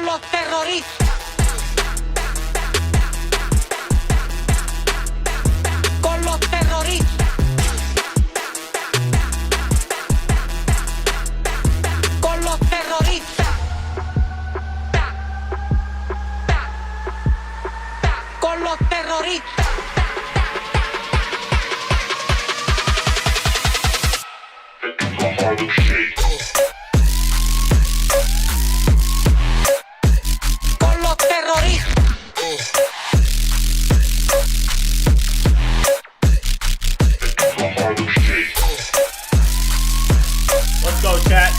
los terroristas. Con los terroristas. Con los terroristas. Con los terroristas. Con los terroristas. Let's go, chat.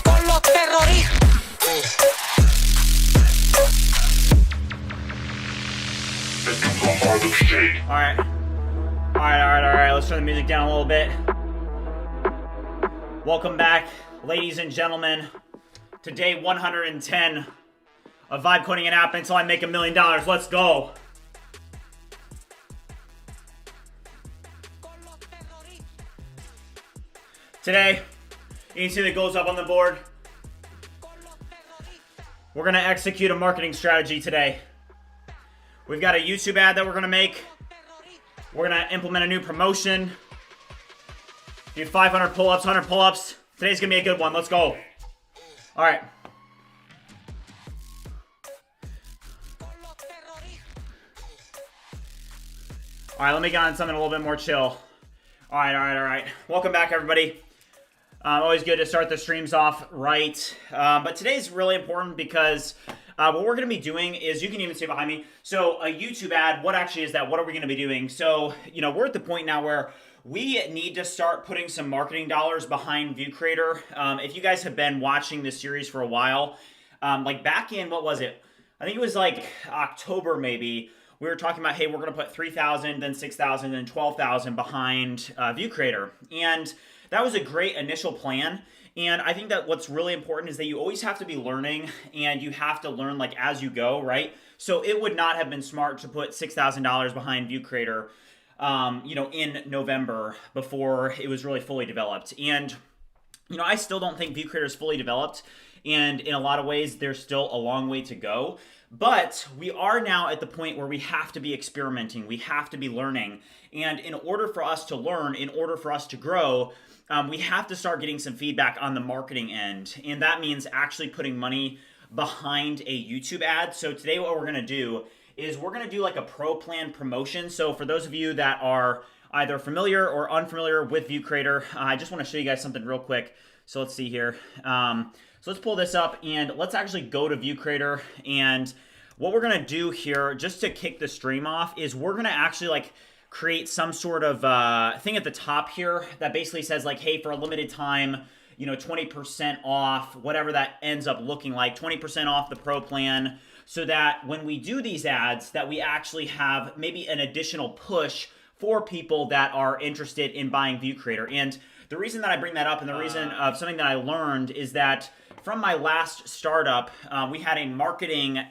Con los terroristas. All right. Let's turn the music down a little bit. Welcome back, ladies and gentlemen, to day 110 of Vibe Coding an App until I make $1 million. Let's go. Today, you can see the goals up on the board. We're going to execute a marketing strategy today. We've got a YouTube ad that we're going to make. We're going to implement a new promotion. Do 500 pull-ups, 100 pull-ups. Today's going to be a good one. Let's go. All right. All right, let me get on something a little bit more chill. All right. Welcome back, everybody. Always good to start the streams off right. But today's really important because what we're going to be doing is, you can even see behind me, so a YouTube ad, what actually is that? What are we going to be doing? So, we're at the point now where we need to start putting some marketing dollars behind ViewCreator. If you guys have been watching this series for a while, like back in, what was it? I think it was like October maybe, we were talking about, hey, we're going to put 3,000, then 6,000, then 12,000 behind ViewCreator. And that was a great initial plan. And I think that what's really important is that you always have to be learning, and you have to learn like as you go, right? So it would not have been smart to put $6,000 behind ViewCreator, in November before it was really fully developed. And, I still don't think ViewCreator is fully developed. And in a lot of ways, there's still a long way to go. But we are now at the point where we have to be experimenting. We have to be learning. And in order for us to learn, in order for us to grow, we have to start getting some feedback on the marketing end. And that means actually putting money behind a YouTube ad. So today what we're going to do is we're going to do like a pro plan promotion. So for those of you that are either familiar or unfamiliar with ViewCreator, I just want to show you guys something real quick. So let's see here. So let's pull this up and let's actually go to ViewCreator. And what we're going to do here, just to kick the stream off, is we're going to actually like create some sort of thing at the top here that basically says like, hey, for a limited time, 20% off, whatever that ends up looking like, 20% off the pro plan, so that when we do these ads, that we actually have maybe an additional push for people that are interested in buying ViewCreator. And the reason that I bring that up, and the reason of something that I learned, is that from my last startup, we had a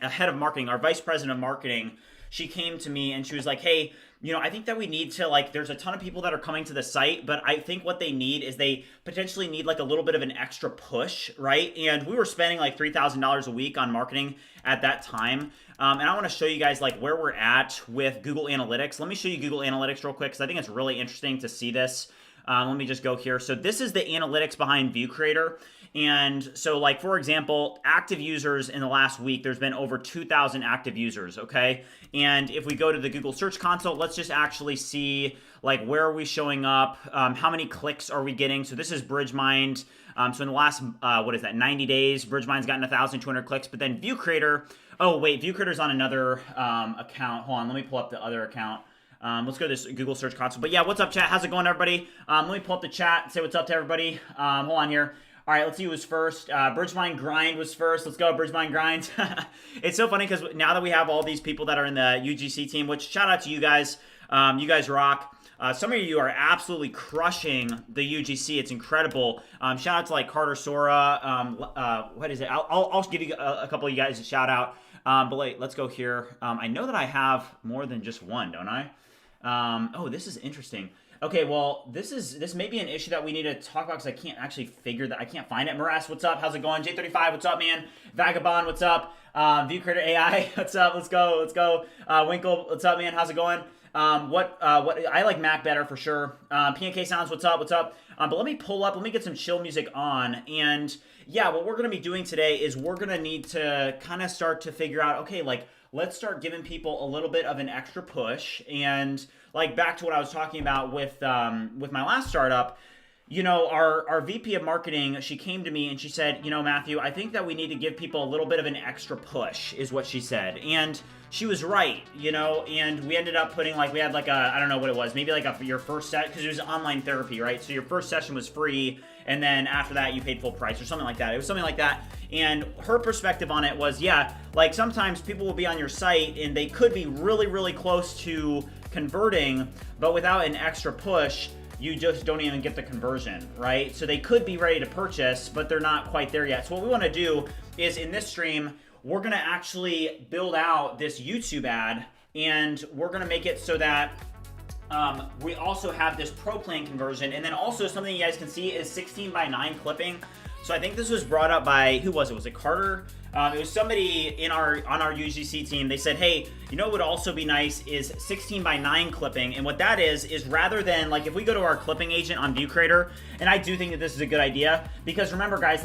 head of marketing, our vice president of marketing. She came to me and she was like, hey, I think that we need to, there's a ton of people that are coming to the site, but I think what they need is they potentially need like a little bit of an extra push, right? And we were spending like $3,000 a week on marketing at that time. And I want to show you guys like where we're at with Google Analytics. Let me show you Google Analytics real quick, because I think it's really interesting to see this. Let me just go here. So this is the analytics behind ViewCreator. And so like, for example, active users in the last week, there's been over 2,000 active users, okay? And if we go to the Google Search Console, let's just actually see like, where are we showing up? How many clicks are we getting? So this is BridgeMind. So in the last, 90 days, BridgeMind's gotten 1,200 clicks, but then ViewCreator, oh wait, ViewCreator's on another account. Hold on, let me pull up the other account. Let's go to this Google Search Console. But yeah, what's up, chat? How's it going, everybody? Let me pull up the chat and say what's up to everybody. Hold on here. All right, let's see who was first. BridgeMind Grind was first. Let's go, BridgeMind Grind. It's so funny because now that we have all these people that are in the UGC team, which shout out to you guys. You guys rock. Some of you are absolutely crushing the UGC. It's incredible. Shout out to like Carter Sora. What is it? I'll give you a couple of you guys a shout out. But wait, let's go here. I know that I have more than just one, don't I? Oh, this is interesting. Okay, well, this may be an issue that we need to talk about because I can't actually figure that. I can't find it. Morass, what's up? How's it going? J35, what's up, man? Vagabond, what's up? ViewCreator AI, what's up? Let's go. Winkle, what's up, man? How's it going? What I like Mac better for sure. PNK Sounds, what's up? But let me pull up. Let me get some chill music on. And yeah, what we're gonna be doing today is we're gonna need to kind of start to figure out. Okay, like let's start giving people a little bit of an extra push. And like back to what I was talking about with my last startup. You know, our VP of marketing, she came to me and she said, you know, Matthew, I think that we need to give people a little bit of an extra push, is what she said. And she was right, you know, and we ended up putting we had I don't know what it was, maybe your first set, because it was online therapy, right? So your first session was free, and then after that you paid full price or something like that. It was something like that. And her perspective on it was, yeah, like sometimes people will be on your site and they could be really, really close to converting, but without an extra push, you just don't even get the conversion, right? So they could be ready to purchase, but they're not quite there yet. So what we want to do is in this stream, we're going to actually build out this YouTube ad, and we're going to make it so that we also have this pro plan conversion. And then also something you guys can see is 16:9 clipping. So I think this was brought up by, who was it? Was it Carter? It was somebody on our UGC team. They said, hey, you know what would also be nice is 16:9 clipping. And what that is rather than if we go to our clipping agent on ViewCreator, and I do think that this is a good idea, because remember guys,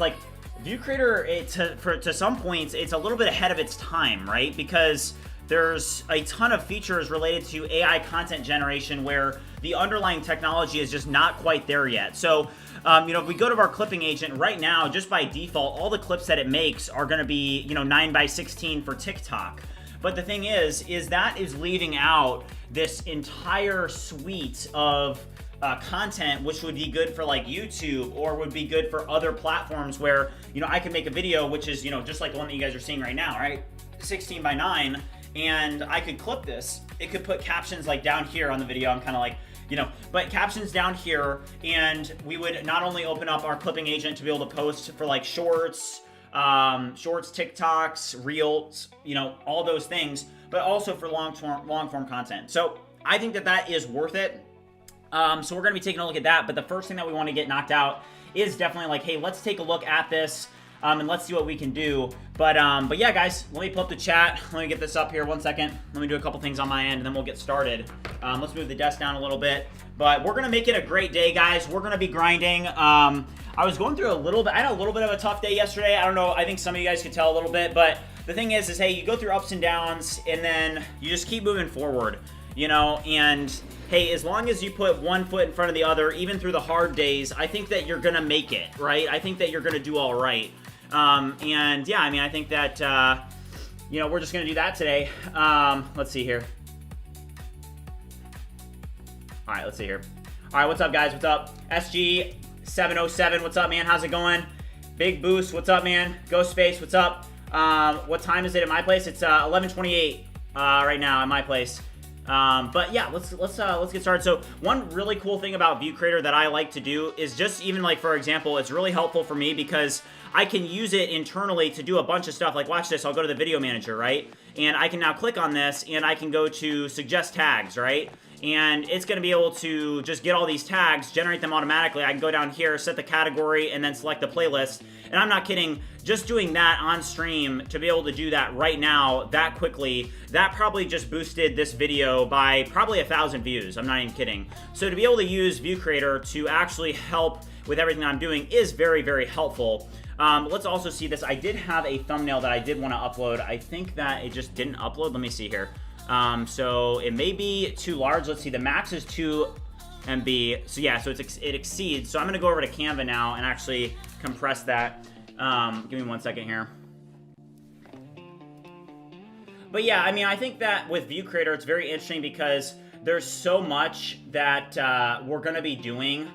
ViewCreator, to some points, it's a little bit ahead of its time, right? Because there's a ton of features related to AI content generation where the underlying technology is just not quite there yet. So, if we go to our clipping agent right now, just by default, all the clips that it makes are going to be, 9:16 for TikTok. But the thing is that is leaving out this entire suite of content, which would be good for YouTube or would be good for other platforms where, I could make a video, which is, just like the one that you guys are seeing right now, right? 16:9, and I could clip this. It could put captions down here on the video. I'm kind of but captions down here, and we would not only open up our clipping agent to be able to post for shorts, TikToks, Reels, all those things, but also for long form content. So I think that is worth it. So we're going to be taking a look at that. But the first thing that we want to get knocked out is definitely hey, let's take a look at this. And let's see what we can do. But yeah, guys, let me pull up the chat. Let me get this up here 1 second. Let me do a couple things on my end, and then we'll get started. Let's move the desk down a little bit. But we're going to make it a great day, guys. We're going to be grinding. I was going through I had a little bit of a tough day yesterday. I don't know. I think some of you guys could tell a little bit. But the thing is hey, you go through ups and downs, and then you just keep moving forward, and hey, as long as you put one foot in front of the other, even through the hard days, I think that you're going to make it, right? I think that you're going to do all right. And yeah, I think that, we're just going to do that today. Let's see here. All right, let's see here. All right, what's up, guys? What's up? SG707, what's up, man? How's it going? Big Boost, what's up, man? Ghostface, what's up? What time is it at my place? It's 11:28 right now at my place. But yeah, let's get started. So one really cool thing about ViewCreator that I like to do is just even for example, it's really helpful for me because I can use it internally to do a bunch of stuff. Watch this, I'll go to the video manager, right? And I can now click on this and I can go to suggest tags, right? And it's going to be able to just get all these tags, generate them automatically. I can go down here, set the category, and then select the playlist. And I'm not kidding, just doing that on stream, to be able to do that right now, that quickly, that probably just boosted this video by probably 1,000 views. I'm not even kidding. So to be able to use ViewCreator to actually help with everything I'm doing is very, very helpful. Let's also see this. I did have a thumbnail that I did want to upload. I think that it just didn't upload. Let me see here. So it may be too large. Let's see, the max is 2 MB. So yeah, so it exceeds. So I'm gonna go over to Canva now and actually compress that. Give me 1 second here. But yeah, I think that with ViewCreator, it's very interesting because there's so much that we're gonna be doing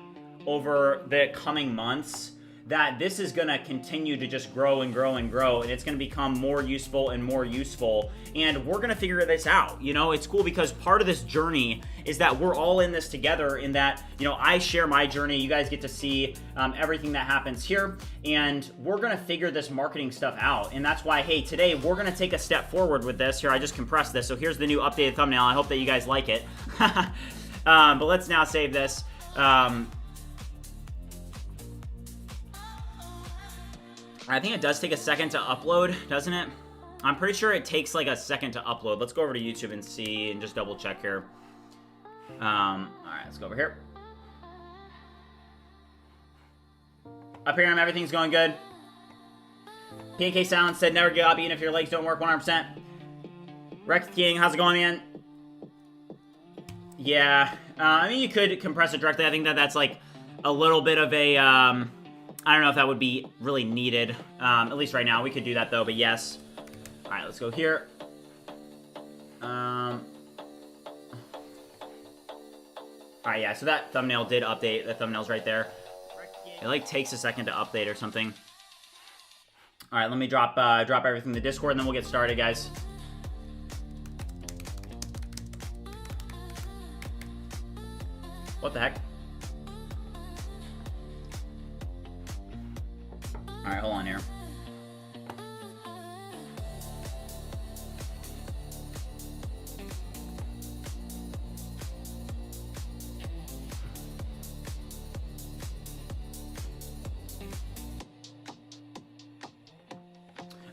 over the coming months that this is going to continue to just grow and grow and grow, and it's going to become more useful and more useful, and we're going to figure this out. It's cool because part of this journey is that we're all in this together, in that, I share my journey, you guys get to see everything that happens here, and we're going to figure this marketing stuff out. And that's why, hey, today we're going to take a step forward with this. Here, I just compressed this, so here's the new updated thumbnail. I hope that you guys like it. But let's now save this. I think it does take a second to upload, doesn't it? I'm pretty sure it takes like a second to upload. Let's go over to YouTube and see and just double check here. All right, let's go over here. Up here, everything's going good. PNK Silence said, never give up even if your legs don't work 100%. Rex King, how's it going, man? Yeah, I mean, you could compress it directly. I think that that's like a little bit of a, I don't know if that would be really needed. At least right now, we could do that though, but yes. All right, let's go here. All right, yeah, so that thumbnail did update. The thumbnail's right there. It like takes a second to update or something. All right, let me drop everything to Discord, and then we'll get started, guys. What the heck? All right, hold on here.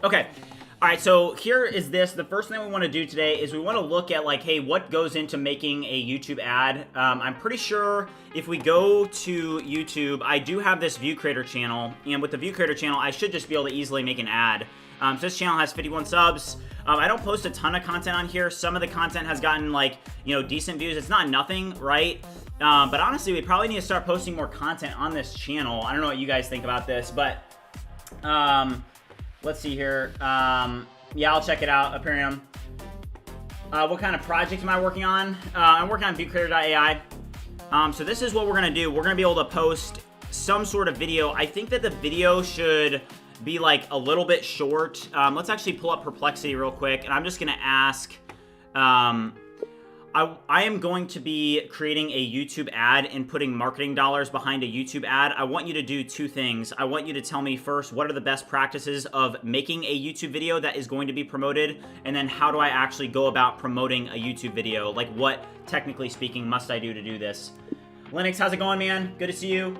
Okay. All right, so here is this. The first thing we want to do today is we want to look at like, hey, what goes into making a YouTube ad? I'm pretty sure if we go to YouTube, I do have this ViewCreator channel, and with the ViewCreator channel, I should just be able to easily make an ad. So this channel has 51 subs. I don't post a ton of content on here. Some of the content has gotten like, you know, decent views. It's not nothing, right? But honestly, we probably need to start posting more content on this channel. I don't know what you guys think about this, but let's see here. Yeah, I'll check it out, Aperium. What kind of project am I working on? I'm working on ViewCreator.ai. So this is what we're going to do. We're going to be able to post some sort of video. I think that the video should be like a little bit short. Let's actually pull up Perplexity real quick. And I'm just going to ask... I am going to be creating a YouTube ad and putting marketing dollars behind a YouTube ad. I want you to do two things. I want you to tell me first, what are the best practices of making a YouTube video that is going to be promoted? And then how do I actually go about promoting a YouTube video? Like what, technically speaking, must I do to do this? Linux, how's it going, man? Good to see you.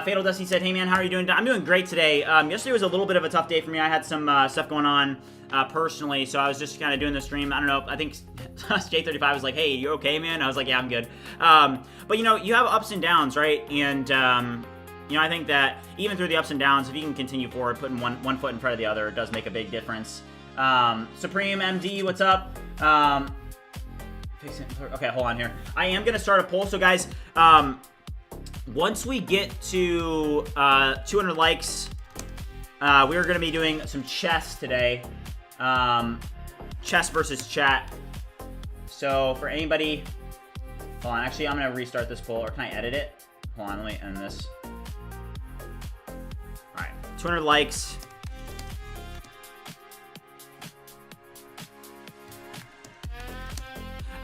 Fatal Destiny said, hey, man, how are you doing? I'm doing great today. Yesterday was a little bit of a tough day for me. I had some stuff going on personally, so I was just kind of doing the stream. I don't know. I think J35 was like, hey, you okay, man? I was like, yeah, I'm good. But, you know, you have ups and downs, right? And, you know, I think that even through the ups and downs, if you can continue forward, putting one foot in front of the other, it does make a big difference. Supreme MD, what's up? Okay, hold on here. I am going to start a poll. So, guys, once we get to 200 likes, we are going to be doing some chess today. Chess versus chat. So, for anybody... Hold on. Actually, I'm going to restart this poll. Or can I edit it? Hold on. Let me end this. All right. 200 likes.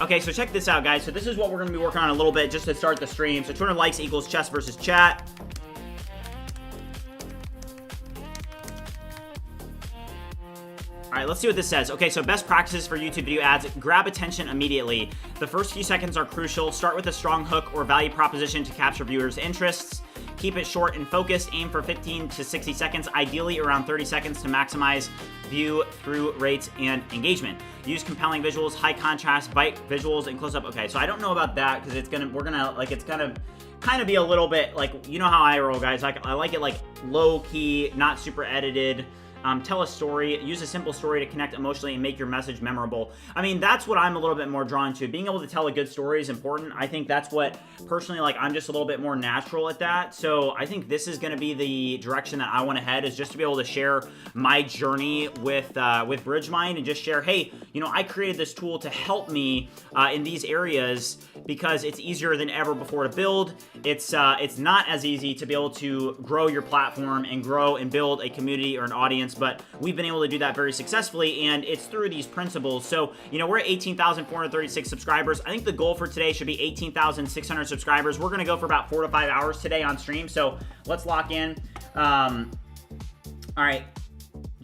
Okay, so check this out, guys. So this is what we're going to be working on a little bit just to start the stream. So 200 likes equals chess versus chat. All right, let's see what this says. Okay, so best practices for YouTube video ads. Grab attention immediately. The first few seconds are crucial. Start with a strong hook or value proposition to capture viewers' interests. Keep it short and focused. Aim for 15 to 60 seconds, ideally around 30 seconds to maximize view through rates and engagement. Use compelling visuals, high contrast, bite visuals, and close up. Okay, so I don't know about that because it's gonna kind of be a little bit like, you know how I roll, guys. I like it like low key, not super edited. Tell a story, use a simple story to connect emotionally and make your message memorable. I mean, that's what I'm a little bit more drawn to. Being able to tell a good story is important. I think that's what, personally, like, I'm just a little bit more natural at that. So I think this is going to be the direction that I want to head, is just to be able to share my journey with BridgeMind and just share, hey, you know, I created this tool to help me in these areas because it's easier than ever before to build. It's not as easy to be able to grow your platform and grow and build a community or an audience, but we've been able to do that very successfully, and it's through these principles. So, you know, we're at 18,436 subscribers. I think the goal for today should be 18,600 subscribers. We're going to go for about 4 to 5 hours today on stream, so let's lock in. All right.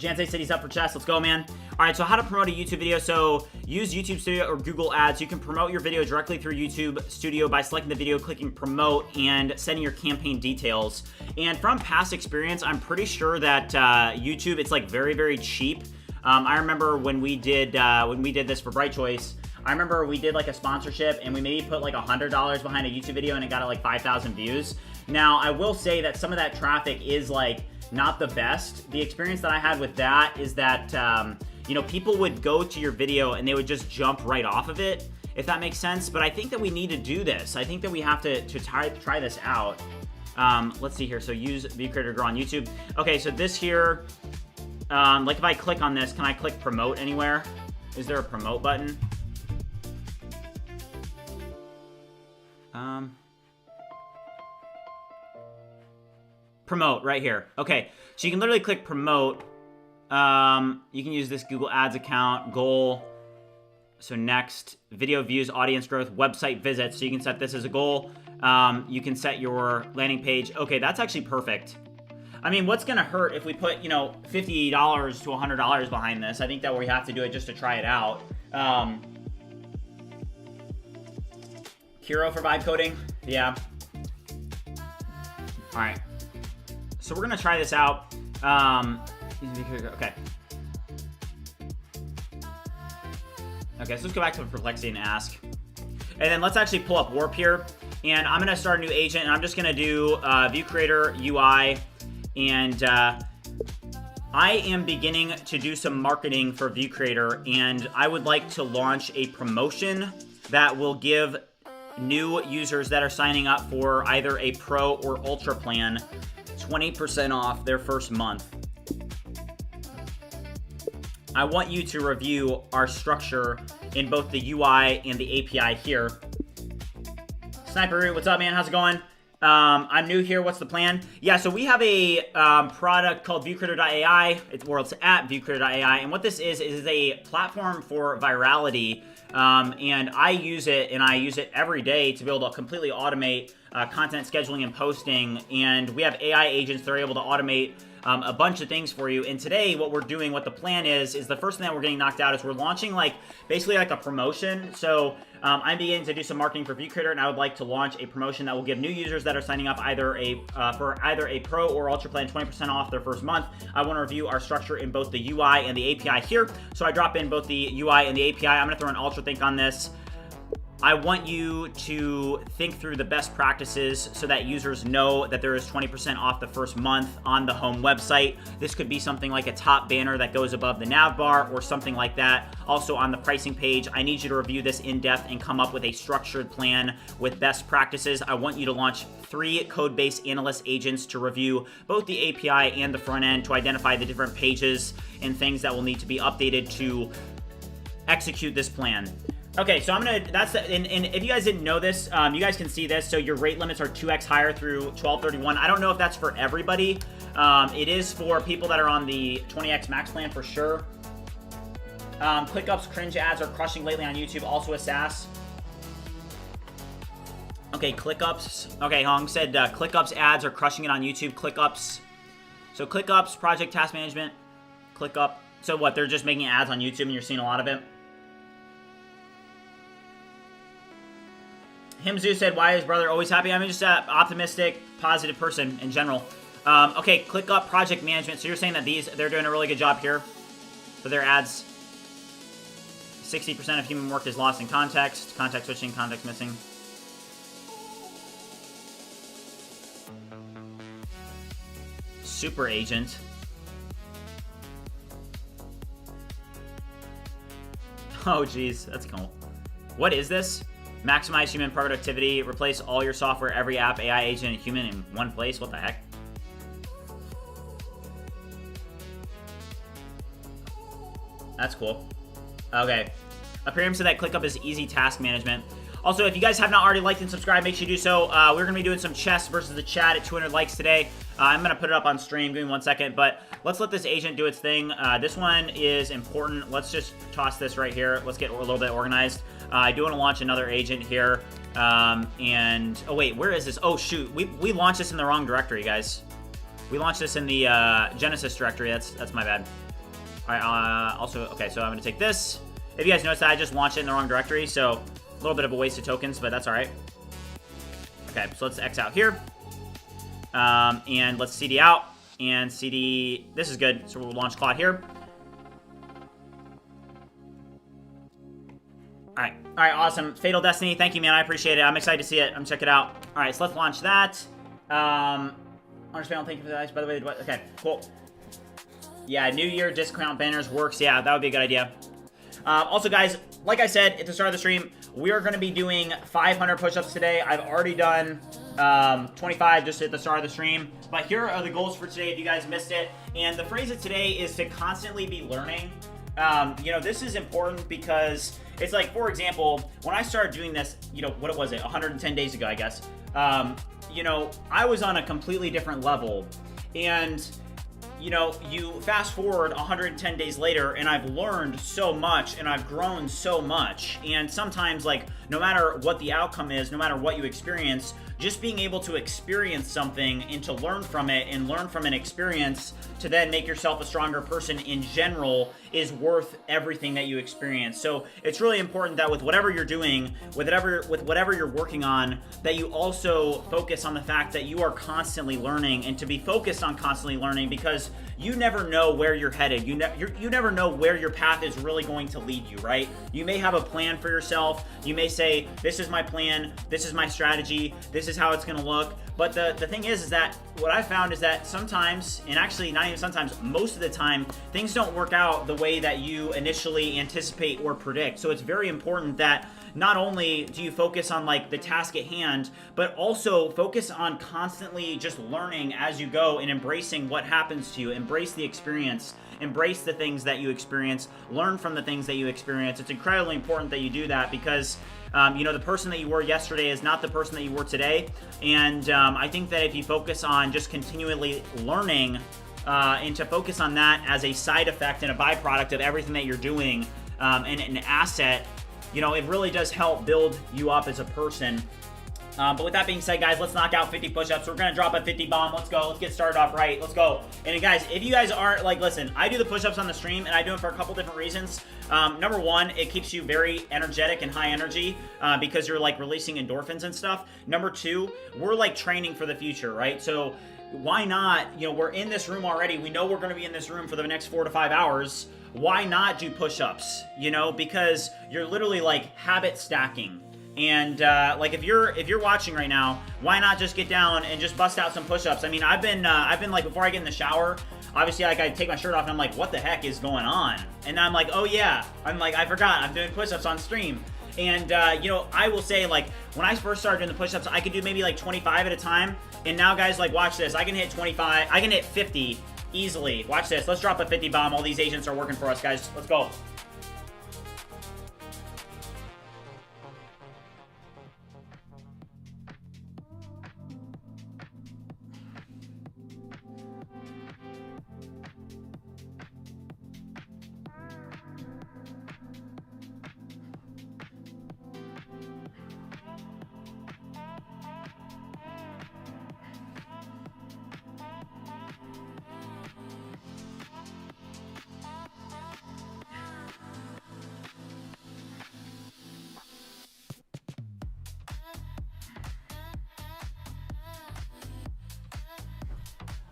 Jante said he's up for chess. Let's go, man. All right, so how to promote a YouTube video. So use YouTube Studio or Google Ads. You can promote your video directly through YouTube Studio by selecting the video, clicking promote, and sending your campaign details. And from past experience, I'm pretty sure that YouTube, it's like very, very cheap. I remember when we did this for Bright Choice, I remember we did like a sponsorship and we maybe put like $100 behind a YouTube video and it got like 5,000 views. Now, I will say that some of that traffic is like not the best. The experience that I had with that is that, you know, people would go to your video and they would just jump right off of it, if that makes sense. But I think that we need to do this. I think that we have to try this out. Let's see here. So use ViewCreator to grow on YouTube. Okay, so this here, like if I click on this, can I click promote anywhere? Is there a promote button? Promote right here. Okay, so you can literally click promote. You can use this Google Ads account, goal. So next, video views, audience growth, website visits. So you can set this as a goal. You can set your landing page. Okay, that's actually perfect. I mean, what's gonna hurt if we put, you know, $50 to $100 behind this? I think that we have to do it just to try it out. Kiro for vibe coding, yeah. All right, so we're gonna try this out. Okay. Okay, so let's go back to Perplexity and ask. And then let's actually pull up Warp here. And I'm gonna start a new agent and I'm just gonna do ViewCreator UI. And I am beginning to do some marketing for ViewCreator, and I would like to launch a promotion that will give new users that are signing up for either a Pro or Ultra plan 20% off their first month. I want you to review our structure in both the UI and the API here. Sniper, what's up, man? How's it going? I'm new here. What's the plan? Yeah, so we have a product called ViewCreator.ai. It's at ViewCreator.ai. And what this is a platform for virality. And I use it, and I use it every day to be able to completely automate content scheduling and posting. And we have AI agents that are able to automate a bunch of things for you. And today, what we're doing, what the plan is the first thing that we're getting knocked out is we're launching basically like a promotion. So I'm beginning to do some marketing for ViewCreator, and I would like to launch a promotion that will give new users that are signing up for either a Pro or Ultra plan 20% off their first month. I want to review our structure in both the UI and the API here. So I drop in both the UI and the API. I'm going to throw an Ultra think on this. I want you to think through the best practices so that users know that there is 20% off the first month on the home website. This could be something like a top banner that goes above the nav bar or something like that. Also on the pricing page, I need you to review this in depth and come up with a structured plan with best practices. I want you to launch 3 code-based analyst agents to review both the API and the front end to identify the different pages and things that will need to be updated to execute this plan. Okay, so and if you guys didn't know this, you guys can see this. So your rate limits are 2x higher through 12/31. I don't know if that's for everybody. It is for people that are on the 20x max plan for sure. ClickUps cringe ads are crushing lately on YouTube, also a SaaS. Okay, ClickUps. Okay, Hong said ClickUps ads are crushing it on YouTube. ClickUps. So ClickUps, project task management, ClickUp. So what, they're just making ads on YouTube and you're seeing a lot of it? Himzu said, why is brother always happy? I'm just an optimistic, positive person in general. Okay, ClickUp project management. So you're saying that they're doing a really good job here for their ads. 60% of human work is lost in context. Context switching, context missing. Super agent. Oh, geez. That's cool. What is this? Maximize human productivity. Replace all your software, every app, AI agent, and human in one place. What the heck? That's cool. Okay. Appearance to that ClickUp is easy task management. Also, if you guys have not already liked and subscribed, make sure you do so. We're going to be doing some chess versus the chat at 200 likes today. I'm going to put it up on stream. Give me 1 second. But let's let this agent do its thing. This one is important. Let's just toss this right here. Let's get a little bit organized. I do want to launch another agent here. Oh, wait. Where is this? Oh, shoot. We launched this in the wrong directory, guys. We launched this in the Genesis directory. That's my bad. All right. Also, okay. So I'm gonna take this. If you guys noticed that I just launched it in the wrong directory, so a little bit of a waste of tokens, but that's all right. Okay. So let's X out here, and let's CD out and CD. This is good. So we'll launch Claude here. All right, awesome. Fatal Destiny, thank you, man. I appreciate it. I'm excited to see it. I'm check it out. All right, so let's launch that. Understand, thank you for that. By the way, okay, cool. Yeah, New Year discount banners works. Yeah, that would be a good idea. Also, guys, like I said at the start of the stream, we are going to be doing 500 push-ups today. I've already done 25 just at the start of the stream. But here are the goals for today if you guys missed it. And the phrase of today is to constantly be learning. You know, this is important because it's like, for example, when I started doing this, you know, what was it, 110 days ago, I guess, you know, I was on a completely different level. And, you know, you fast forward 110 days later and I've learned so much and I've grown so much. And sometimes, like, no matter what the outcome is, no matter what you experience, just being able to experience something and to learn from it and learn from an experience to then make yourself a stronger person in general is worth everything that you experience. So it's really important that with whatever you're doing, with whatever you're working on, that you also focus on the fact that you are constantly learning, and to be focused on constantly learning, because you never know where you're headed. You never know where your path is really going to lead you, right? You may have a plan for yourself. You may say, this is my plan, this is my strategy, this is how it's gonna look. But the thing is that what I found is that sometimes, and actually not even sometimes, most of the time, things don't work out the way that you initially anticipate or predict. So it's very important that not only do you focus on like the task at hand, but also focus on constantly just learning as you go and embracing what happens to you. Embrace the experience. Embrace the things that you experience. Learn from the things that you experience. It's incredibly important that you do that because you know, the person that you were yesterday is not the person that you were today. And I think that if you focus on just continually learning and to focus on that as a side effect and a byproduct of everything that you're doing and an asset, you know, it really does help build you up as a person. But with that being said, guys, let's knock out 50 push-ups. We're going to drop a 50 bomb. Let's go. Let's get started off right. Let's go. And guys, if you guys aren't, like, listen, I do the push-ups on the stream, and I do it for a couple different reasons. Number one, it keeps you very energetic and high energy because you're, like, releasing endorphins and stuff. Number two, we're, like, training for the future, right? So why not, you know, we're in this room already. We know we're going to be in this room for the next 4 to 5 hours. Why not do push-ups, you know? Because you're literally, like, habit stacking. And like if you're watching right now, why not just get down and just bust out some push-ups? I mean, I've been like, before I get in the shower, obviously, like, I take my shirt off and I'm like, what the heck is going on? And I'm like, oh yeah, I'm like, I forgot, I'm doing push-ups on stream. And you know, I will say, like, when I first started doing the push-ups, I could do maybe like 25 at a time. And now, guys, like, watch this, I can hit 25, I can hit 50 easily. Watch this, let's drop a 50 bomb. All these agents are working for us, guys. Let's go.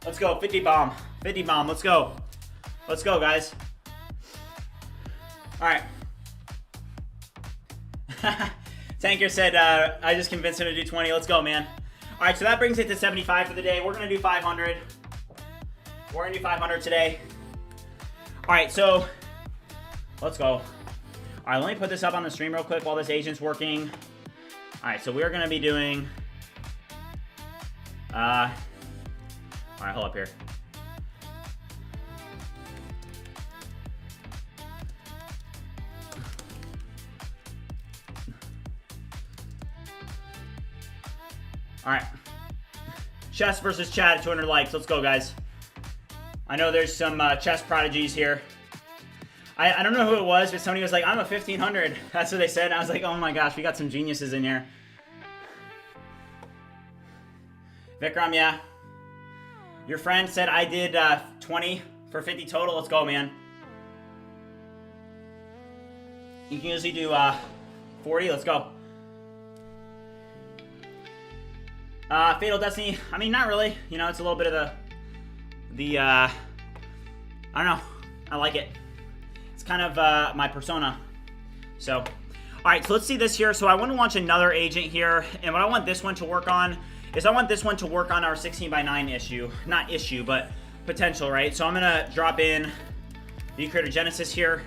Let's go, 50 bomb. 50 bomb, let's go. Let's go, guys. All right. Tanker said, I just convinced him to do 20. Let's go, man. All right, so that brings it to 75 for the day. We're going to do 500. We're going to do 500 today. All right, so let's go. All right, let me put this up on the stream real quick while this agent's working. All right, so we're going to be doing... all right, hold up here. All right. Chess versus Chad at 200 likes. Let's go, guys. I know there's some chess prodigies here. I don't know who it was, but somebody was like, I'm a 1500. That's what they said. And I was like, oh my gosh, we got some geniuses in here. Vikram, yeah. Your friend said I did 20 for 50 total. Let's go, man. You can usually do 40. Let's go. Fatal Destiny. I mean, not really. You know, it's a little bit of the I don't know. I like it. It's kind of my persona. So, all right. So let's see this here. So I want to launch another agent here, and what I want this one to work on is I want this one to work on our 16:9 issue. Not issue, but potential, right? So I'm gonna drop in ViewCreator Genesis here.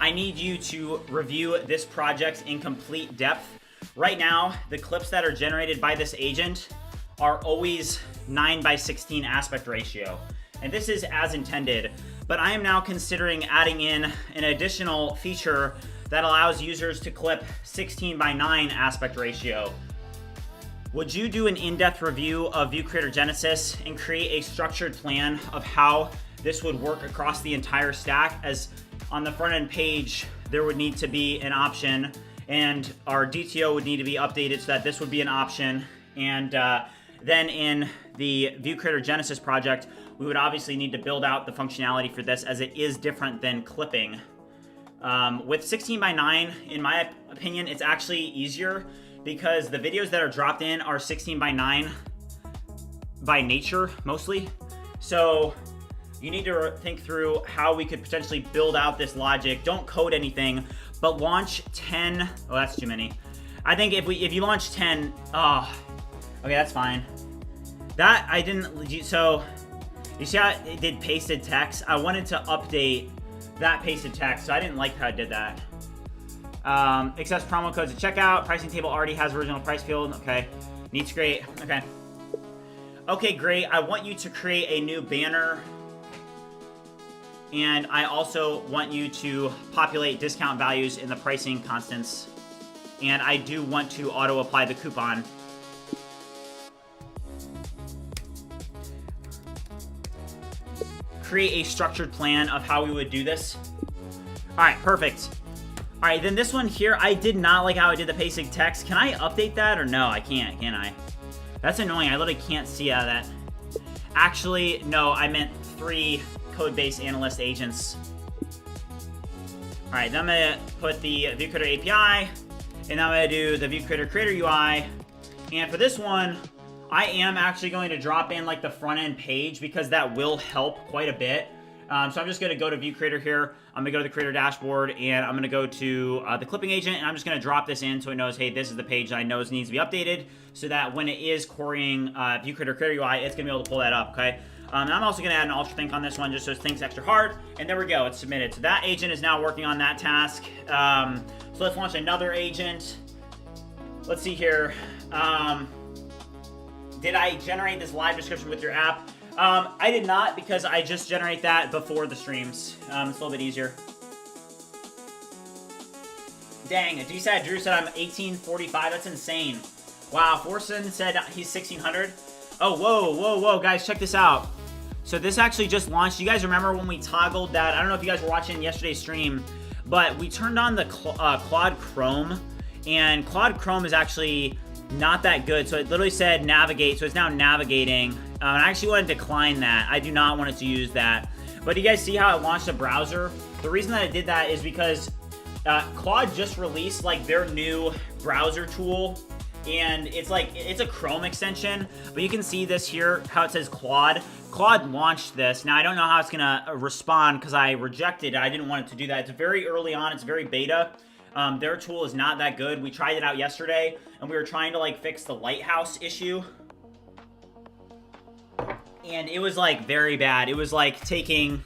I need you to review this project in complete depth. Right now, the clips that are generated by this agent are always 9:16 aspect ratio. And this is as intended, but I am now considering adding in an additional feature that allows users to clip 16:9 aspect ratio. Would you do an in-depth review of ViewCreator Genesis and create a structured plan of how this would work across the entire stack? As on the front end page, there would need to be an option, and our DTO would need to be updated so that this would be an option. And then in the ViewCreator Genesis project, we would obviously need to build out the functionality for this, as it is different than clipping. With 16:9, in my opinion, it's actually easier because the videos that are dropped in are 16:9 by nature, mostly. So you need to think through how we could potentially build out this logic. Don't code anything, but launch 10. Oh, that's too many. I think if you launch 10, okay, that's fine. That I didn't. So you see how it did pasted text? I wanted to update that pasted text, so I didn't like how it did that. Access promo codes at checkout. Pricing table already has original price field. Okay, needs great. Okay. Okay, great. I want you to create a new banner. And I also want you to populate discount values in the pricing constants. And I do want to auto-apply the coupon. Create a structured plan of how we would do this. All right, perfect. All right, then this one here, I did not like how I did the pasted text. Can I update that or no? I can't, can I? That's annoying. I literally can't see out of that. Actually, no, I meant 3 code-based analyst agents. All right, then I'm gonna put the ViewCreator API, and I'm gonna do the ViewCreator Creator UI. And for this one, I am actually going to drop in like the front-end page because that will help quite a bit. So I'm just gonna go to ViewCreator here. I'm gonna go to the Creator dashboard, and I'm gonna go to the clipping agent, and I'm just gonna drop this in so it knows, hey, this is the page that I know needs to be updated, so that when it is querying ViewCreator Creator UI, it's gonna be able to pull that up, okay? And I'm also going to add an ultra think on this one just so it thinks extra hard. And there we go. It's submitted. So that agent is now working on that task. So let's launch another agent. Let's see here. Did I generate this live description with your app? I did not, because I just generate that before the streams. It's a little bit easier. Dang, Drew said I'm 1845. That's insane. Wow, Forson said he's 1600. Oh, whoa, guys, check this out. So this actually just launched. You guys remember when we toggled that? I don't know if you guys were watching yesterday's stream, but we turned on the Claude Chrome, and Claude Chrome is actually not that good. So it literally said navigate, so it's now navigating. I actually want to decline that. I do not want it to use that. But you guys see how it launched a browser? The reason that I did that is because Claude just released like their new browser tool. And it's a Chrome extension, but you can see this here, how it says Claude. Claude launched this. Now, I don't know how it's gonna respond because I rejected it. I didn't want it to do that. It's very early on. It's very beta. Their tool is not that good. We tried it out yesterday, and we were trying to like fix the lighthouse issue. And it was like very bad. It was like taking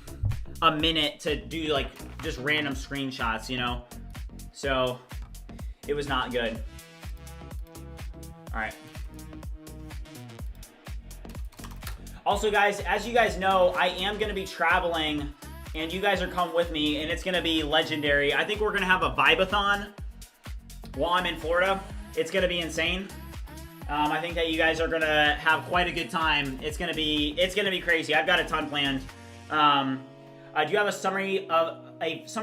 a minute to do like just random screenshots, you know? So it was not good. All right. Also, guys, as you guys know, I am going to be traveling, and you guys are coming with me, and it's going to be legendary. I think we're going to have a Vibathon while I'm in Florida. It's going to be insane. I think that you guys are going to have quite a good time. It's going to be crazy. I've got a ton planned. Do you have a summary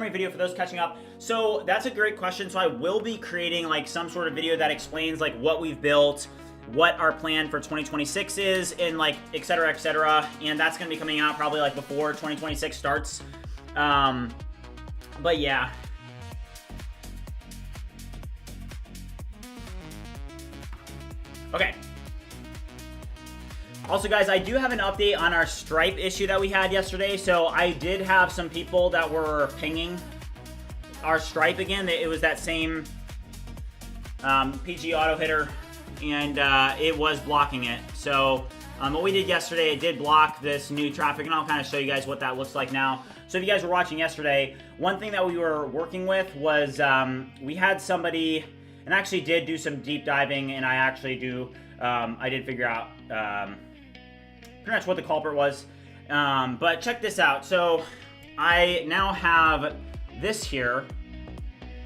video for those catching up? So that's a great question. So I will be creating like some sort of video that explains like what we've built, what our plan for 2026 is, and like et cetera, and that's gonna be coming out probably like before 2026 starts. But yeah. Okay. Also, guys, I do have an update on our Stripe issue that we had yesterday. So I did have some people that were pinging our Stripe again. It was that same PG auto hitter, and it was blocking it. So what we did yesterday, it did block this new traffic, and I'll kind of show you guys what that looks like now. So if you guys were watching yesterday, one thing that we were working with was we had somebody, and actually did do some deep diving, and I did figure out pretty much what the culprit was. But check this out. So I now have this here.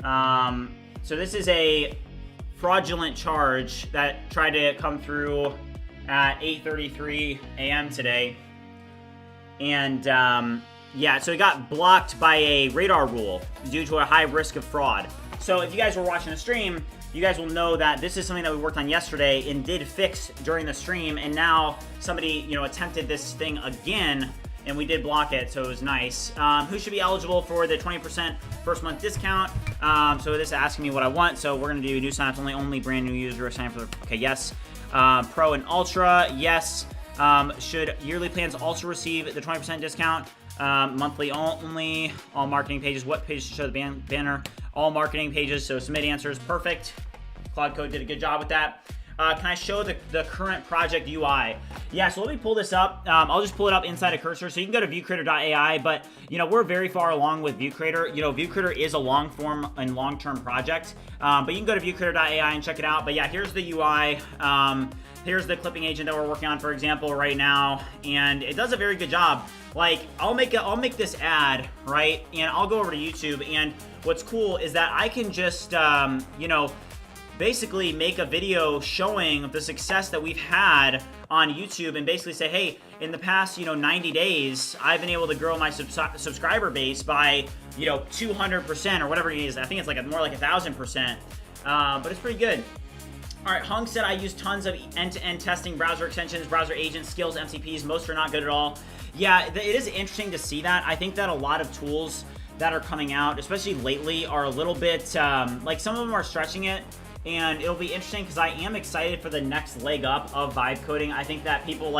So this is a fraudulent charge that tried to come through at 8:33 a.m. today. And yeah, so it got blocked by a radar rule due to a high risk of fraud. So if you guys were watching the stream, you guys will know that this is something that we worked on yesterday and did fix during the stream, and now somebody, attempted this thing again, and we did block it, so it was nice. Who should be eligible for the 20% first month discount? So this is asking me what I want, so we're gonna do new signups only brand new user sign up for the, okay, yes. Pro and Ultra, yes. Should yearly plans also receive the 20% discount? Monthly only, all marketing pages. What page to show the banner? All marketing pages, so submit answers, perfect. Claude Code did a good job with that. Can I show the current project UI? Yeah, so let me pull this up. I'll just pull it up inside a cursor. So you can go to viewcreator.ai, but we're very far along with ViewCreator. ViewCreator is a long form and long-term project, but you can go to viewcreator.ai and check it out. But yeah, here's the UI. Here's the clipping agent that we're working on, for example, right now, and it does a very good job. Like, I'll make this ad, right, and I'll go over to YouTube, and what's cool is that I can just, basically make a video showing the success that we've had on YouTube, and basically say, hey, in the past, 90 days, I've been able to grow my subscriber base by, 200% or whatever it is. I think it's more like 1,000%, but it's pretty good. All right, Hung said I use tons of end-to-end testing, browser extensions, browser agents, skills, MCPs. Most are not good at all. Yeah, it is interesting to see that. I think that a lot of tools that are coming out, especially lately, are a little bit, like some of them are stretching it, and it'll be interesting because I am excited for the next leg up of vibe coding. I think that people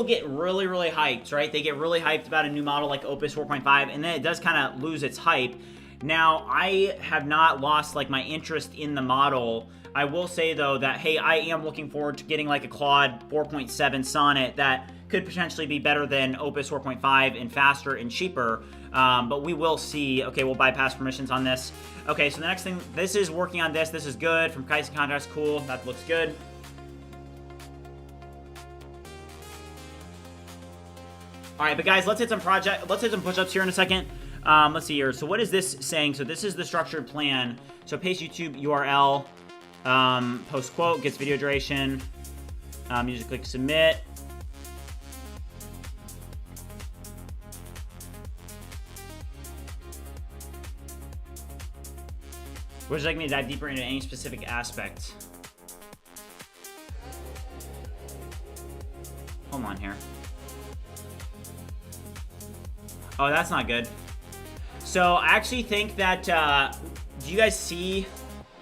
get really, really hyped, right? They get really hyped about a new model like Opus 4.5, and then it does kind of lose its hype. Now, I have not lost my interest in the model. I will say though that, hey, I am looking forward to getting a Claude 4.7 sonnet that could potentially be better than Opus 4.5 and faster and cheaper, but we will see. Okay, we'll bypass permissions on this. Okay, so the next thing, this is working on this. This is good. From Kaizen Contracts, cool. That looks good. All right, but guys, let's hit some push-ups here in a second. Let's see here. So what is this saying? So this is the structured plan. So paste YouTube URL, post quote, gets video duration. You just click submit. Would you like me to dive deeper into any specific aspect? Hold on here. Oh, that's not good. So I actually think that, do you guys see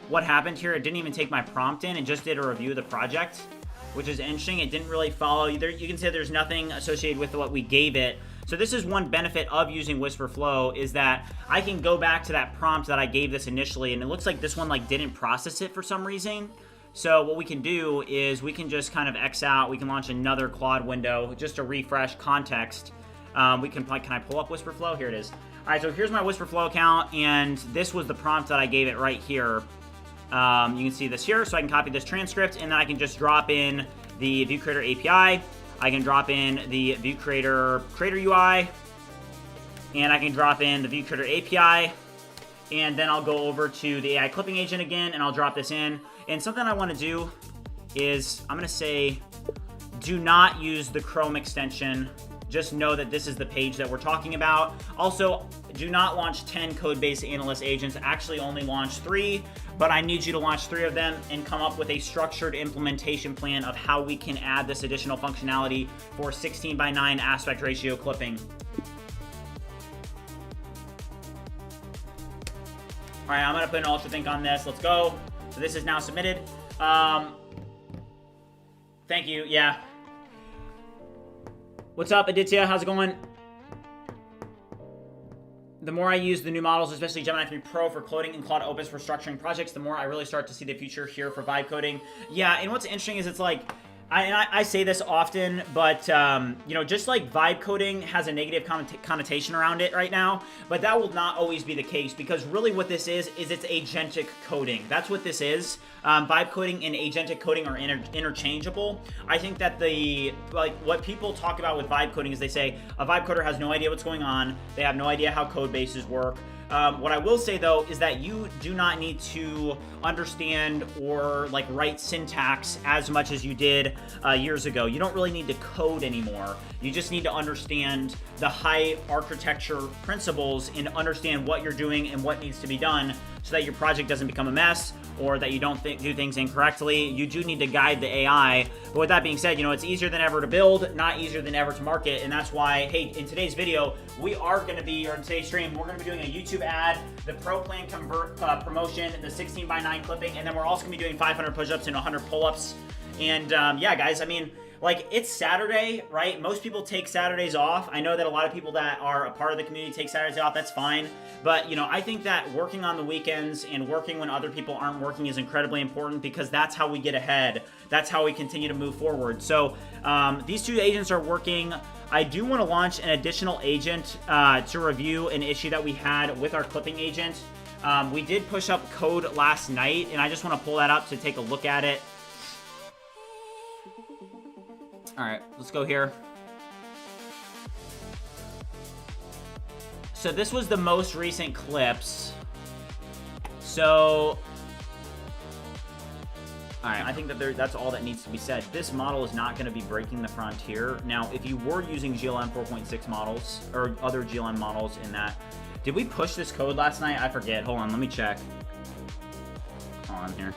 what happened here? It didn't even take my prompt in. It just did a review of the project, which is interesting. It didn't really follow either. You can say there's nothing associated with what we gave it. So this is one benefit of using Whisper Flow, is that I can go back to that prompt that I gave this initially, and it looks like this one didn't process it for some reason. So what we can do is we can just kind of X out. We can launch another Claude window just to refresh context. Can I pull up Whisper Flow? Here it is. All right, so here's my Whisper Flow account, and this was the prompt that I gave it right here. You can see this here, so I can copy this transcript, and then I can just drop in the ViewCreator API. I can drop in the ViewCreator Creator UI, and I can drop in the ViewCreator API, and then I'll go over to the AI clipping agent again, and I'll drop this in. And something I want to do is I'm going to say, do not use the Chrome extension. just know that this is the page that we're talking about. Also, do not launch 10 code-based analyst agents. Actually only launch 3, but I need you to launch 3 of them and come up with a structured implementation plan of how we can add this additional functionality for 16:9 aspect ratio clipping. All right, I'm gonna put an ultra think on this. Let's go. So this is now submitted. Thank you, yeah. What's up, Aditya? How's it going? The more I use the new models, especially Gemini 3 Pro for coding and Claude Opus for structuring projects, the more I really start to see the future here for vibe coding. Yeah, and what's interesting is it's like, I say this often, but you know, just like vibe coding has a negative connotation around it right now, but that will not always be the case, because really what this is it's agentic coding. That's what this is. Vibe coding and agentic coding are interchangeable. I think that what people talk about with vibe coding is they say a vibe coder has no idea what's going on. They have no idea how code bases work. What I will say though is that you do not need to understand or like write syntax as much as you did years ago. You don't really need to code anymore. You just need to understand the high architecture principles and understand what you're doing and what needs to be done so that your project doesn't become a mess or that you don't do things incorrectly. You do need to guide the AI. But with that being said, you know, it's easier than ever to build, not easier than ever to market. And that's why, hey, in today's video, we are going to be, or in today's stream, we're going to be doing a YouTube ad, the Pro Plan promotion, the 16:9 clipping, and then we're also going to be doing 500 push-ups and 100 pull-ups. And yeah, guys, I mean, like, it's Saturday, right? Most people take Saturdays off. I know that a lot of people that are a part of the community take Saturdays off. That's fine. But, you know, I think that working on the weekends and working when other people aren't working is incredibly important, because that's how we get ahead. That's how we continue to move forward. So these 2 agents are working. I do want to launch an additional agent to review an issue that we had with our clipping agent. We did push up code last night, and I just want to pull that up to take a look at it. All right, let's go here. So this was the most recent clips. So, all right, I think that that's all that needs to be said. This model is not going to be breaking the frontier. Now, if you were using GLM 4.6 models or other GLM models in that, did we push this code last night? I forget. Hold on, let me check. Hold on here.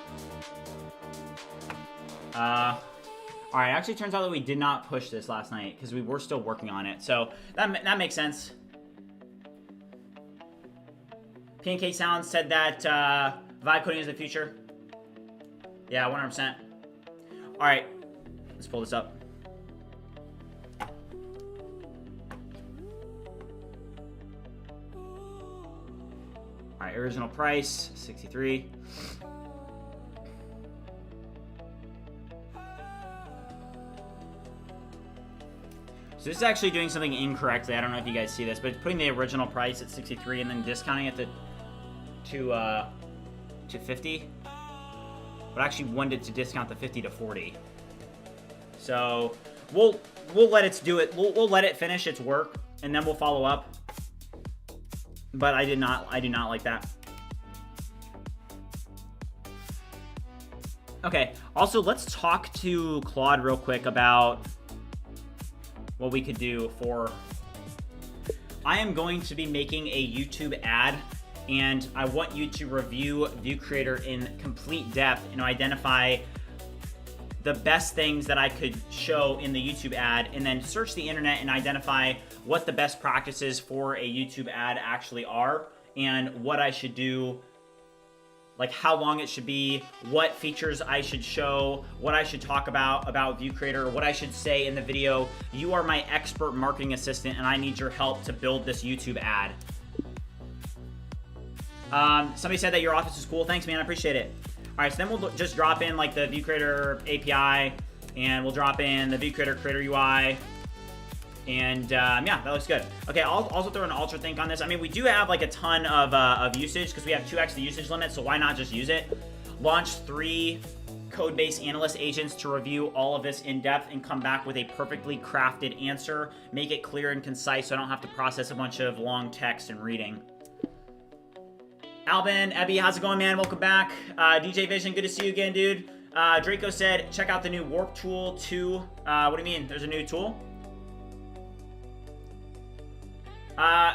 All right, actually turns out that we did not push this last night because we were still working on it. So that makes sense. PNK Sound said that vibe coding is the future. Yeah, 100%. All right, let's pull this up. All right, original price, 63. So this is actually doing something incorrectly. I don't know if you guys see this, but it's putting the original price at 63 and then discounting it to 50. But I actually wanted to discount the 50 to 40. So we'll let it do it. We'll let it finish its work, and then we'll follow up. But I do not like that. Okay. Also, let's talk to Claude real quick about what we could do for... I am going to be making a YouTube ad, and I want you to review ViewCreator in complete depth and identify the best things that I could show in the YouTube ad, and then search the internet and identify what the best practices for a YouTube ad actually are, and what I should do, like how long it should be, what features I should show, what I should talk about ViewCreator, what I should say in the video. You are my expert marketing assistant, and I need your help to build this YouTube ad. Somebody said that your office is cool. Thanks, man. I appreciate it. All right, so then we'll just drop in like the ViewCreator API, and we'll drop in the ViewCreator Creator UI. And yeah, that looks good. Okay, I'll also throw an ultra think on this. I mean, we do have like a ton of usage because we have 2x the usage limit, so why not just use it? Launch 3 code-based analyst agents to review all of this in depth and come back with a perfectly crafted answer. Make it clear and concise so I don't have to process a bunch of long text and reading. Alvin, Ebby, how's it going, man? Welcome back. DJ Vision, good to see you again, dude. Draco said, check out the new Warp Tool 2. What do you mean? There's a new tool?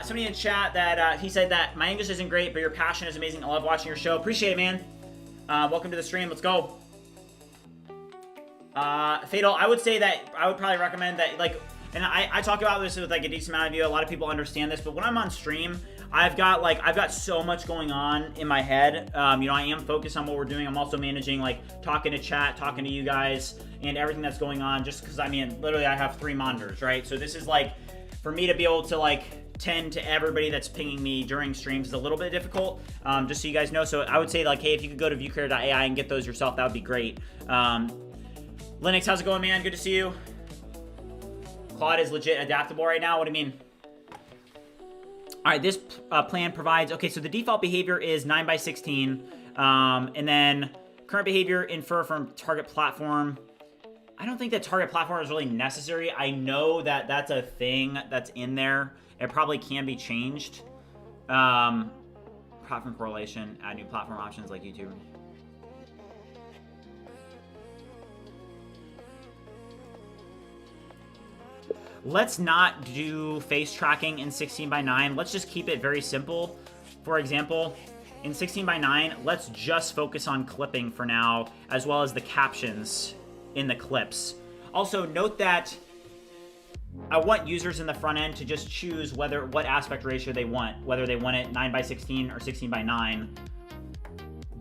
Somebody in chat that he said that my English isn't great, but your passion is amazing. I love watching your show. Appreciate it, man. Welcome to the stream. Let's go. Fatal, I would say that I would probably recommend that, like, and I talk about this with like a decent amount of you. A lot of people understand this, but when I'm on stream, I've got so much going on in my head. You know, I am focused on what we're doing. I'm also managing, like, talking to chat, talking to you guys, and everything that's going on. Just because, I mean, literally, I have 3 monitors, right? So this is like, for me to be able to like tend to everybody that's pinging me during streams is a little bit difficult. Just so you guys know. So I would say, like, hey, if you could go to ViewCreator.ai and get those yourself, that would be great. Linux, how's it going, man? Good to see you. Claude is legit adaptable right now. What do you mean? All right, this plan provides, okay, so the default behavior is 9x16, and then current behavior infer from target platform. I don't think that target platform is really necessary. I know that that's a thing that's in there. It probably can be changed. Platform correlation, add new platform options like YouTube. Let's not do face tracking in 16:9. Let's just keep it very simple. For example, in 16:9, let's just focus on clipping for now, as well as the captions in the clips. Also, note that I want users in the front end to just choose what aspect ratio they want, whether they want it 9x16 or 16:9.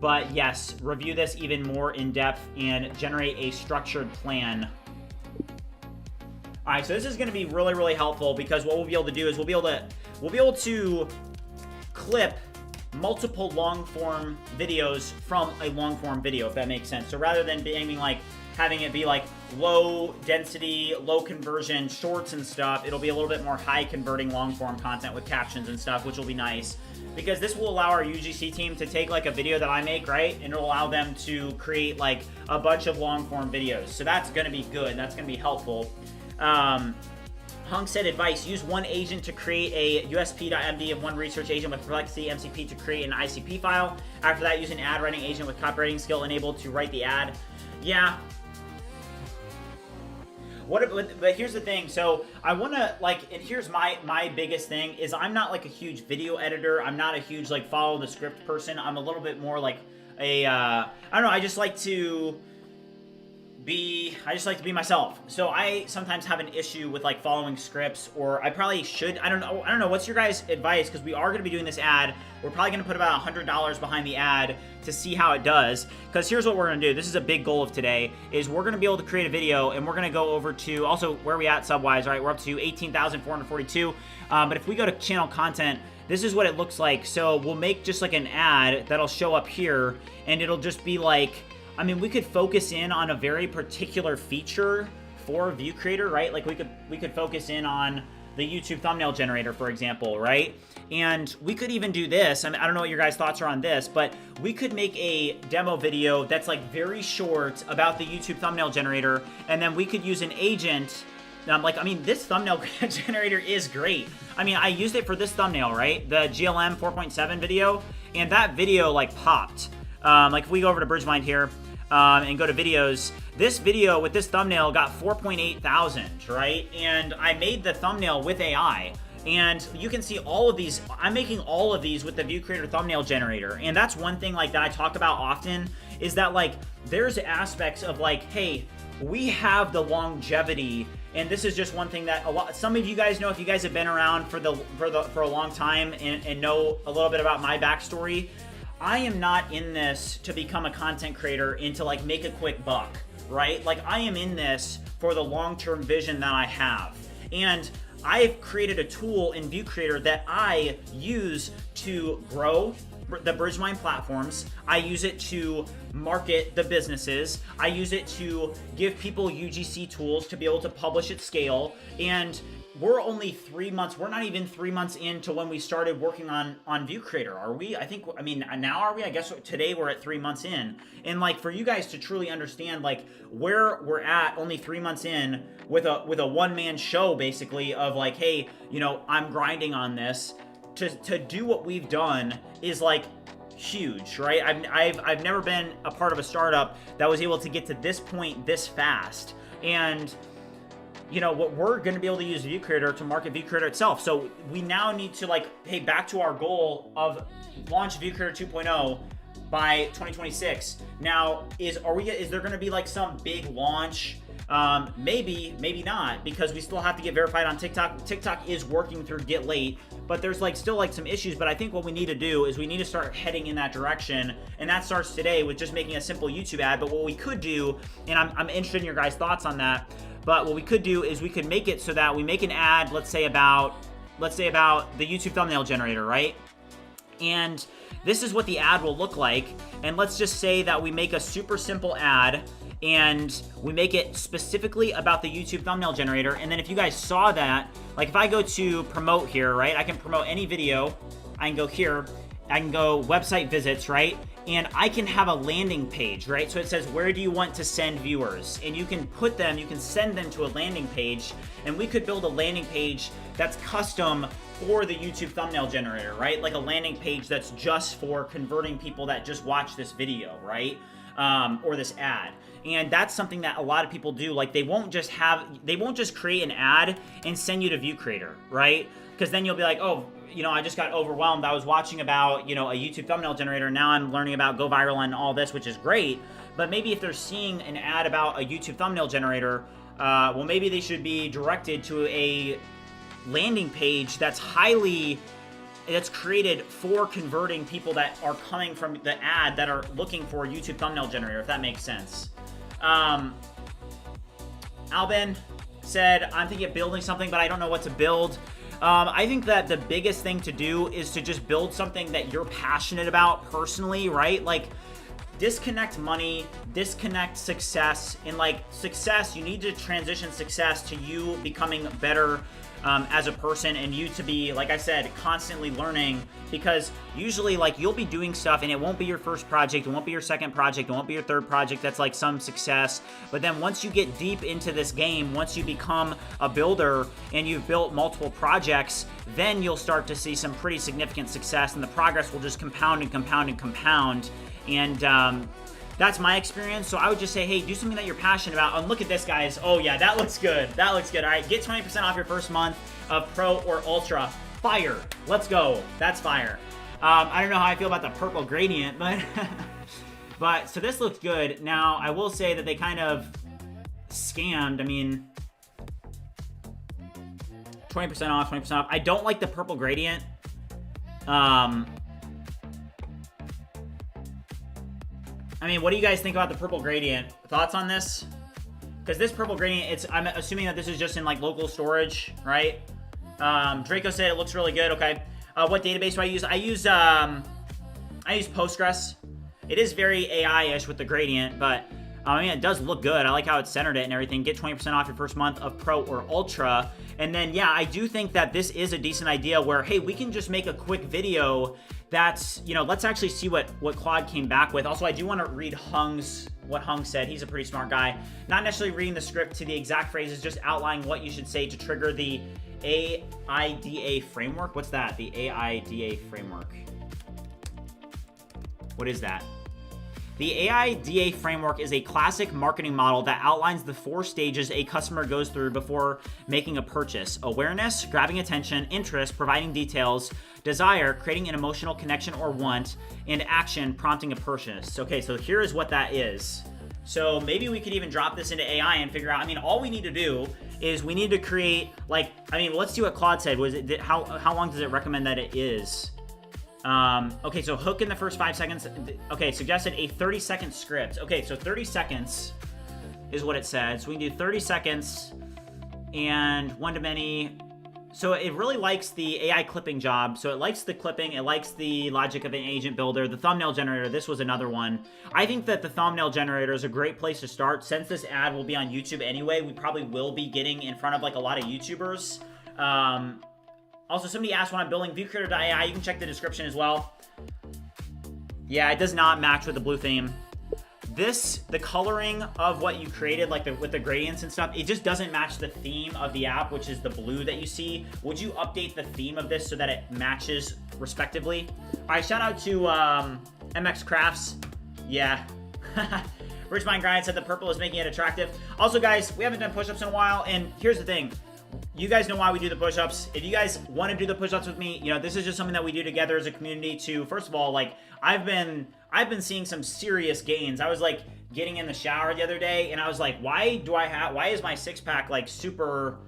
But yes, review this even more in depth and generate a structured plan. All right, so this is going to be really, really helpful, because what we'll be able to do is we'll be able to clip multiple long form videos from a long form video, if that makes sense. So rather than having it be like low density, low conversion shorts and stuff, it'll be a little bit more high converting long form content with captions and stuff, which will be nice, because this will allow our UGC team to take like a video that I make, right, and it'll allow them to create like a bunch of long form videos. So that's going to be good. That's going to be helpful. Hung said advice, use one agent to create a USP.md and one research agent with Perplexity MCP to create an ICP file. After that, use an ad writing agent with copywriting skill enabled to write the ad. Yeah. But here's the thing. So I want to, like, and here's my biggest thing is I'm not like a huge video editor. I'm not a huge like follow the script person. I'm a little bit more like a, I don't know. I just like to be myself. So I sometimes have an issue with like following scripts, or I probably should. I don't know. What's your guys' advice? Because we are going to be doing this ad. We're probably going to put about $100 behind the ad to see how it does. Because here's what we're going to do. This is a big goal of today, is we're going to be able to create a video, and we're going to go over to, also, where are we at sub-wise, right? We're up to 18,442. But if we go to channel content, this is what it looks like. So we'll make just like an ad that'll show up here, and it'll just be like, I mean, we could focus in on a very particular feature for ViewCreator, right? Like we could focus in on the YouTube thumbnail generator, for example, right? And we could even do this. I mean, I don't know what your guys' thoughts are on this, but we could make a demo video that's like very short about the YouTube thumbnail generator, and then we could use an agent. This thumbnail generator is great. I mean, I used it for this thumbnail, right? The GLM 4.7 video, and that video like popped. Like if we go over to BridgeMind here and go to videos, this video with this thumbnail got 4.8 thousand, right? And I made the thumbnail with AI. And you can see all of these. I'm making all of these with the ViewCreator thumbnail generator. And that's one thing like that I talk about often, is that like there's aspects of like, hey, we have the longevity. And this is just one thing that some of you guys know, if you guys have been around for a long time and know a little bit about my backstory. I am not in this to become a content creator and to like make a quick buck, right? Like I am in this for the long-term vision that I have. And I've created a tool in ViewCreator that I use to grow the BridgeMind platforms. I use it to market the businesses. I use it to give people UGC tools to be able to publish at scale. And we're only 3 months, we're not even 3 months into when we started working on ViewCreator, are we? Now are we? I guess today we're at 3 months in. And like for you guys to truly understand like where we're at only 3 months in with a one-man show basically of like, hey, you know, I'm grinding on this, to do what we've done is like huge, right? I've never been a part of a startup that was able to get to this point this fast. And you know, what we're going to be able to use ViewCreator to market ViewCreator itself. So we now need to like, hey, back to our goal of launch ViewCreator 2.0 by 2026. Now, is there going to be like some big launch? Maybe, maybe not, because we still have to get verified on TikTok. TikTok is working through Get Late, but there's like still like some issues. But I think what we need to do is we need to start heading in that direction, and that starts today with just making a simple YouTube ad. But what we could do, and I'm interested in your guys' thoughts on that, but what we could do is we could make it so that we make an ad, let's say about the YouTube thumbnail generator, right? And this is what the ad will look like. And let's just say that we make a super simple ad and we make it specifically about the YouTube thumbnail generator. And then if you guys saw that, like if I go to promote here, right? I can promote any video. I can go here. I can go website visits, right? And I can have a landing page, right? So it says, where do you want to send viewers? And you can put them, you can send them to a landing page, and we could build a landing page that's custom for the YouTube thumbnail generator, right? Like a landing page that's just for converting people that just watch this video, right? Or this ad. And that's something that a lot of people do. Like they won't just create an ad and send you to ViewCreator, right? Because then you'll be like, oh, you know, I just got overwhelmed. I was watching about, you know, a YouTube thumbnail generator. Now I'm learning about Go Viral and all this, which is great. But maybe if they're seeing an ad about a YouTube thumbnail generator, well, maybe they should be directed to a landing page that's created for converting people that are coming from the ad that are looking for a YouTube thumbnail generator, if that makes sense. Albin said, I'm thinking of building something, but I don't know what to build. I think that the biggest thing to do is to just build something that you're passionate about personally, right? Like, disconnect money, disconnect success. In like success, you need to transition success to you becoming better as a person, and you to be, like I said, constantly learning, because usually like you'll be doing stuff and it won't be your first project, it won't be your second project, it won't be your third project that's like some success. But then once you get deep into this game, once you become a builder and you've built multiple projects, then you'll start to see some pretty significant success, and the progress will just compound and compound and compound. And that's my experience. So I would just say, hey, do something that you're passionate about. And look at this, guys. Oh yeah, that looks good. That looks good. All right, get 20% off your first month of Pro or Ultra. Fire. Let's go. That's fire. I don't know how I feel about the purple gradient, but so this looks good. Now I will say that they kind of scammed. I mean, 20% off, 20% off. I don't like the purple gradient. I mean, what do you guys think about the purple gradient? Thoughts on this? Because this purple gradient, I'm assuming that this is just in like local storage, right? Draco said it looks really good. Okay. What database do I use? I use Postgres. It is very AI-ish with the gradient, but I mean, it does look good. I like how it centered it and everything. Get 20% off your first month of Pro or Ultra. And then, yeah, I do think that this is a decent idea where, hey, we can just make a quick video that's, you know, let's actually see what Claude came back with. Also, I do want to read what Hung said. He's a pretty smart guy. Not necessarily reading the script to the exact phrases, just outlining what you should say to trigger the AIDA framework. What's that? The AIDA framework. What is that? The AIDA framework is a classic marketing model that outlines the 4 stages a customer goes through before making a purchase: awareness, grabbing attention, interest, providing details, desire, creating an emotional connection or want, and action, prompting a purchase. Okay, so here is what that is. So maybe we could even drop this into AI and figure out, I mean, all we need to do is we need to create, like, I mean, let's see what Claude said. How long does it recommend that it is? Okay, so hook in the first 5 seconds. Okay, suggested a 30-second script. Okay, so 30 seconds is what it said. So we can do 30 seconds and one-to-many. So it really likes the AI clipping job. So it likes the clipping. It likes the logic of an agent builder. The thumbnail generator, this was another one. I think that the thumbnail generator is a great place to start. Since this ad will be on YouTube anyway, we probably will be getting in front of like a lot of YouTubers. Also, somebody asked when I'm building ViewCreator.ai. You can check the description as well. Yeah, it does not match with the blue theme. The coloring of what you created, like with the gradients and stuff, it just doesn't match the theme of the app, which is the blue that you see. Would you update the theme of this so that it matches respectively? All right, shout out to MX Crafts. Yeah. BridgeMind Grind said the purple is making it attractive. Also, guys, we haven't done push-ups in a while, and here's the thing. You guys know why we do the push-ups. If you guys want to do the push-ups with me, you know, this is just something that we do together as a community to, first of all, like, I've been seeing some serious gains. I was, like, getting in the shower the other day, and I was like, why is my six-pack, like, super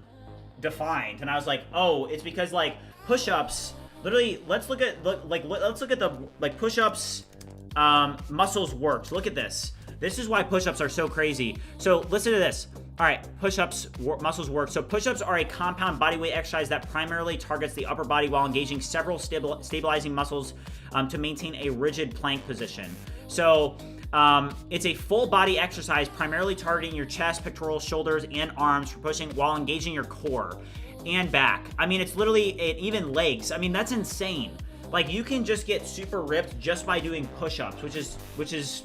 defined? And I was like, oh, it's because, like, push-ups, literally, let's look at the, like, push-ups muscles works. Look at this. This is why push-ups are so crazy. So listen to this. All right, push-ups muscles work. So push-ups are a compound bodyweight exercise that primarily targets the upper body while engaging several stabilizing muscles to maintain a rigid plank position. So it's a full body exercise primarily targeting your chest, pectorals, shoulders, and arms for pushing while engaging your core and back. I mean, it's literally even legs. I mean, that's insane. Like, you can just get super ripped just by doing push-ups, which is,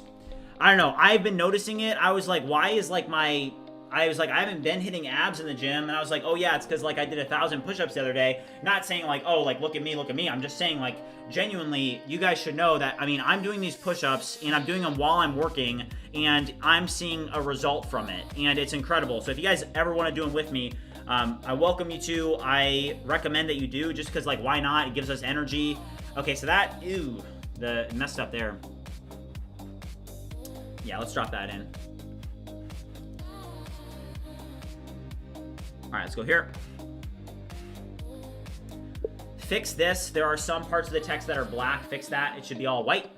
I don't know. I've been noticing it. I was like, why is like I haven't been hitting abs in the gym, and I was like, oh yeah, it's because like I did 1,000 push-ups the other day. Not saying like, oh, like look at me. I'm just saying like, genuinely, you guys should know that, I mean, I'm doing these push-ups and I'm doing them while I'm working, and I'm seeing a result from it, and it's incredible. So if you guys ever want to do them with me, I welcome you to. I recommend that you do, just because like, why not? It gives us energy. Okay, so that, it messed up there. Yeah, let's drop that in. All right, let's go here. Fix this. There are some parts of the text that are black. Fix that. It should be all white.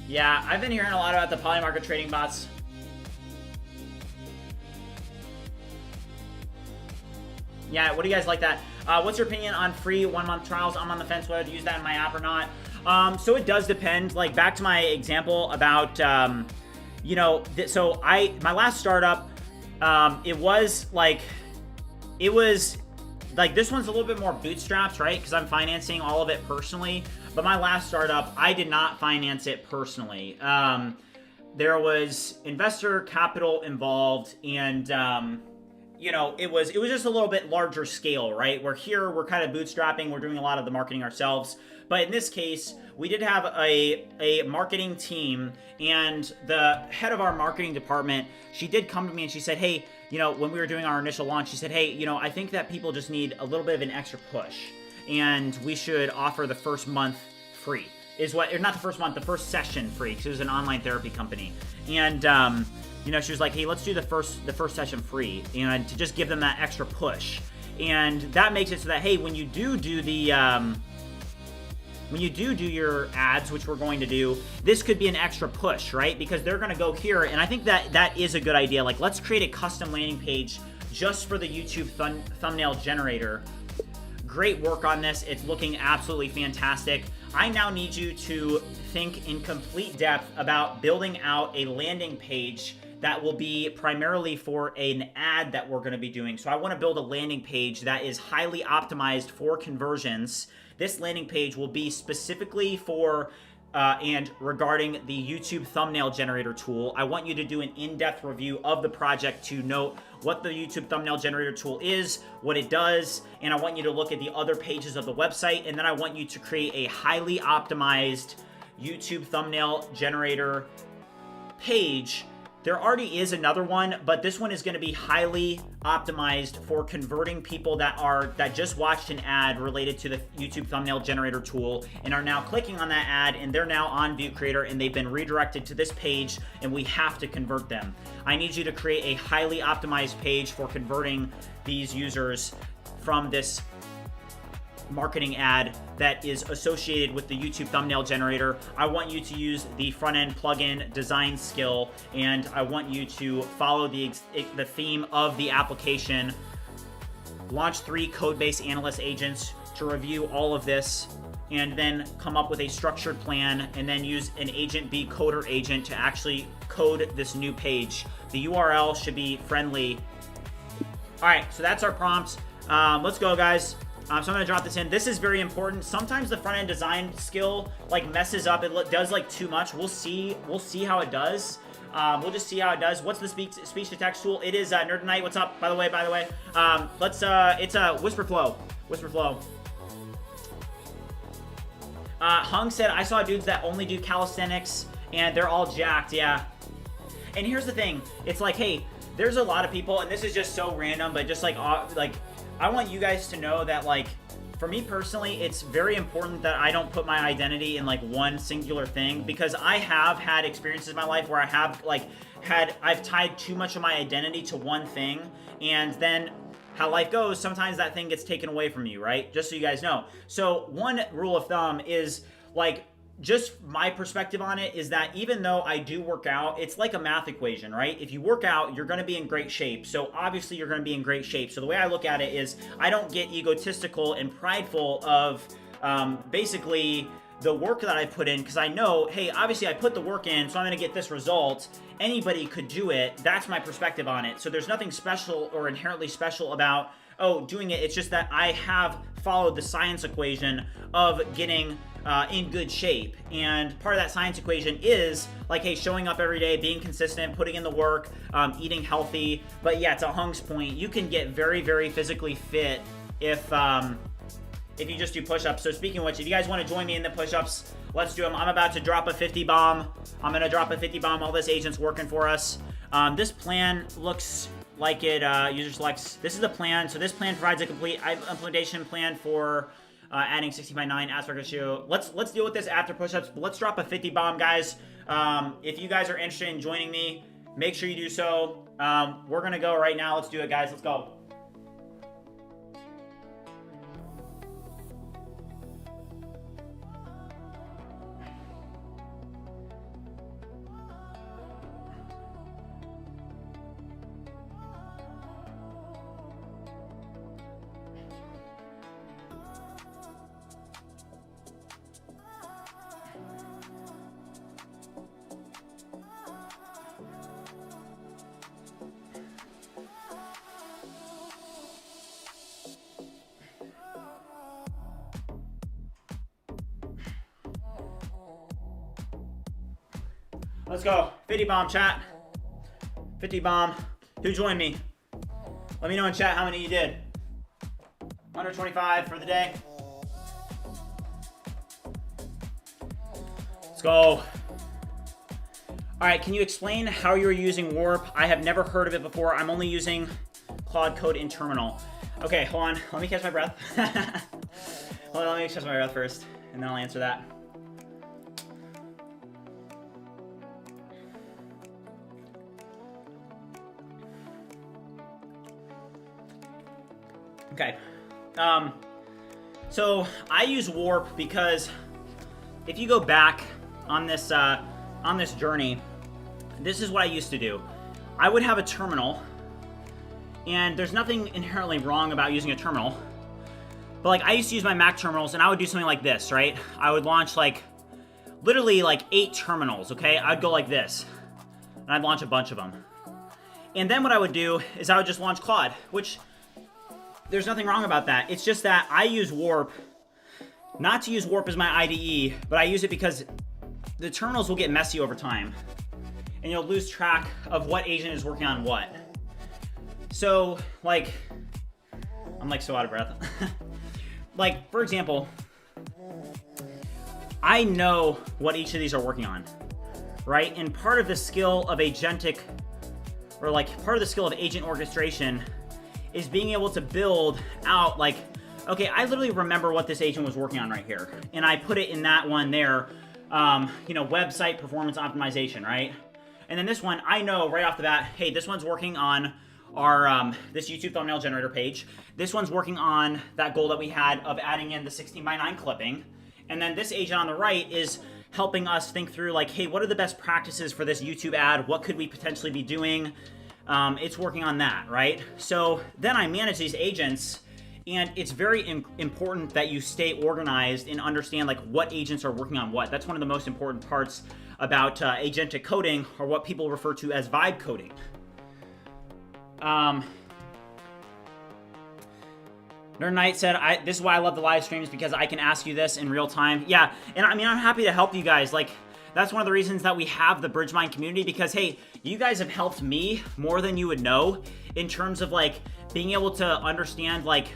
Yeah, I've been hearing a lot about the polymarket trading bots. Yeah, what do you guys like that? What's your opinion on free 1-month trials? I'm on the fence whether to use that in my app or not. So it does depend. Like, back to my example about, you know, so my last startup, it was like, this one's a little bit more bootstrapped, right? Because I'm financing all of it personally. But my last startup, I did not finance it personally. There was investor capital involved, and, you know, it was just a little bit larger scale, right? Where here, we're kind of bootstrapping. We're doing a lot of the marketing ourselves. But in this case, we did have a marketing team, and the head of our marketing department, she did come to me and she said, hey, you know, when we were doing our initial launch, she said, hey, you know, I think that people just need a little bit of an extra push, and we should offer the first month free. Or not the first month, the first session free, because it was an online therapy company. And, you know, she was like, hey, let's do the first session free, and to just give them that extra push. And that makes it so that, hey, when you do the, when you do your ads, which we're going to do, this could be an extra push, right? Because they're going to go here, and I think that is a good idea. Like, let's create a custom landing page just for the YouTube thumbnail generator. Great work on this. It's looking absolutely fantastic. I now need you to think in complete depth about building out a landing page that will be primarily for an ad that we're going to be doing. So I want to build a landing page that is highly optimized for conversions. This landing page will be specifically for and regarding the YouTube thumbnail generator tool. I want you to do an in-depth review of the project to note what the YouTube thumbnail generator tool is, what it does, and I want you to look at the other pages of the website, and then I want you to create a highly optimized YouTube thumbnail generator page. There already is another one, but this one is going to be highly optimized for converting people that just watched an ad related to the YouTube thumbnail generator tool and are now clicking on that ad, and they're now on ViewCreator and they've been redirected to this page, and we have to convert them. I need you to create a highly optimized page for converting these users from this marketing ad that is associated with the YouTube thumbnail generator. I want you to use the front-end plugin design skill, and I want you to follow the theme of the application. Launch 3 code-based analyst agents to review all of this, and then come up with a structured plan, and then use an agent B coder agent to actually code this new page. The URL should be friendly. All right, so that's our prompt. Let's go, guys. So I'm gonna drop this in. This is very important. Sometimes the front end design skill like messes up. It does like too much. We'll see how it does. We'll just see how it does. What's the speech to text tool? It is Nerd Night. What's up? By the way. It's Whisper Flow. Hung said, I saw dudes that only do calisthenics and they're all jacked. Yeah. And here's the thing. It's like, hey, there's a lot of people, and this is just so random, but just like I want you guys to know that, like, for me personally, it's very important that I don't put my identity in like one singular thing, because I have had experiences in my life where I have I've tied too much of my identity to one thing, and then how life goes, sometimes that thing gets taken away from you, right? Just so you guys know. So one rule of thumb is, like, just my perspective on it is that even though I do work out, it's like a math equation, right? If you work out, you're going to be in great shape. So obviously you're going to be in great shape. So the way I look at it is I don't get egotistical and prideful of basically the work that I put in, because I know, hey, obviously I put the work in, so I'm going to get this result. Anybody could do it. That's my perspective on it. So there's nothing special or inherently special about, oh, doing it. It's just that I have followed the science equation of getting in good shape. And part of that science equation is like, hey, showing up every day, being consistent, putting in the work, eating healthy. But yeah, to Hung's point, you can get very, very physically fit if you just do push-ups. So speaking of which, if you guys want to join me in the push-ups, let's do them. I'm about to drop a 50 bomb. I'm going to drop a 50 bomb. All this agent's working for us. This plan looks like it, user selects. This is the plan. So this plan provides a complete implementation plan for adding 16:9 aspect ratio. Let's deal with this after push-ups, but let's drop a 50 bomb, guys. If you guys are interested in joining me, make sure you do so. We're going to go right now. Let's do it, guys. Let's go. Let's go. 50 bomb, chat. 50 bomb. Who joined me? Let me know in chat how many you did. 125 for the day. Let's go. All right, can you explain how you're using Warp? I have never heard of it before. I'm only using Claude Code in Terminal. Okay, hold on. Let me catch my breath. Hold on, let me catch my breath first, and then I'll answer that. Okay, so I use Warp because if you go back on this journey, this is what I used to do. I would have a terminal, and there's nothing inherently wrong about using a terminal, but like I used to use my Mac terminals, and I would do something like this, right? I would launch like literally like 8 terminals, okay? I'd go like this, and I'd launch a bunch of them. And then what I would do is I would just launch Claude, which there's nothing wrong about that. It's just that I use Warp, not to use Warp as my IDE, but I use it because the terminals will get messy over time, and you'll lose track of what agent is working on what. So, like, I'm like so out of breath. Like, for example, I know what each of these are working on, right? And part of the skill of agentic, or like part of the skill of agent orchestration, is being able to build out like, okay, I literally remember what this agent was working on right here, and I put it in that one there, you know, website performance optimization, right? And then this one, I know right off the bat, hey, this one's working on our, this YouTube thumbnail generator page. This one's working on that goal that we had of adding in the 16:9 clipping. And then this agent on the right is helping us think through like, hey, what are the best practices for this YouTube ad? What could we potentially be doing? It's working on that, right? So then I manage these agents, and it's very important that you stay organized and understand like what agents are working on what. That's one of the most important parts about agentic coding, or what people refer to as vibe coding. Nerd Knight said, this is why I love the live streams, because I can ask you this in real time. Yeah, and I mean, I'm happy to help you guys. Like, that's one of the reasons that we have the BridgeMind community, because, hey, you guys have helped me more than you would know in terms of, like, being able to understand, like,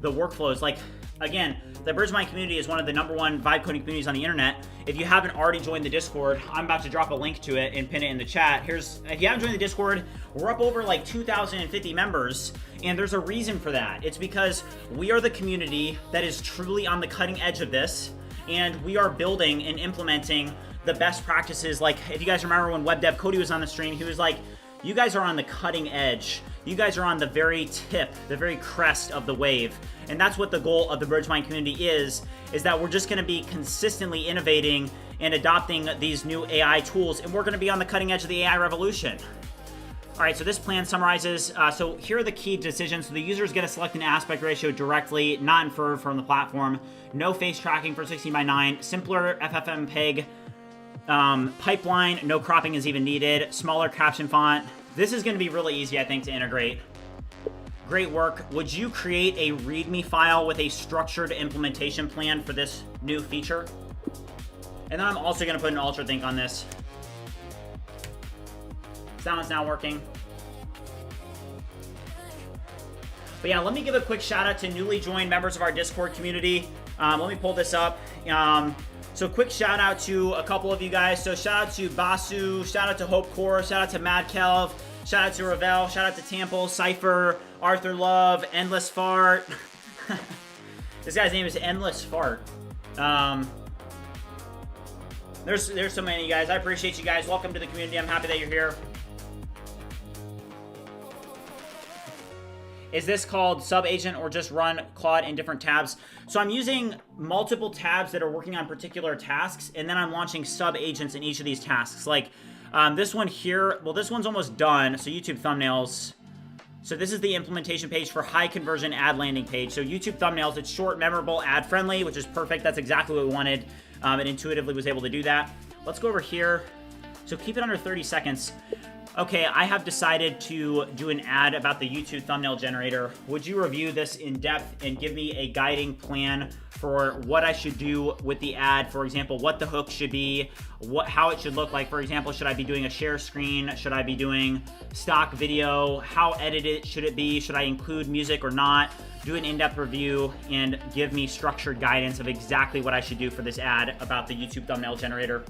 the workflows. Like, Again, the BridgeMind community is one of the #1 vibe coding communities on the internet. If you haven't already joined the Discord, I'm about to drop a link to it and pin it in the chat. If you haven't joined the Discord, we're up over like 2,050 members, and there's a reason for that. It's because we are the community that is truly on the cutting edge of this, and we are building and implementing the best practices. Like, if you guys remember when Web Dev Cody was on the stream, he was like, you guys are on the cutting edge. You guys are on the very tip, the very crest of the wave. And that's what the goal of the BridgeMind community is that we're just gonna be consistently innovating and adopting these new AI tools, and we're gonna be on the cutting edge of the AI revolution. All right, so this plan summarizes, so here are the key decisions. So the user is gonna select an aspect ratio directly, not inferred from the platform. No face tracking for 16:9, simpler FFmpeg pipeline, no cropping is even needed, smaller caption font. This is going to be really easy, I think, to integrate. Great work. Would you create a README file with a structured implementation plan for this new feature? And then I'm also going to put an ultra think on this. Sound's now working. But yeah, let me give a quick shout out to newly joined members of our Discord community. Let me pull this up. So quick shout out to a couple of you guys. So shout out to Basu, shout out to Hope Core, shout out to Mad Kelv, shout out to Ravel, shout out to Tample, Cypher, Arthur Love, Endless Fart. This guy's name is Endless Fart. There's so many guys. I appreciate you guys. Welcome to the community. I'm happy that you're here. Is this called sub-agent or just run Claude in different tabs? So I'm using multiple tabs that are working on particular tasks, and then I'm launching sub-agents in each of these tasks. Like this one here, well, this one's almost done. So YouTube thumbnails. So this is the implementation page for high conversion ad landing page. So YouTube thumbnails, it's short, memorable, ad friendly, which is perfect. That's exactly what we wanted. It intuitively was able to do that. Let's go over here. So keep it under 30 seconds. Okay, I have decided to do an ad about the YouTube thumbnail generator. Would you review this in depth and give me a guiding plan for what I should do with the ad? For example, what the hook should be, how it should look like. For example, should I be doing a share screen? Should I be doing stock video? How edited should it be? Should I include music or not? Do an in-depth review and give me structured guidance of exactly what I should do for this ad about the YouTube thumbnail generator.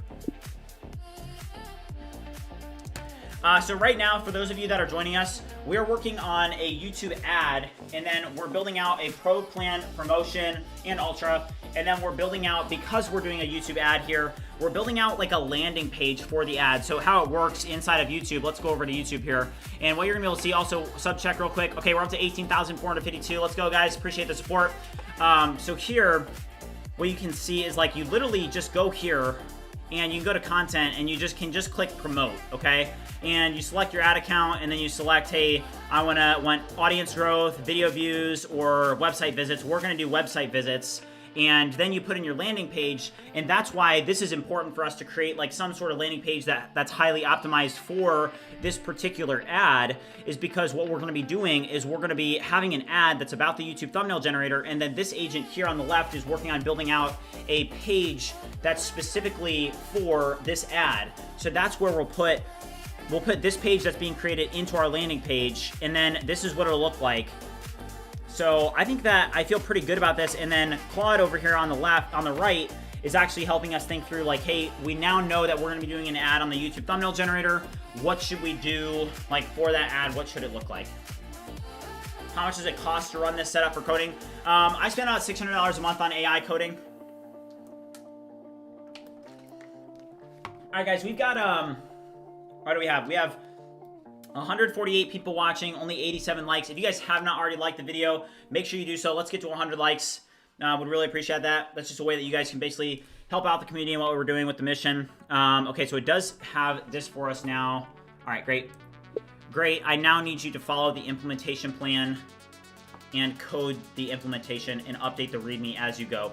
So right now, for those of you that are joining us, we're working on a YouTube ad, and then we're building out a pro plan, promotion, and ultra, and then we're building out, because we're doing a YouTube ad here, we're building out like a landing page for the ad. So how it works inside of YouTube, let's go over to YouTube here, and what you're gonna be able to see, also sub check real quick. Okay, we're up to 18,452. Let's go, guys. Appreciate the support. So here, what you can see is like you literally just go here, and you can go to content, and you can just click promote, okay? And you select your ad account, and then you select, hey, I want audience growth, video views, or website visits. We're gonna do website visits. And then you put in your landing page, and that's why this is important for us to create like some sort of landing page that's highly optimized for this particular ad, is because what we're gonna be doing is we're gonna be having an ad that's about the YouTube thumbnail generator, and then this agent here on the left is working on building out a page that's specifically for this ad. So that's where we'll put this page that's being created into our landing page, and then this is what it'll look like. So I think that I feel pretty good about this. And then Claude over here on the left, on the right, is actually helping us think through like, hey, we now know that we're gonna be doing an ad on the YouTube thumbnail generator. What should we do like for that ad? What should it look like? How much does it cost to run this setup for coding? I spend about $600 a month on AI coding. All right, guys, we've got, what do we have? We have 148 people watching, only 87 likes. If you guys have not already liked the video, make sure you do so. Let's get to 100 likes. Would really appreciate that. That's just a way that you guys can basically help out the community and what we're doing with the mission. Okay, so it does have this for us now. All right, great. Great, I now need you to follow the implementation plan and code the implementation and update the README as you go.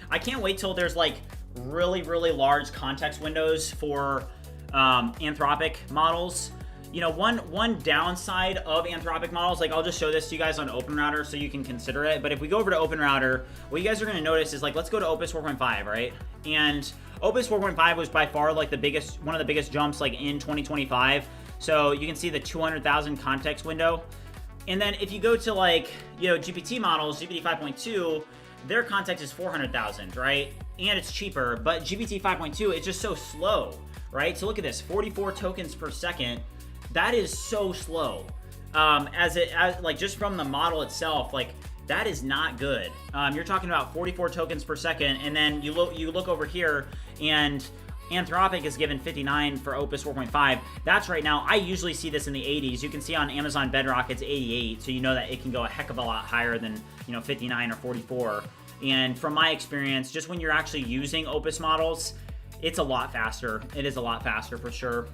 I can't wait till there's like really, really large context windows for Anthropic models. You know, one downside of Anthropic models, like I'll just show this to you guys on OpenRouter so you can consider it. But if we go over to OpenRouter, what you guys are going to notice is like, let's go to Opus 4.5, right? And Opus 4.5 was by far like one of the biggest jumps like in 2025. So you can see the 200,000 context window. And then if you go to like, you know, GPT models, GPT 5.2, their context is 400,000, right? And it's cheaper, but GPT 5.2, it's just so slow, right? So look at this, 44 tokens per second. That is so slow. As like just from the model itself, like that is not good. You're talking about 44 tokens per second, and then you look over here, and Anthropic is given 59 for Opus 4.5. That's right now. I usually see this in the 80s. You can see on Amazon Bedrock it's 88, so you know that it can go a heck of a lot higher than, you know, 59 or 44. And from my experience, just when you're actually using Opus models, it's a lot faster. It is a lot faster for sure.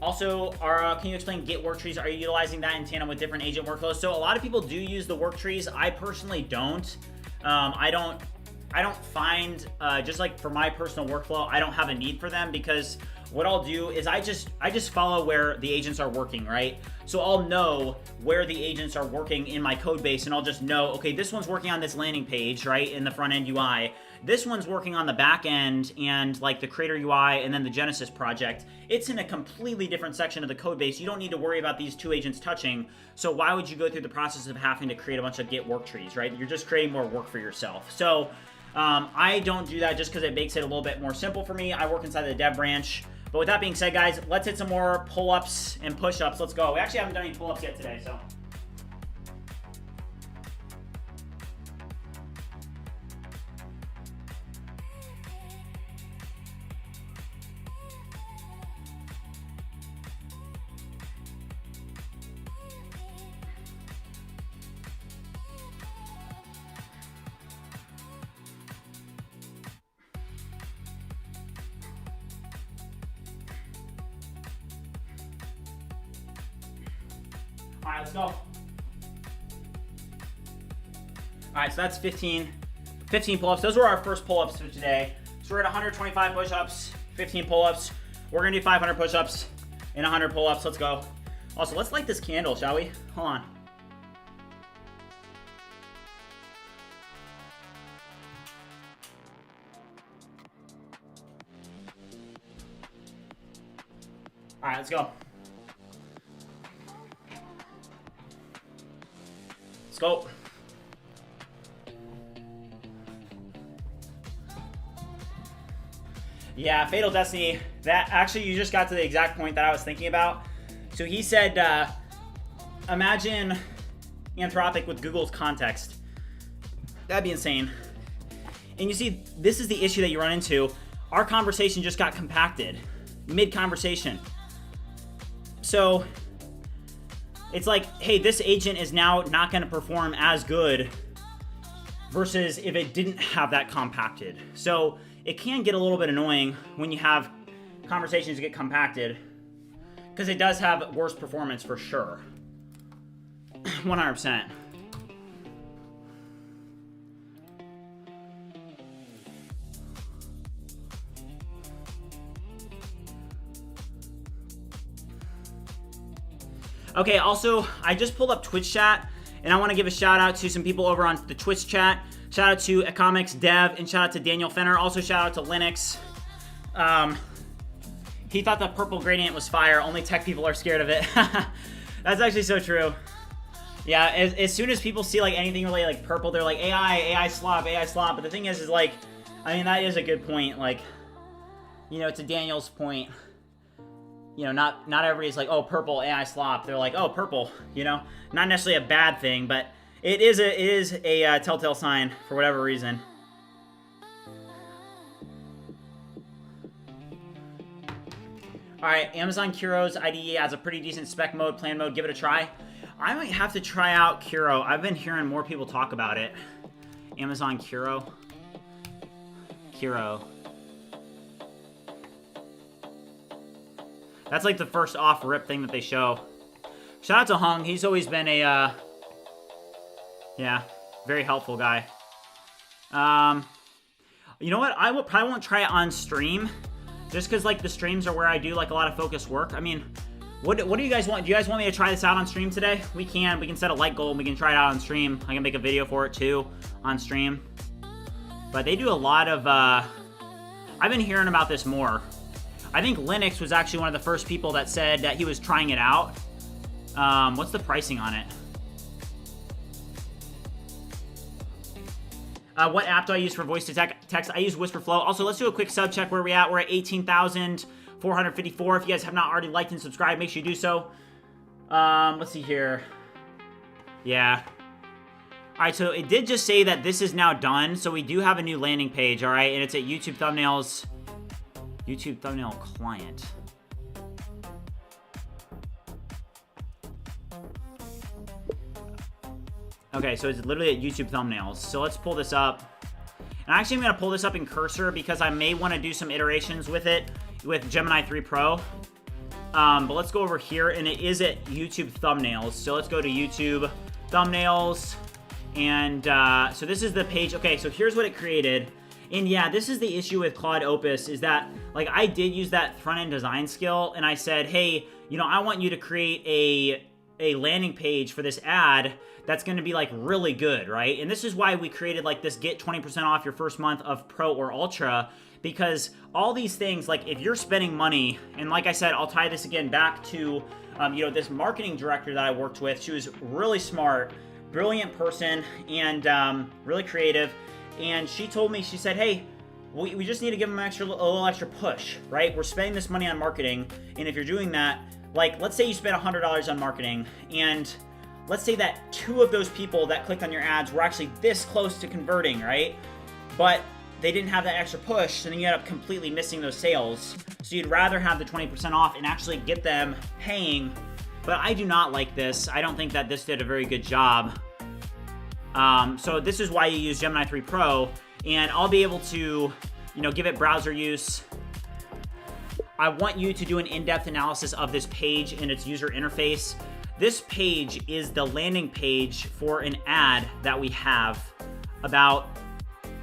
Also, can you explain Git work trees? Are you utilizing that in tandem with different agent workflows? So a lot of people do use the work trees. I personally don't. I don't find, just like for my personal workflow, I don't have a need for them, because what I'll do is I just follow where the agents are working, right? So I'll know where the agents are working in my code base, and I'll just know, okay, this one's working on this landing page, right, in the front end UI. This one's working on the back end and like the Creator UI and then the Genesis project. It's in a completely different section of the code base. You don't need to worry about these two agents touching. So why would you go through the process of having to create a bunch of Git work trees, right? You're just creating more work for yourself. So I don't do that just because it makes it a little bit more simple for me. I work inside the dev branch. But with that being said, guys, let's hit some more pull-ups and push-ups. Let's go. We actually haven't done any pull-ups yet today, so. All right, let's go. All right, so that's 15 pull-ups. Those were our first pull-ups for today. So we're at 125 push-ups, 15 pull-ups. We're gonna do 500 push-ups and 100 pull-ups. Let's go. Also, let's light this candle, shall we? Hold on. All right, let's go. Let's go. Yeah, Fatal Destiny. That actually, you just got to the exact point that I was thinking about. So he said, imagine Anthropic with Google's context. That'd be insane. And you see, this is the issue that you run into. Our conversation just got compacted mid-conversation. So it's like, hey, this agent is now not going to perform as good versus if it didn't have that compacted. So it can get a little bit annoying when you have conversations get compacted, because it does have worse performance for sure. 100%. Okay, also, I just pulled up Twitch chat, and I want to give a shout out to some people over on the Twitch chat. Shout out to Economics Dev, and shout out to Daniel Fenner. Also, shout out to Linux. He thought the purple gradient was fire. Only tech people are scared of it. That's actually so true. Yeah, as soon as people see like anything really like purple, they're like AI slop, AI slop. But the thing is like, I mean, that is a good point. Like, you know, to Daniel's point, you know, not everybody's like, oh, purple, AI slop. They're like, oh, purple, you know, not necessarily a bad thing, but it is a telltale sign for whatever reason. All right, Amazon Curo's IDE has a pretty decent spec mode, plan mode. Give it a try. I might have to try out Curo. I've been hearing more people talk about it. Amazon Curo. That's like the first off-rip thing that they show. Shout out to Hung. He's always been a, yeah, very helpful guy. You know what? I probably won't try it on stream, just because like the streams are where I do like a lot of focused work. I mean, what do you guys want? Do you guys want me to try this out on stream today? We can set a like goal and we can try it out on stream. I can make a video for it too on stream. But they do a lot of, I've been hearing about this more. I think Linux was actually one of the first people that said that he was trying it out. What's the pricing on it? What app do I use for voice to text? I use Whisperflow. Also, let's do a quick sub check where we're at. We're at 18,454. If you guys have not already liked and subscribed, make sure you do so. Let's see here. Yeah. All right, so it did just say that this is now done. So we do have a new landing page, all right? And it's at YouTube Thumbnails, YouTube Thumbnail Client. Okay, so it's literally at YouTube Thumbnails. So let's pull this up. And actually, I'm going to pull this up in Cursor because I may want to do some iterations with it with Gemini 3 Pro. But let's go over here, and it is at YouTube Thumbnails. So let's go to YouTube Thumbnails. And so this is the page. Okay, so here's what it created. And yeah, this is the issue with Claude Opus is that, like, I did use that front-end design skill, and I said, hey, you know, I want you to create a landing page for this ad that's going to be like really good, right? And this is why we created like this get 20% off your first month of Pro or Ultra, because all these things, like if you're spending money, and like I said, I'll tie this again back to, you know, this marketing director that I worked with. She was really smart, brilliant person, and really creative. And she told me, she said, hey, we just need to give them a little extra push, right? We're spending this money on marketing, and if you're doing that, like, let's say you spent $100 on marketing, and let's say that 2 of those people that clicked on your ads were actually this close to converting, right? But they didn't have that extra push, so then you end up completely missing those sales. So you'd rather have the 20% off and actually get them paying. But I do not like this. I don't think that this did a very good job. So this is why you use Gemini 3 Pro, and I'll be able to, you know, give it browser use. I want you to do an in-depth analysis of this page and its user interface. This page is the landing page for an ad that we have about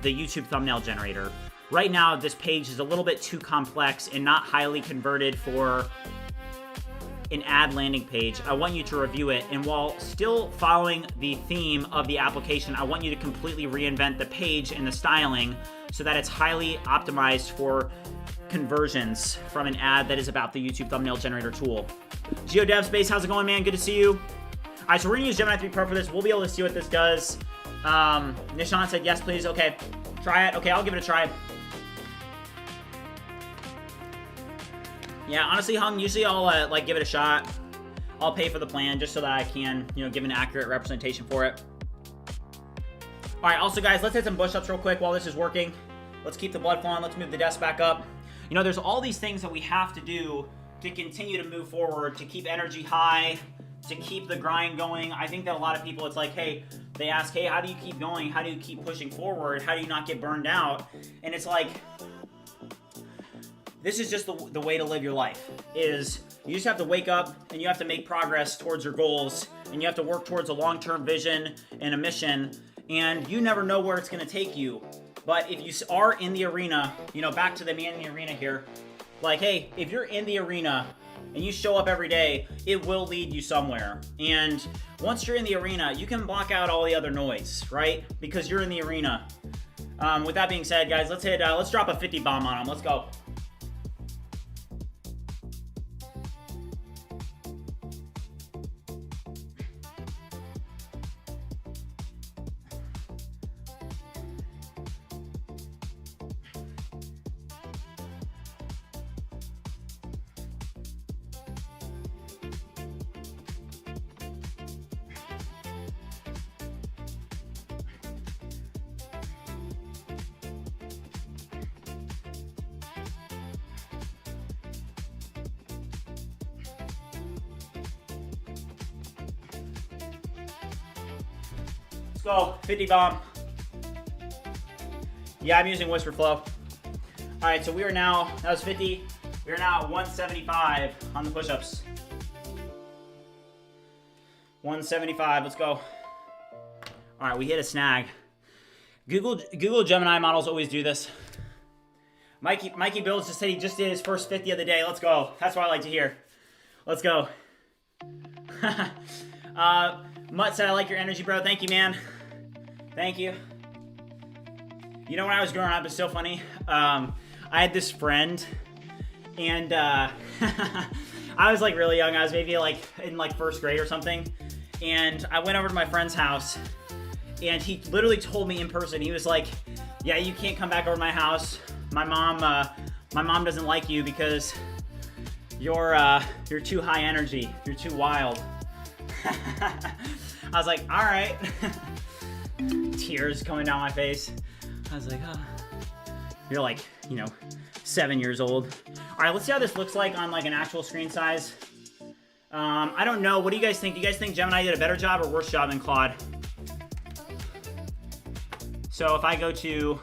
the YouTube thumbnail generator. Right now, this page is a little bit too complex and not highly converted for an ad landing page. I want you to review it, and while still following the theme of the application, I want you to completely reinvent the page and the styling so that it's highly optimized for conversions from an ad that is about the YouTube thumbnail generator tool. GeoDevSpace, how's it going, man? Good to see you. All right, so we're gonna use Gemini 3 Pro for this. We'll be able to see what this does. Nishan said yes, please. Okay, try it. Okay, I'll give it a try. Yeah, honestly, Hung, usually I'll like give it a shot. I'll pay for the plan just so that I can, you know, give an accurate representation for it. All right, also guys, let's hit some push-ups real quick while this is working. Let's keep the blood flowing. Let's move the desk back up. You know, there's all these things that we have to do to continue to move forward, to keep energy high, to keep the grind going. I think that a lot of people, it's like, hey, they ask, hey, how do you keep going? How do you keep pushing forward? How do you not get burned out? And it's like, this is just the way to live your life, is you just have to wake up and you have to make progress towards your goals, and you have to work towards a long-term vision and a mission, and you never know where it's going to take you. But if you are in the arena, you know, back to the man in the arena here, like, hey, if you're in the arena and you show up every day, it will lead you somewhere. And once you're in the arena, you can block out all the other noise, right? Because you're in the arena. With that being said, guys, let's drop a 50 bomb on them. Let's go. Let's go, 50 bomb. Yeah, I'm using Whisperflow. All right, so we are now, that was 50. We are now at 175 on the push-ups. 175, let's go. All right, we hit a snag. Google Gemini models always do this. Mikey Bills just said he just did his first 50 of the day. Let's go. That's what I like to hear. Let's go. Mutt said, I like your energy, bro. Thank you, man. Thank you. You know, when I was growing up, it's so funny. I had this friend, and I I was like really young. I was maybe like in like first grade or something. And I went over to my friend's house and he literally told me in person, he was like, yeah, you can't come back over to my house. My mom doesn't like you because you're too high energy. You're too wild. I was like, all right. Tears coming down my face. I was like, oh. You're like, 7 years old. All right, let's see how this looks like on like an actual screen size. I don't know. What do you guys think? Do you guys think Gemini did a better job or worse job than Claude? So if I go to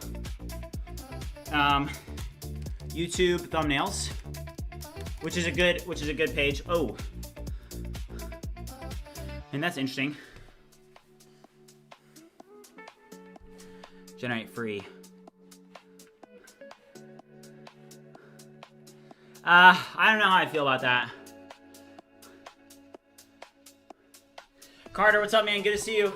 YouTube thumbnails, which is a good page. Oh, and that's interesting. Generate free. I don't know how I feel about that. Carter, what's up, man? Good to see you.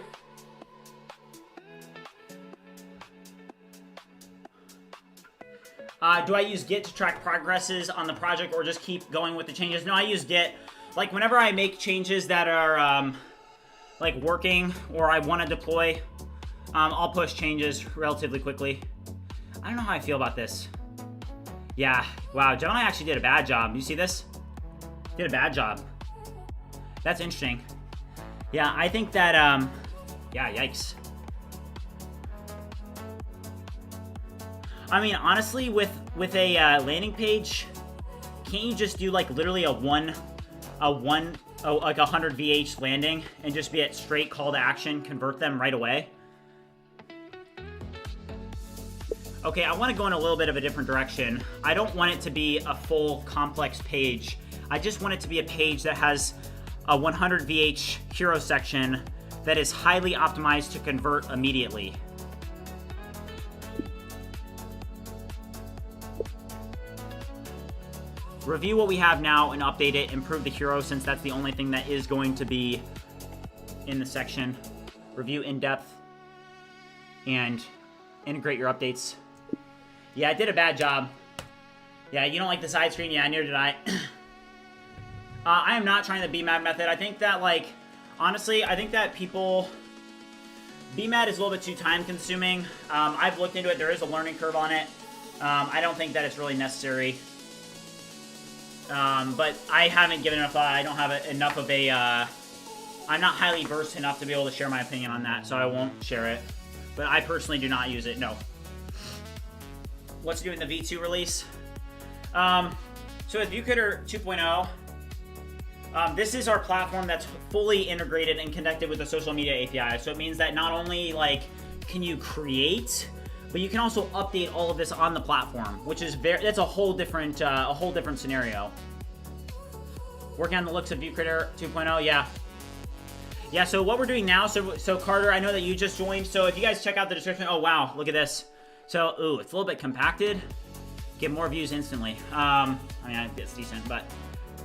Do I use Git to track progresses on the project or just keep going with the changes? No, I use Git. Like whenever I make changes that are like working or I want to deploy, I'll push changes relatively quickly. I don't know how I feel about this. Yeah, wow, Gemini actually did a bad job. You see this? Did a bad job. That's interesting. Yeah, I think that, yeah, yikes. I mean, honestly, with a landing page, can't you just do like literally like 100 VH landing and just be at straight call to action, convert them right away? Okay, I want to go in a little bit of a different direction. I don't want it to be a full complex page. I just want it to be a page that has a 100 VH hero section that is highly optimized to convert immediately. Review what we have now and update it, improve the hero since that's the only thing that is going to be in the section. Review in depth and integrate your updates. Yeah, I did a bad job. Yeah, you don't like the side screen? Yeah, neither did I. I am not trying the BMAT method. I think that, like, honestly, I think that people... BMAT is a little bit too time consuming. I've looked into it. There is a learning curve on it. I don't think that it's really necessary. But I haven't given enough thought. I don't have enough of a... I'm not highly versed enough to be able to share my opinion on that, so I won't share it. But I personally do not use it, no. What's doing the V2 release? So with ViewCreator 2.0, this is our platform that's fully integrated and connected with the social media API. So it means that not only like can you create, but you can also update all of this on the platform, which is that's a whole different scenario. Working on the looks of ViewCreator 2.0, yeah. Yeah, so what we're doing now, so Carter, I know that you just joined, so if you guys check out the description, oh wow, look at this. So, ooh, it's a little bit compacted. Get more views instantly. I mean, it's decent, but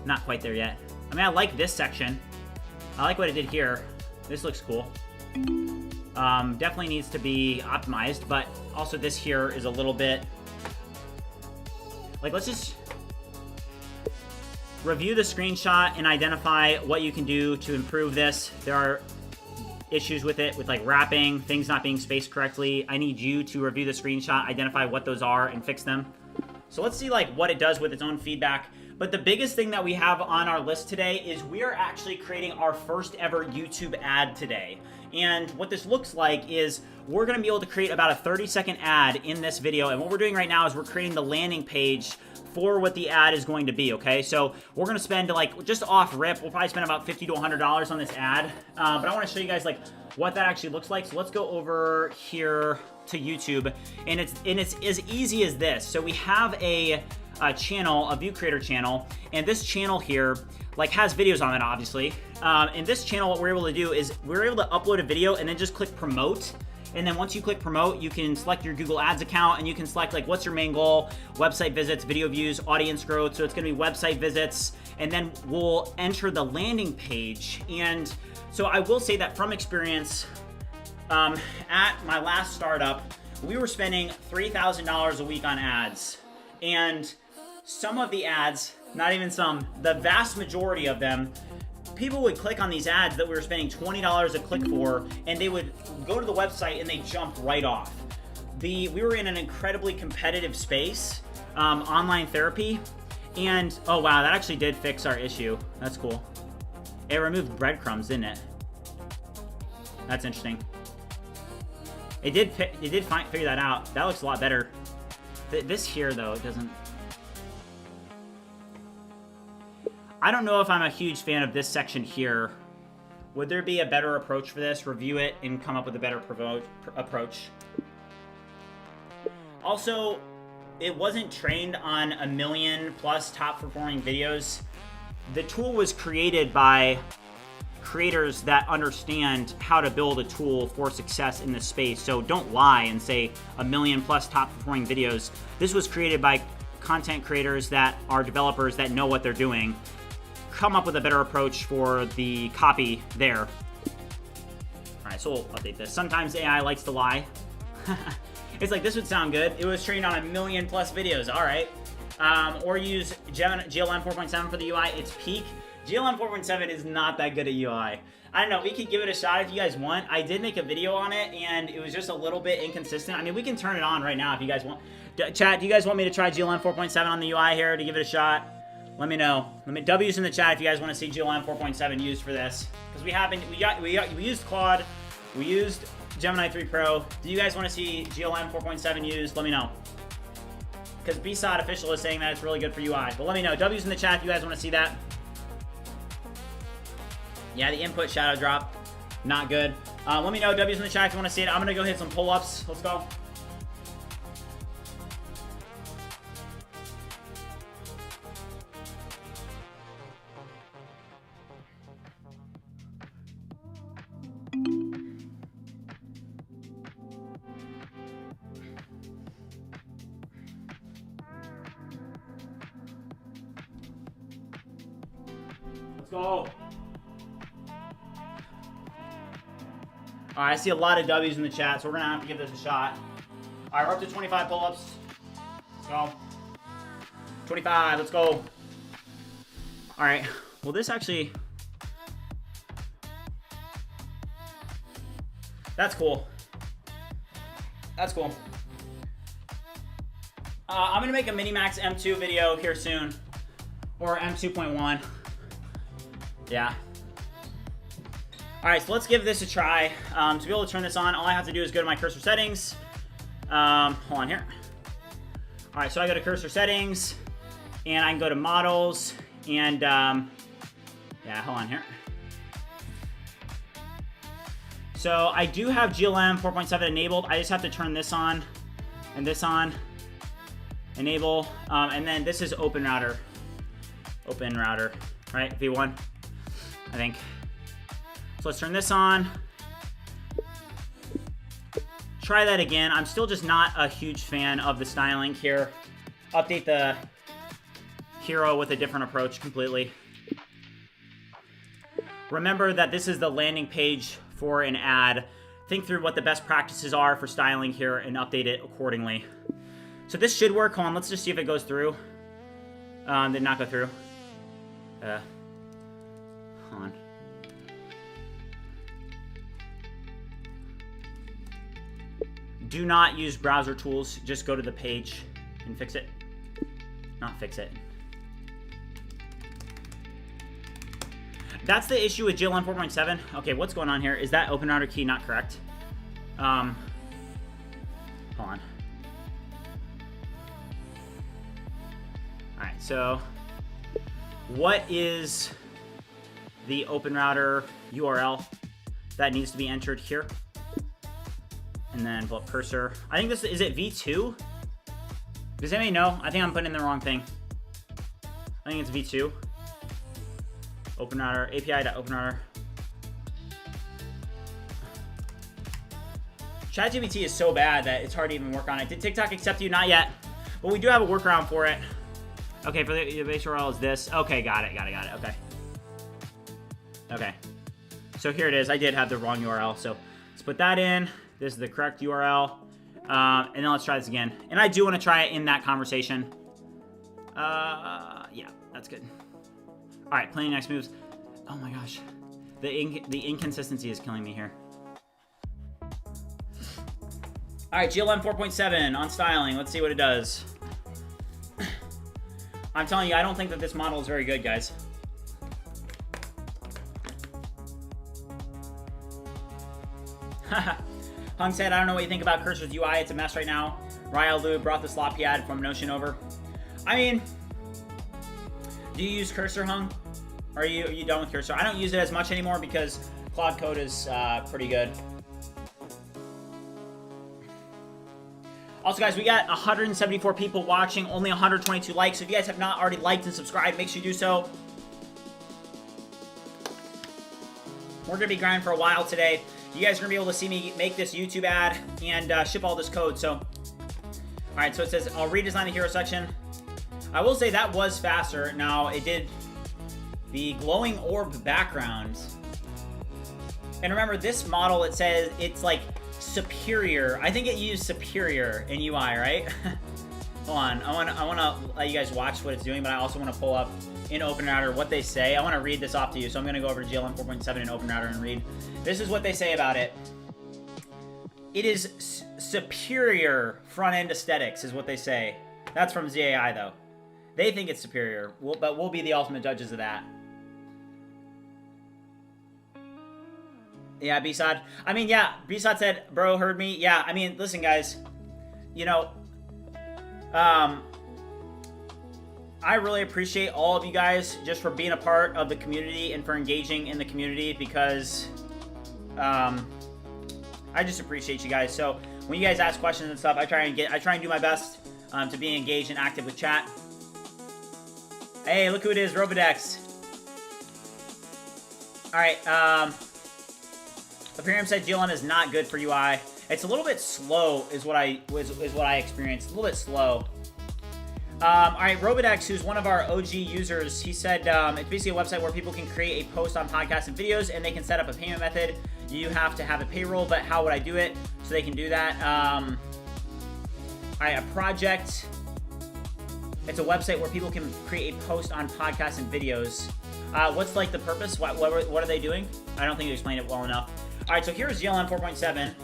not quite there yet. I mean, I like this section. I like what it did here. This looks cool. Definitely needs to be optimized, but also this here is a little bit... Like, let's just review the screenshot and identify what you can do to improve this. There are issues with it, with like wrapping, things not being spaced correctly. I need you to review the screenshot, identify what those are, and fix them. So let's see like what it does with its own feedback. But the biggest thing that we have on our list today is we are actually creating our first ever YouTube ad today. And what this looks like is we're gonna be able to create about a 30-second ad in this video. And what we're doing right now is we're creating the landing page for what the ad is going to be, okay? So we're gonna spend like, just off rip, we'll probably spend about $50 to $100 on this ad. But I wanna show you guys like what that actually looks like. So let's go over here to YouTube, and it's as easy as this. So we have a channel, a ViewCreator channel, and this channel here like has videos on it, obviously. And this channel, what we're able to do is we're able to upload a video and then just click promote. And then once you click promote, you can select your Google Ads account, and you can select like what's your main goal, website visits, video views, audience growth. So it's gonna be website visits, and then we'll enter the landing page. And so I will say that from experience, at my last startup, we were spending $3,000 a week on ads. And some of the ads Not even some. The vast majority of them, people would click on these ads that we were spending $20 a click for, and they would go to the website and they jump right off. We were in an incredibly competitive space, online therapy, and oh wow, that actually did fix our issue. That's cool. It removed breadcrumbs, didn't it? That's interesting. It did figure that out. That looks a lot better. This here though, it doesn't. I don't know if I'm a huge fan of this section here. Would there be a better approach for this? Review it and come up with a better approach. Also, it wasn't trained on 1 million plus top performing videos. The tool was created by creators that understand how to build a tool for success in this space. So don't lie and say 1 million plus top performing videos. This was created by content creators that are developers that know what they're doing. Come up with a better approach for the copy there. All right, so we'll update this. Sometimes AI likes to lie. It's like, this would sound good. It was trained on 1 million plus videos. All right. Or use GLM 4.7 for the UI. It's peak. GLM 4.7 is not that good at UI. I don't know. We could give it a shot if you guys want. I did make a video on it, and it was just a little bit inconsistent. I mean, we can turn it on right now if you guys want. Chat, do you guys want me to try GLM 4.7 on the UI here to give it a shot? Let me know. W's in the chat if you guys want to see GLM 4.7 used for this, because we used Claude, we used Gemini 3 Pro. Do you guys want to see GLM 4.7 used? Let me know. Because BSOD official is saying that it's really good for UI. But let me know. W's in the chat if you guys want to see that. Yeah, the input shadow drop, not good. Let me know. W's in the chat if you want to see it. I'm going to go hit some pull-ups. Let's go. Let's go. All right, I see a lot of W's in the chat, so we're gonna have to give this a shot. All right, we're up to 25 pull-ups. Let's go. 25, let's go. All right, well, this actually, that's cool. That's cool. I'm gonna make a Minimax M2 video here soon, or M2.1. Yeah. All right, so let's give this a try. To be able to turn this on, all I have to do is go to my cursor settings. Hold on here. All right, so I go to cursor settings, and I can go to models, and yeah, hold on here. So I do have GLM 4.7 enabled. I just have to turn this on, and this on, enable, and then this is open router, right? V1, I think. So let's turn this on. Try that again. I'm still just not a huge fan of the styling here. Update the hero with a different approach completely. Remember that this is the landing page for an ad. Think through what the best practices are for styling here and update it accordingly. So this should work. Hold on, let's just see if it goes through. Did not go through. Hold on. Do not use browser tools. Just go to the page and fix it. Not fix it. That's the issue with GLM 4.7. Okay, what's going on here? Is that open router key not correct? Hold on. All right, so what is the open router URL that needs to be entered here? And then pull up cursor. I think this is it V2? Does anybody know? I think I'm putting in the wrong thing. I think it's V2. Open router, API.open router. ChatGPT is so bad that it's hard to even work on it. Did TikTok accept you? Not yet. But we do have a workaround for it. Okay, for the base URL is this. Okay, got it. Okay. Okay. So here it is. I did have the wrong URL. So let's put that in. This is the correct URL. And then let's try this again. And I do want to try it in that conversation. Yeah. That's good. All right, planning next moves. Oh my gosh. The inconsistency is killing me here. All right, GLM 4.7 on styling. Let's see what it does. I'm telling you, I don't think that this model is very good, guys. Hung said, I don't know what you think about Cursor's UI. It's a mess right now. Ryle Lou brought the slot he had from Notion over. I mean, do you use Cursor, Hung? Are you done with Cursor? I don't use it as much anymore because Claude Code is pretty good. Also, guys, we got 174 people watching, only 122 likes. So if you guys have not already liked and subscribed, make sure you do so. We're going to be grinding for a while today. You guys are going to be able to see me make this YouTube ad and ship all this code. So, all right, so it says, I'll redesign the hero section. I will say that was faster. Now, it did the glowing orb background. And remember, this model, it says it's like superior. I think it used superior in UI, right? Hold on. I want to let you guys watch what it's doing, but I also want to pull up in OpenRouter what they say. I want to read this off to you. So I'm going to go over to GLM 4.7 in OpenRouter and read. This is what they say about it. It is superior front-end aesthetics is what they say. That's from ZAI, though. They think it's superior, but we'll be the ultimate judges of that. Yeah, B-Sod. I mean, yeah, B-Sod said, bro, heard me. Yeah, I mean, listen, guys. You know, I really appreciate all of you guys just for being a part of the community and for engaging in the community because I just appreciate you guys. So when you guys ask questions and stuff, I try and do my best to be engaged and active with chat. Hey, look who it is, Robodex. All right, Ethereum said GLM is not good for UI. It's a little bit slow, is what I experienced. A little bit slow. All right, Robodex, who's one of our OG users, he said it's basically a website where people can create a post on podcasts and videos, and they can set up a payment method. You have to have a payroll, but how would I do it? So they can do that. All right, a project. It's a website where people can create a post on podcasts and videos. What's like the purpose? What are they doing? I don't think you explained it well enough. All right, so here's GLM 4.7.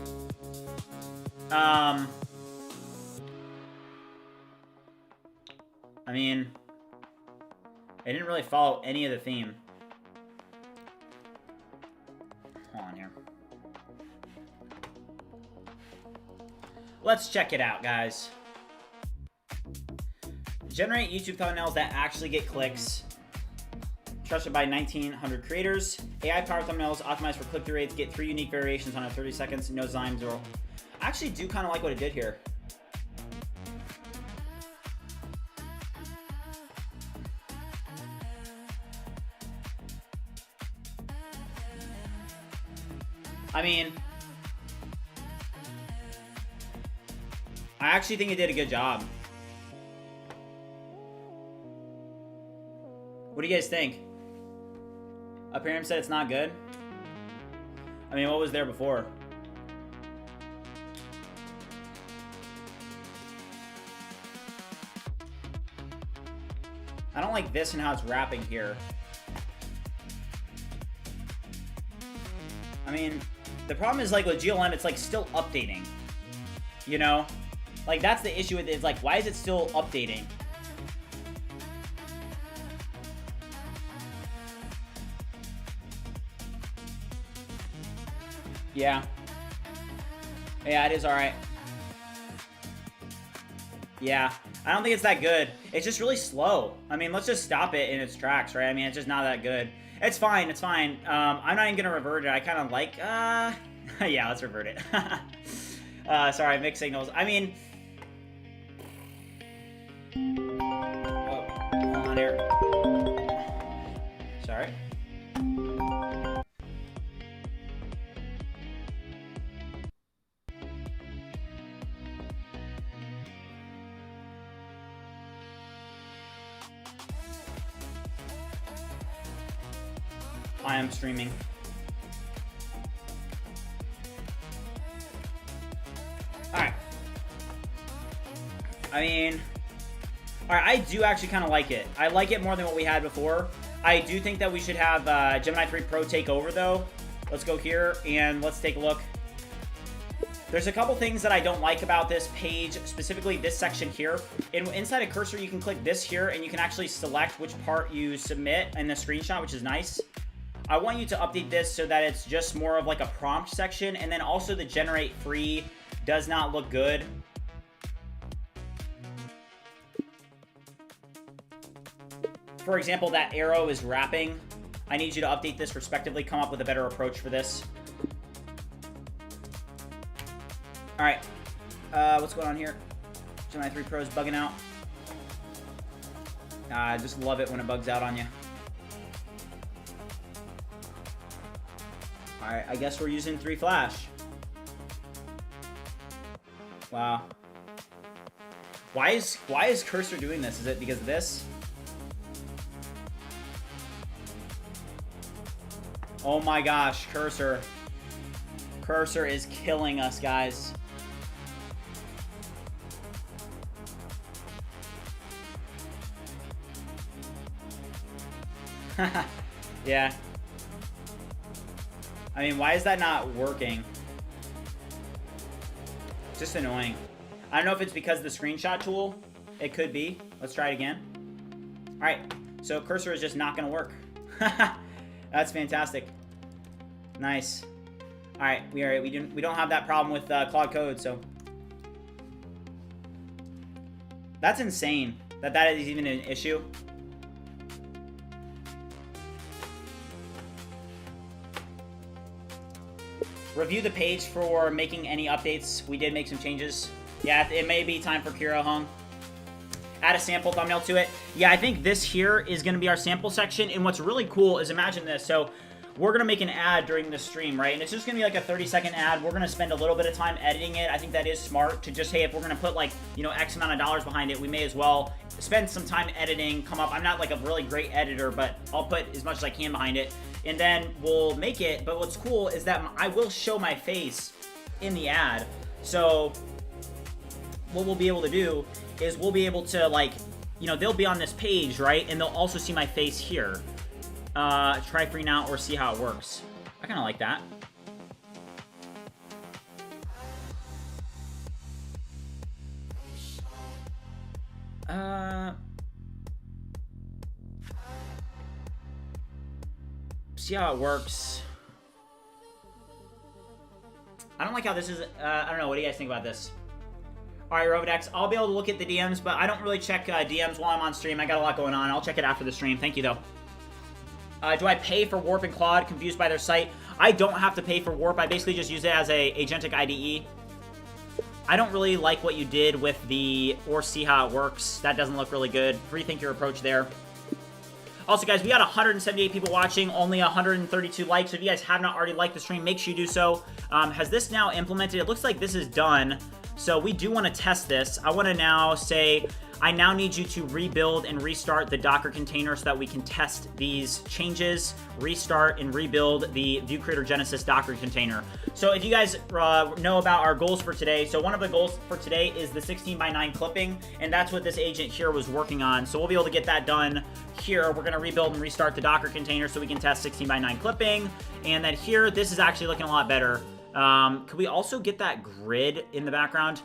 I mean, it didn't really follow any of the theme. Hold on here. Let's check it out, guys. Generate YouTube thumbnails that actually get clicks. Trusted by 1,900 creators. AI-powered thumbnails optimized for click-through rates. Get 3 unique variations on 30 seconds. No design, 0. I actually do kind of like what it did here. I mean, I actually think it did a good job. What do you guys think? Appearance said it's not good. I mean, what was there before? I don't like this and how it's wrapping here. I mean, the problem is like with GLM, it's like still updating. You know? Like that's the issue with it. It's like, why is it still updating? Yeah. Yeah, it is alright. Yeah. I don't think it's that good. It's just really slow. I mean, let's just stop it in its tracks, right? I mean, it's just not that good. It's fine. It's fine. I'm not even going to revert it. I kind of like... yeah, let's revert it. Sorry, mixed signals. I mean... Oh, hold on here. Sorry. I am streaming. Alright. I mean, All right, I do actually kind of like it. I like it more than what we had before. I do think that we should have Gemini 3 Pro take over, though. Let's go here, and let's take a look. There's a couple things that I don't like about this page, specifically this section here. Inside a cursor, you can click this here, and you can actually select which part you submit in the screenshot, which is nice. I want you to update this so that it's just more of like a prompt section, and then also the generate free does not look good. For example, that arrow is wrapping. I need you to update this respectively, come up with a better approach for this. All right, what's going on here? Gemini 3 Pro is bugging out. I just love it when it bugs out on you. All right, I guess we're using 3 Flash. Wow. Why is Cursor doing this? Is it because of this? Oh my gosh, Cursor. Cursor is killing us, guys. Yeah. I mean, why is that not working? Just annoying. I don't know if it's because of the screenshot tool. It could be. Let's try it again. All right. So Cursor is just not going to work. That's fantastic. Nice. All right. We don't have that problem with Claude Code, so that's insane that is even an issue. Review the page for making any updates. We did make some changes. Yeah, it may be time for Kira Hung. Add a sample thumbnail to it. Yeah, I think this here is going to be our sample section. And what's really cool is, imagine this. So we're going to make an ad during the stream, right? And it's just going to be like a 30-second ad. We're going to spend a little bit of time editing it. I think that is smart to just, hey, if we're going to put like, you know, X amount of dollars behind it, we may as well spend some time editing, come up. I'm not like a really great editor, but I'll put as much as I can behind it. And then we'll make it. But what's cool is that I will show my face in the ad. So what we'll be able to do is we'll be able to, like, you know, they'll be on this page, right? And they'll also see my face here. Try free now or see how it works. I kind of like that. See how it works. I don't like how this is. I don't know. What do you guys think about this? All right, Robodex, I'll be able to look at the DMs, but I don't really check DMs while I'm on stream. I got a lot going on. I'll check it after the stream. Thank you, though. Do I pay for Warp and Claude? Confused by their site. I don't have to pay for Warp. I basically just use it as a agentic IDE. I don't really like what you did with the or see how it works. That doesn't look really good. Rethink your approach there. Also, guys, we got 178 people watching, only 132 likes. So if you guys have not already liked the stream, make sure you do so. Has this now implemented? It looks like this is done. So we do want to test this. I want to now say, I now need you to rebuild and restart the Docker container so that we can test these changes, restart and rebuild the ViewCreator Genesis Docker container. So if you guys know about our goals for today, so one of the goals for today is the 16:9 clipping, and that's what this agent here was working on. So we'll be able to get that done here. We're going to rebuild and restart the Docker container so we can test 16:9 clipping, and then here, this is actually looking a lot better. Could we also get that grid in the background?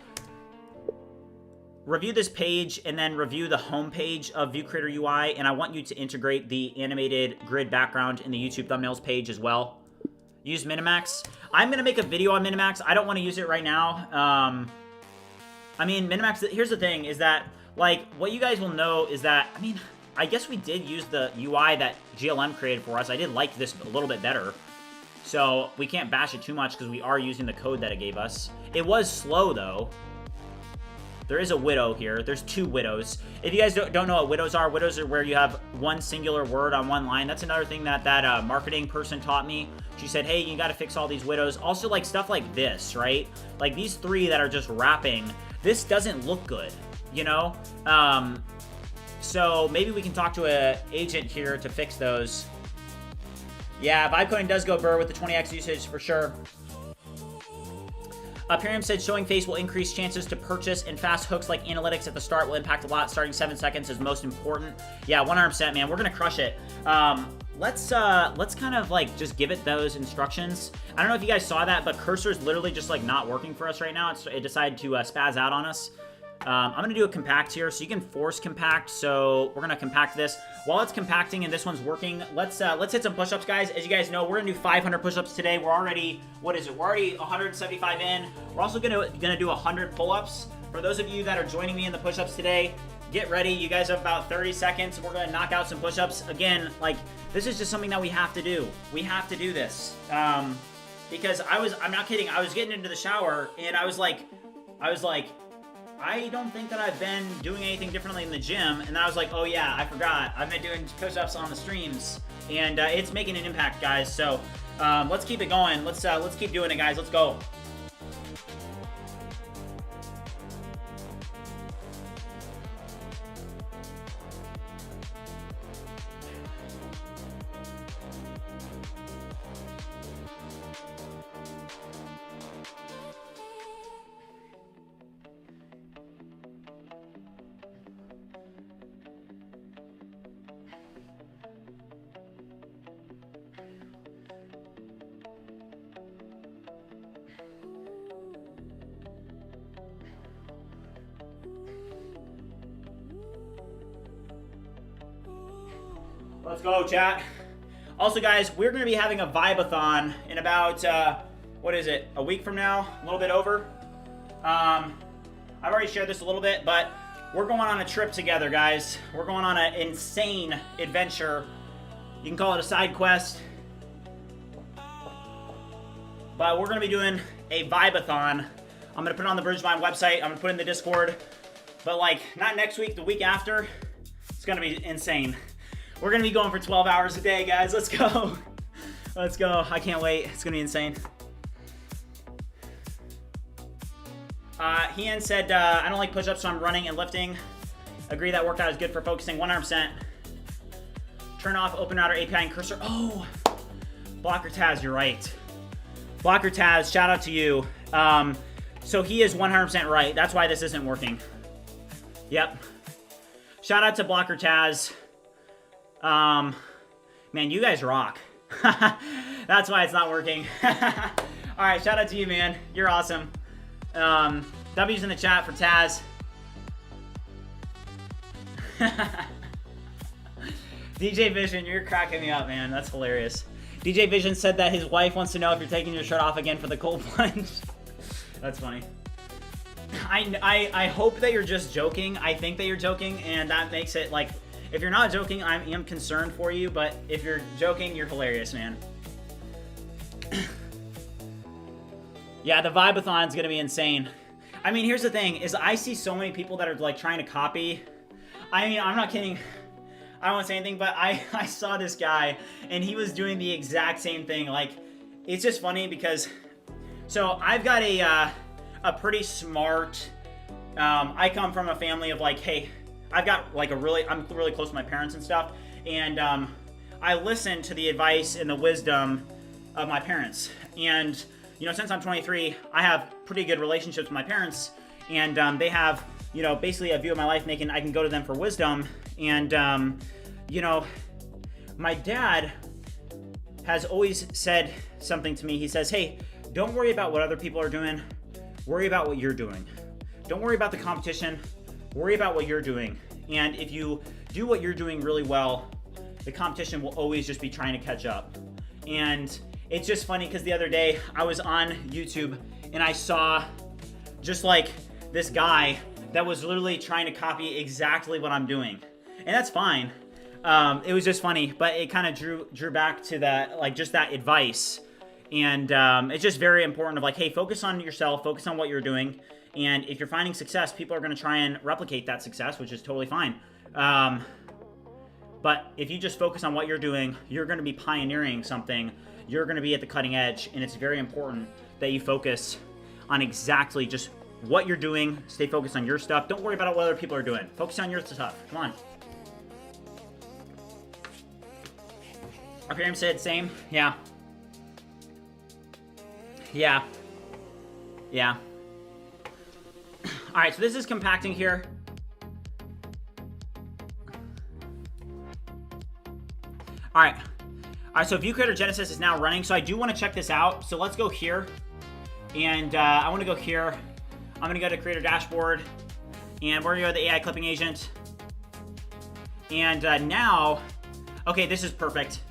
Review this page and then review the home page of ViewCreator UI, and I want you to integrate the animated grid background in the YouTube thumbnails page as well. Use Minimax. I'm going to make a video on Minimax. I don't want to use it right now. I mean, Minimax, here's the thing, is that, like, what you guys will know is that, I mean, I guess we did use the UI that GLM created for us. I did like this a little bit better. So we can't bash it too much because we are using the code that it gave us. It was slow, though. There is a widow here. There's two widows. If you guys don't know what widows are where you have one singular word on one line. That's another thing that marketing person taught me. She said, hey, you got to fix all these widows. Also, like, stuff like this, right? Like, these three that are just wrapping. This doesn't look good, you know? So maybe we can talk to an agent here to fix those. Yeah, vibe coding does go burr with the 20x usage for sure. Pyram said showing face will increase chances to purchase, and fast hooks like analytics at the start will impact a lot. Starting 7 seconds is most important. Yeah, 100%, man. We're gonna crush it. Let's kind of like just give it those instructions. I don't know if you guys saw that, but cursor's literally just like not working for us right now. It decided to spaz out on us. I'm gonna do a compact here, so you can force compact. So we're gonna compact this. While it's compacting and this one's working, let's hit some push-ups, guys. As you guys know, we're gonna do 500 push-ups today. We're already, what is it? We're already 175 in. We're also gonna do 100 pull-ups. For those of you that are joining me in the push-ups today, get ready. You guys have about 30 seconds, and we're gonna knock out some push-ups. Again, like, this is just something that we have to do. We have to do this. Because I'm not kidding, I was getting into the shower, and I was like, I don't think that I've been doing anything differently in the gym. And then I was like, oh yeah, I forgot. I've been doing push-ups on the streams, and it's making an impact, guys. So let's keep it going. Let's keep doing it, guys. Let's go. Let's go, chat. Also, guys, we're going to be having a Vibathon in about, what is it, a week from now? A little bit over. I've already shared this a little bit, but we're going on a trip together, guys. We're going on an insane adventure. You can call it a side quest. But we're going to be doing a Vibathon. I'm going to put it on the BridgeMind website. I'm going to put it in the Discord. But, like, not next week, the week after. It's going to be insane. We're going to be going for 12 hours a day, guys. Let's go. Let's go. I can't wait. It's going to be insane. Hean said, I don't like push-ups, so I'm running and lifting. Agree that workout is good for focusing 100%. Turn off open router API and cursor. Oh, Blocker Taz, you're right. Blocker Taz, shout out to you. So he is 100% right. That's why this isn't working. Yep. Shout out to Blocker Taz. Man, you guys rock. That's why it's not working. Alright, shout out to you, man. You're awesome. W's in the chat for Taz. DJ Vision, you're cracking me up, man. That's hilarious. DJ Vision said that his wife wants to know if you're taking your shirt off again for the cold plunge. That's funny. I hope that you're just joking. I think that you're joking, and that makes it like... If you're not joking, I am concerned for you, but if you're joking, you're hilarious, man. Yeah, the Vibathon's gonna be insane. I mean, here's the thing, is I see so many people that are, like, trying to copy. I mean, I'm not kidding. I don't want to say anything, but I saw this guy, and he was doing the exact same thing. Like, it's just funny because... So, I've got a pretty smart... I come from a family of, like, hey... I've got like I'm really close to my parents and stuff, and I listen to the advice and the wisdom of my parents. And you know, since I'm 23, I have pretty good relationships with my parents, and they have, you know, basically a view of my life making I can go to them for wisdom. And you know, my dad has always said something to me. He says, hey, don't worry about what other people are doing, worry about what you're doing. Don't worry about the competition. Worry about what you're doing. And if you do what you're doing really well, the competition will always just be trying to catch up. And it's just funny because the other day I was on YouTube and I saw just like this guy that was literally trying to copy exactly what I'm doing. And that's fine. It was just funny, but it kind of drew back to that, like just that advice. And it's just very important of like, hey, focus on yourself, focus on what you're doing. And if you're finding success, people are going to try and replicate that success, which is totally fine. But if you just focus on what you're doing, you're going to be pioneering something. You're going to be at the cutting edge. And it's very important that you focus on exactly just what you're doing. Stay focused on your stuff. Don't worry about what other people are doing. Focus on your stuff. Come on. Okay, said same. Yeah. Yeah. Yeah. All right, so this is compacting here. All right. All right, so ViewCreator Genesis is now running. So I do want to check this out. So let's go here. And I want to go here. I'm going to go to Creator Dashboard. And we're going to go to the AI Clipping Agent. And now, okay, this is perfect.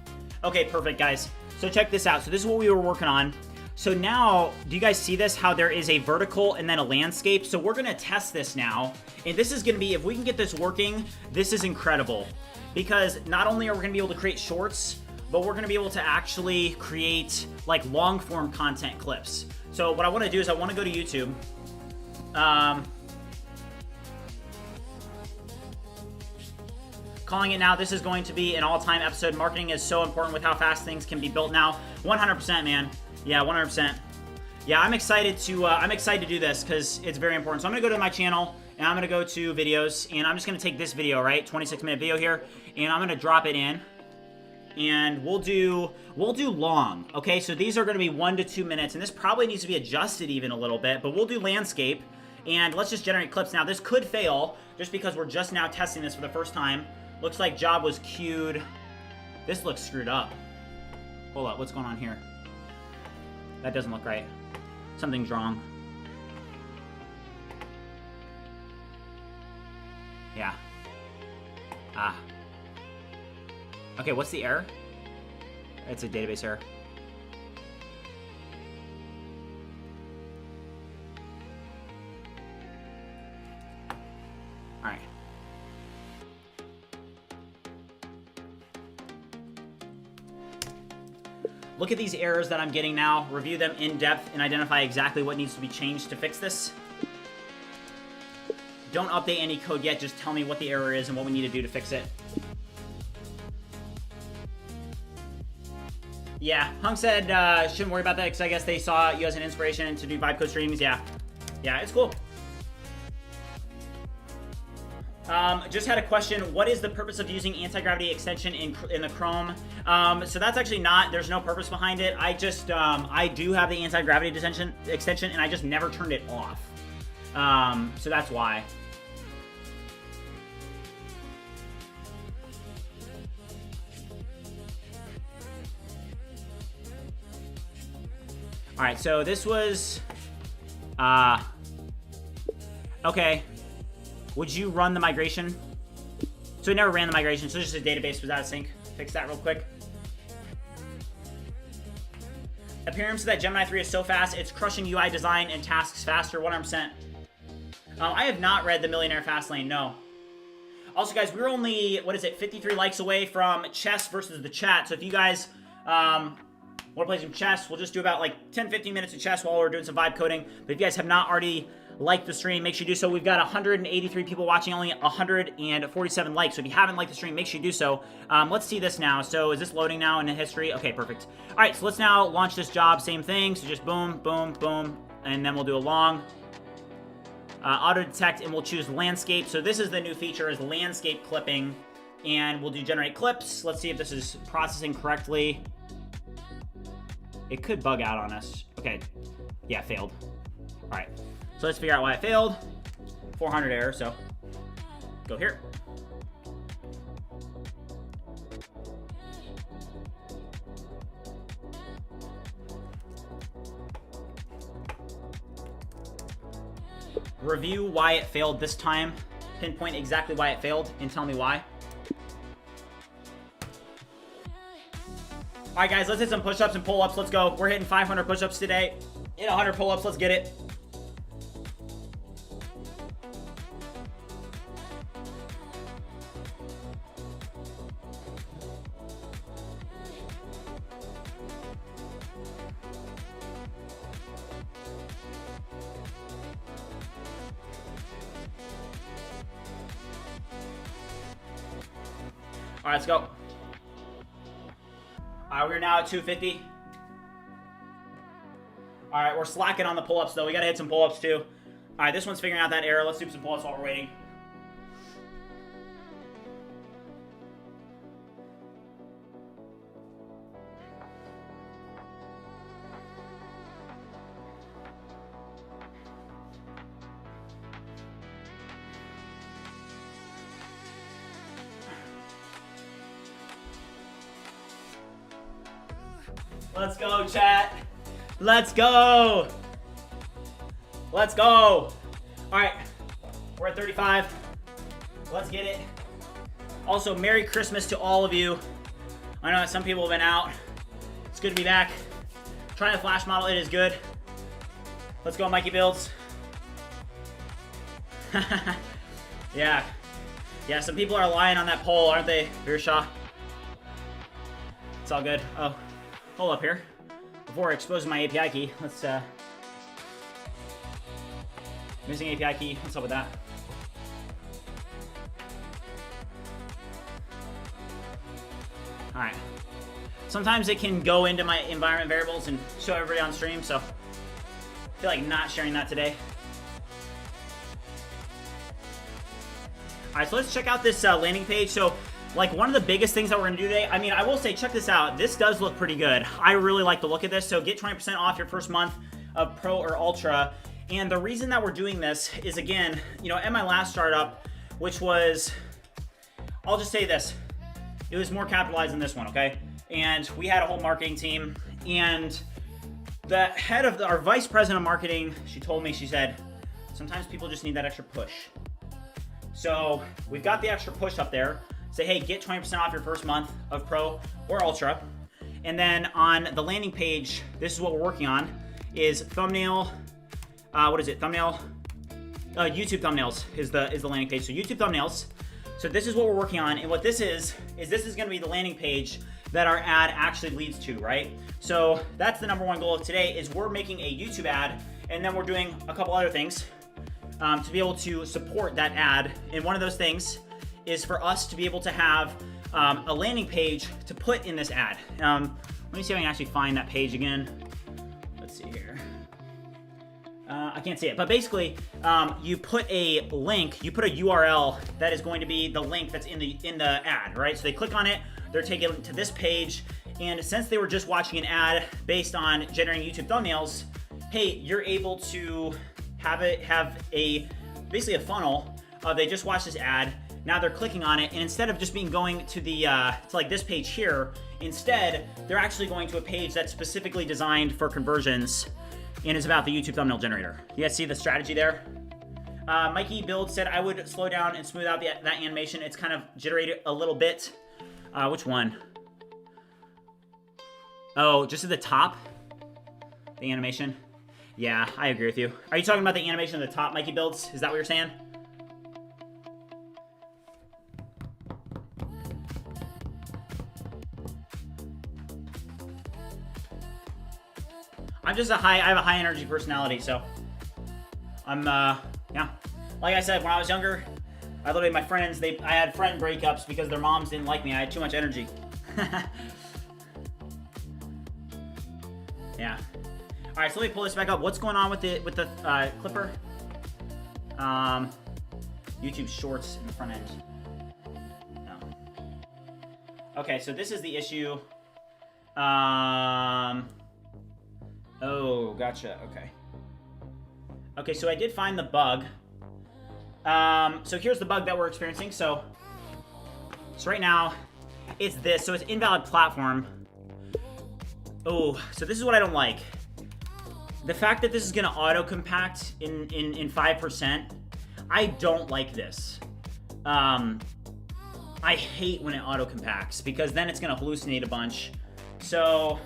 Okay, perfect, guys. So check this out. So this is what we were working on. So now, do you guys see this? How there is a vertical and then a landscape? So we're going to test this now. And this is going to be, if we can get this working, this is incredible. Because not only are we going to be able to create shorts, but we're going to be able to actually create like long form content clips. So what I want to do is I want to go to YouTube. Calling it now. This is going to be an all-time episode. Marketing is so important with how fast things can be built now. 100%, man. Yeah, 100%. Yeah, I'm excited to do this because it's very important. So I'm gonna go to my channel and I'm gonna go to videos and I'm just gonna take this video, right? 26-minute video here, and I'm gonna drop it in. And we'll do long, okay? So these are gonna be 1 to 2 minutes, and this probably needs to be adjusted even a little bit, but we'll do landscape, and let's just generate clips. Now, this could fail just because we're just now testing this for the first time. Looks like job was queued. This looks screwed up. Hold up, what's going on here? That doesn't look right. Something's wrong. Yeah. Ah. Okay, what's the error? It's a database error. All right. Look at these errors that I'm getting now, review them in depth, and identify exactly what needs to be changed to fix this. Don't update any code yet, just tell me what the error is and what we need to do to fix it. Yeah, Hung said shouldn't worry about that because I guess they saw you as an inspiration to do vibe code streams. Yeah, it's cool. Just had a question. What is the purpose of using anti-gravity extension in the Chrome? So that's actually not, there's no purpose behind it. I just, I do have the anti-gravity extension and I just never turned it off. So that's why. All right, so this was, okay. Would you run the migration? So we never ran the migration, so just a database was out of sync. Fix that real quick. Appearance that Gemini 3 is so fast, it's crushing UI design and tasks faster, 100%. I have not read the Millionaire Fastlane, no. Also, guys, we're only, 53 likes away from chess versus the chat. So if you guys want to play some chess, we'll just do about like 10-15 minutes of chess while we're doing some vibe coding. But if you guys have not already liked the stream, make sure you do so. We've got 183 people watching, only 147 likes. So if you haven't liked the stream, make sure you do so. Let's see this now. So is this loading now in the history? Okay, perfect. All right, so let's now launch this job. Same thing. So just boom, boom, boom. And then we'll do a long auto detect and we'll choose landscape. So this is the new feature, is landscape clipping. And we'll do generate clips. Let's see if this is processing correctly. It could bug out on us. Okay. Yeah, failed. All right. So let's figure out why it failed. 400 error, so go here. Review why it failed this time. Pinpoint exactly why it failed and tell me why. All right, guys, let's hit some push-ups and pull-ups. Let's go. We're hitting 500 push-ups today. Hit 100 pull-ups. Let's get it. All right, let's go. All right, we're now at 250. All right, we're slacking on the pull-ups, though. We got to hit some pull-ups, too. All right, this one's figuring out that error. Let's do some pull-ups while we're waiting. Let's go, chat. Let's go. Let's go. All right, we're at 35. Let's get it. Also, Merry Christmas to all of you. I know some people have been out. It's good to be back. Trying the flash model, it is good. Let's go, Mikey Builds. Yeah. Yeah, some people are lying on that poll, aren't they, Beershaw? It's all good. Oh, hold up here. Before I expose my API key, let's, missing API key, what's up with that? All right. Sometimes it can go into my environment variables and show everybody on stream, so I feel like not sharing that today. All right, so let's check out this landing page. So, like, one of the biggest things that we're gonna do today, I mean, I will say, check this out. This does look pretty good. I really like the look of this. So get 20% off your first month of Pro or Ultra. And the reason that we're doing this is, again, you know, at my last startup, which was, I'll just say this, it was more capitalized than this one, okay? And we had a whole marketing team, and the head of our vice president of marketing, she told me, she said, sometimes people just need that extra push. So we've got the extra push up there. Say, hey, get 20% off your first month of Pro or Ultra. And then on the landing page, this is what we're working on, is thumbnail, what is it, thumbnail? YouTube thumbnails is the landing page. So YouTube thumbnails. So this is what we're working on, and what this is this is gonna be the landing page that our ad actually leads to, right? So that's the number one goal of today, is we're making a YouTube ad, and then we're doing a couple other things to be able to support that ad. And one of those things is for us to be able to have a landing page to put in this ad. Let me see if I can actually find that page again. Let's see here. I can't see it, but basically, you put a link, you put a URL that is going to be the link that's in the ad, right? So they click on it, they're taken to this page, and since they were just watching an ad based on generating YouTube thumbnails, hey, you're able to have basically a funnel. They just watched this ad, now they're clicking on it, and instead of just going to the to like this page here, instead they're actually going to a page that's specifically designed for conversions, and is about the YouTube thumbnail generator. You guys see the strategy there? Mikey Build said I would slow down and smooth out that animation. It's kind of jittery a little bit. Which one? Oh, just at the top? The animation? Yeah, I agree with you. Are you talking about the animation at the top, Mikey Builds? Is that what you're saying? I have a high energy personality, so I'm, yeah. Like I said, when I was younger, I literally, my friends, I had friend breakups because their moms didn't like me. I had too much energy. Yeah. All right, so let me pull this back up. What's going on with the clipper? YouTube Shorts in the front end. No. Okay, so this is the issue. Oh, gotcha. Okay. Okay, so I did find the bug. So here's the bug that we're experiencing. So right now, it's this. So it's invalid platform. Oh, so this is what I don't like. The fact that this is gonna auto compact in 5%, I don't like this. I hate when it auto compacts because then it's gonna hallucinate a bunch. So,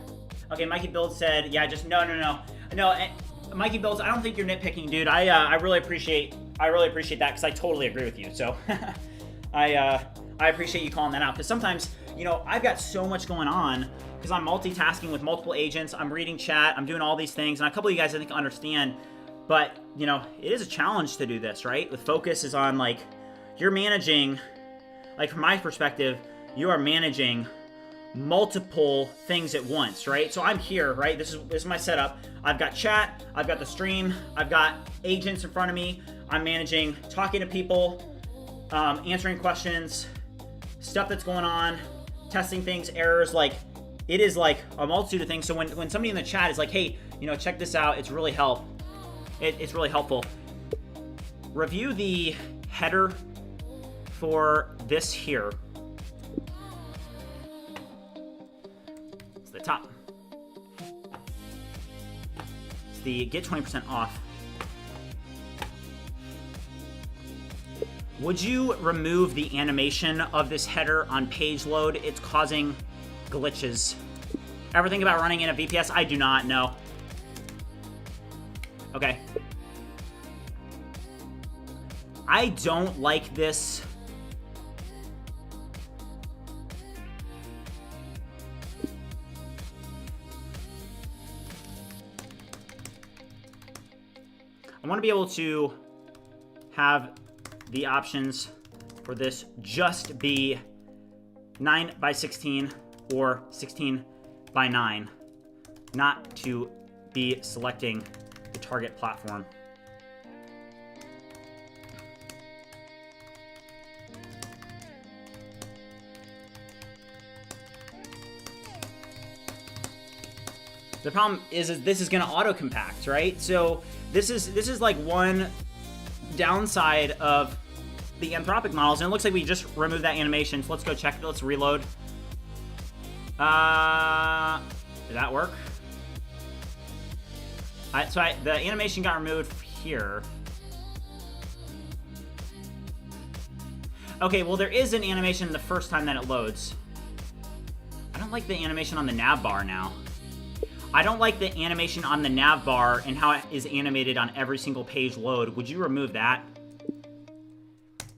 okay, Mikey Build said, yeah, just no. Mikey Builds, I don't think you're nitpicking, dude. I really appreciate that because I totally agree with you. So I appreciate you calling that out, because sometimes, you know, I've got so much going on because I'm multitasking with multiple agents. I'm reading chat. I'm doing all these things, and a couple of you guys I think understand. But you know, it is a challenge to do this, right? With focus is on, like, you're managing, like, from my perspective, you are managing multiple things at once, right? So I'm here, right? This is my setup. I've got chat, I've got the stream, I've got agents in front of me. I'm managing, talking to people, answering questions, stuff that's going on, testing things, errors. Like, it is like a multitude of things. So when somebody in the chat is like, hey, you know, check this out, it's really it's really helpful. Review the header for this here. It's the top. the get 20% off. Would you remove the animation of this header on page load? It's causing glitches. Ever think about running in a VPS? I do not, no. Okay. I don't like this. I want to be able to have the options for this just be 9 by 16 or 16 by 9, not to be selecting the target platform. The problem is this is going to auto compact, right? So this is like one downside of the Anthropic models, and it looks like we just removed that animation. So let's go check it. Let's reload. Did that work? The animation got removed here. Okay, well there is an animation the first time that it loads. I don't like the animation on the nav bar now. I don't like the animation on the nav bar and how it is animated on every single page load. Would you remove that?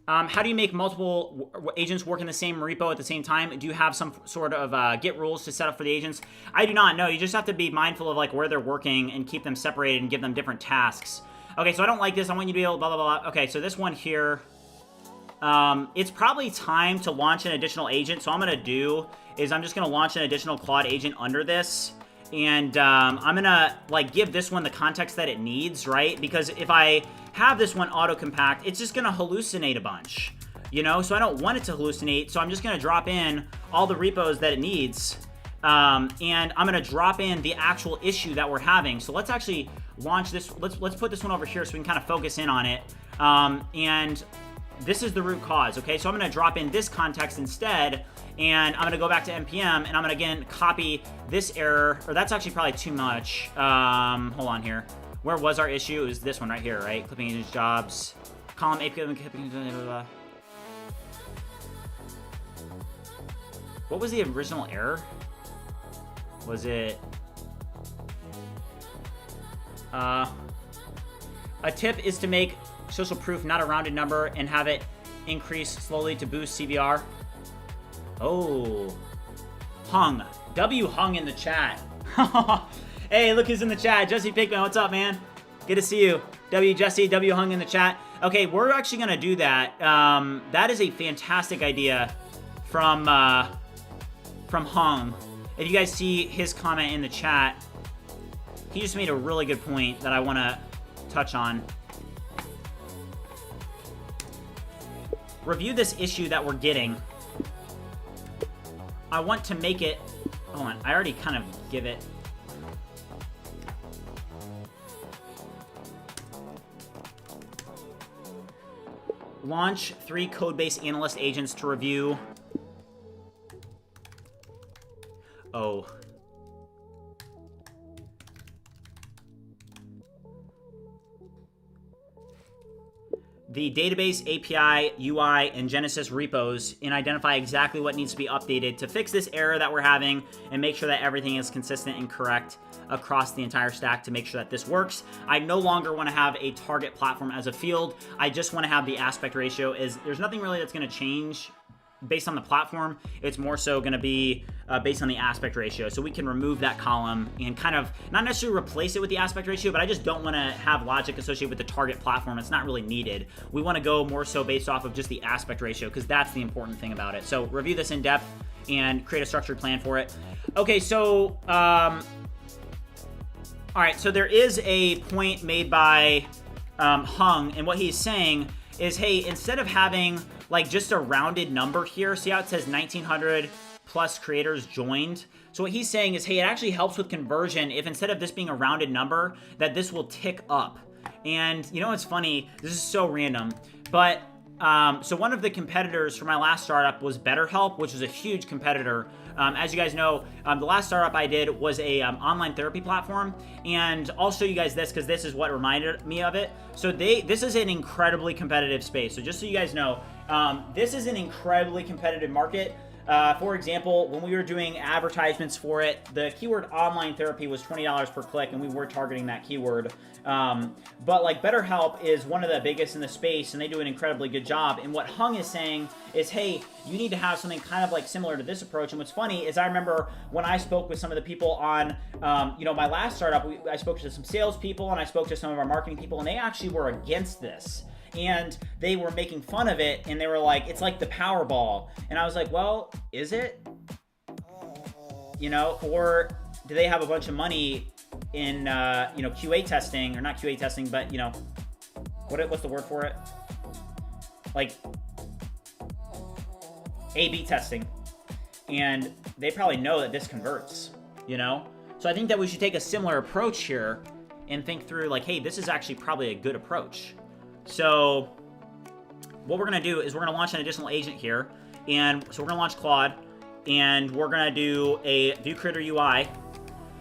How do you make multiple agents work in the same repo at the same time? Do you have some sort of Git rules to set up for the agents? I do not know. You just have to be mindful of like where they're working and keep them separated and give them different tasks. Okay, so I don't like this. I want you to be able to blah, blah, blah. Okay, so this one here, it's probably time to launch an additional agent. So what I'm going to do is I'm just going to launch an additional Claude agent under this. And I'm going to like give this one the context that it needs, right? Because if I have this one auto compact, it's just going to hallucinate a bunch, you know? So I don't want it to hallucinate. So I'm just going to drop in all the repos that it needs. And I'm going to drop in the actual issue that we're having. So let's actually launch this. Let's put this one over here so we can kind of focus in on it. And this is the root cause, okay? So I'm going to drop in this context instead. And I'm going to go back to NPM, and I'm going to, again, copy this error. Or that's actually probably too much. Hold on here. Where was our issue? It was this one right here, right? Clipping agents, jobs, column, API, blah, blah, blah. What was the original error? Was it... a tip is to make social proof not a rounded number and have it increase slowly to boost CVR. Oh, Hung. W Hung in the chat. Hey, look who's in the chat. Jesse Pinkman, what's up, man? Good to see you. W Jesse, W Hung in the chat. Okay, we're actually going to do that. That is a fantastic idea from Hung. If you guys see his comment in the chat, he just made a really good point that I want to touch on. Review this issue that we're getting. I want to make it... Hold on, I already kind of give it... Launch 3 code-based analyst agents to review... Oh. The database, API, UI, and Genesis repos and identify exactly what needs to be updated to fix this error that we're having and make sure that everything is consistent and correct across the entire stack to make sure that this works. I no longer want to have a target platform as a field. I just want to have the aspect ratio. There's nothing really that's going to change based on the platform. It's more so going to be based on the aspect ratio. So we can remove that column and kind of not necessarily replace it with the aspect ratio, but I just don't want to have logic associated with the target platform. It's not really needed. We want to go more so based off of just the aspect ratio because that's the important thing about it. So review this in depth and create a structured plan for it. Okay, so all right, so there is a point made by Hung, and what he's saying is, hey, instead of having like just a rounded number here, see how it says 1900 plus creators joined? So what he's saying is, hey, it actually helps with conversion if instead of this being a rounded number, that this will tick up. And you know what's funny? This is so random, but So one of the competitors for my last startup was BetterHelp, which is a huge competitor. As you guys know, the last startup I did was a online therapy platform, and I'll show you guys this because this is what reminded me of it. So this is an incredibly competitive space. So just so you guys know, this is an incredibly competitive market. For example, when we were doing advertisements for it, the keyword online therapy was $20 per click, and we were targeting that keyword. But like BetterHelp is one of the biggest in the space, and they do an incredibly good job. And what Hung is saying is, hey, you need to have something kind of like similar to this approach. And what's funny is I remember when I spoke with some of the people on, my last startup, I spoke to some salespeople and I spoke to some of our marketing people, and they actually were against this. And they were making fun of it, and they were like, it's like the Powerball. And I was like, well, is it? Or do they have a bunch of money in, QA testing, or not QA testing, but, what's the word for it? Like A/B testing. And they probably know that this converts, So I think that we should take a similar approach here and think through like, hey, this is actually probably a good approach. So what we're going to do is we're going to launch an additional agent here. And so we're going to launch Claude, and we're going to do a ViewCreator UI.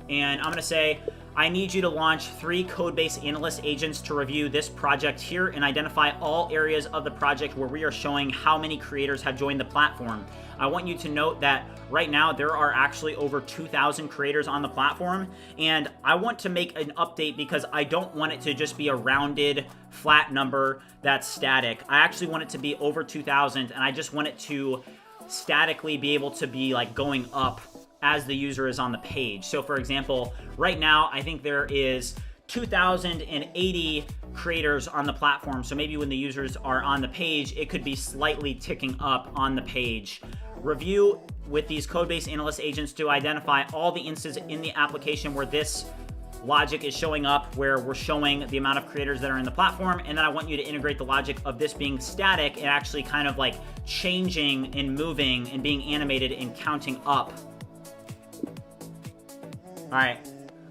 And I'm going to say, I need you to launch 3 code-based analyst agents to review this project here and identify all areas of the project where we are showing how many creators have joined the platform. I want you to note that right now there are actually over 2,000 creators on the platform, and I want to make an update because I don't want it to just be a rounded flat number that's static. I actually want it to be over 2,000, and I just want it to statically be able to be like going up as the user is on the page. So for example, right now I think there is 2,080 creators on the platform. So maybe when the users are on the page, it could be slightly ticking up on the page. Review with these code-based analyst agents to identify all the instances in the application where this logic is showing up, where we're showing the amount of creators that are in the platform. And then I want you to integrate the logic of this being static and actually kind of like changing and moving and being animated and counting up. All right,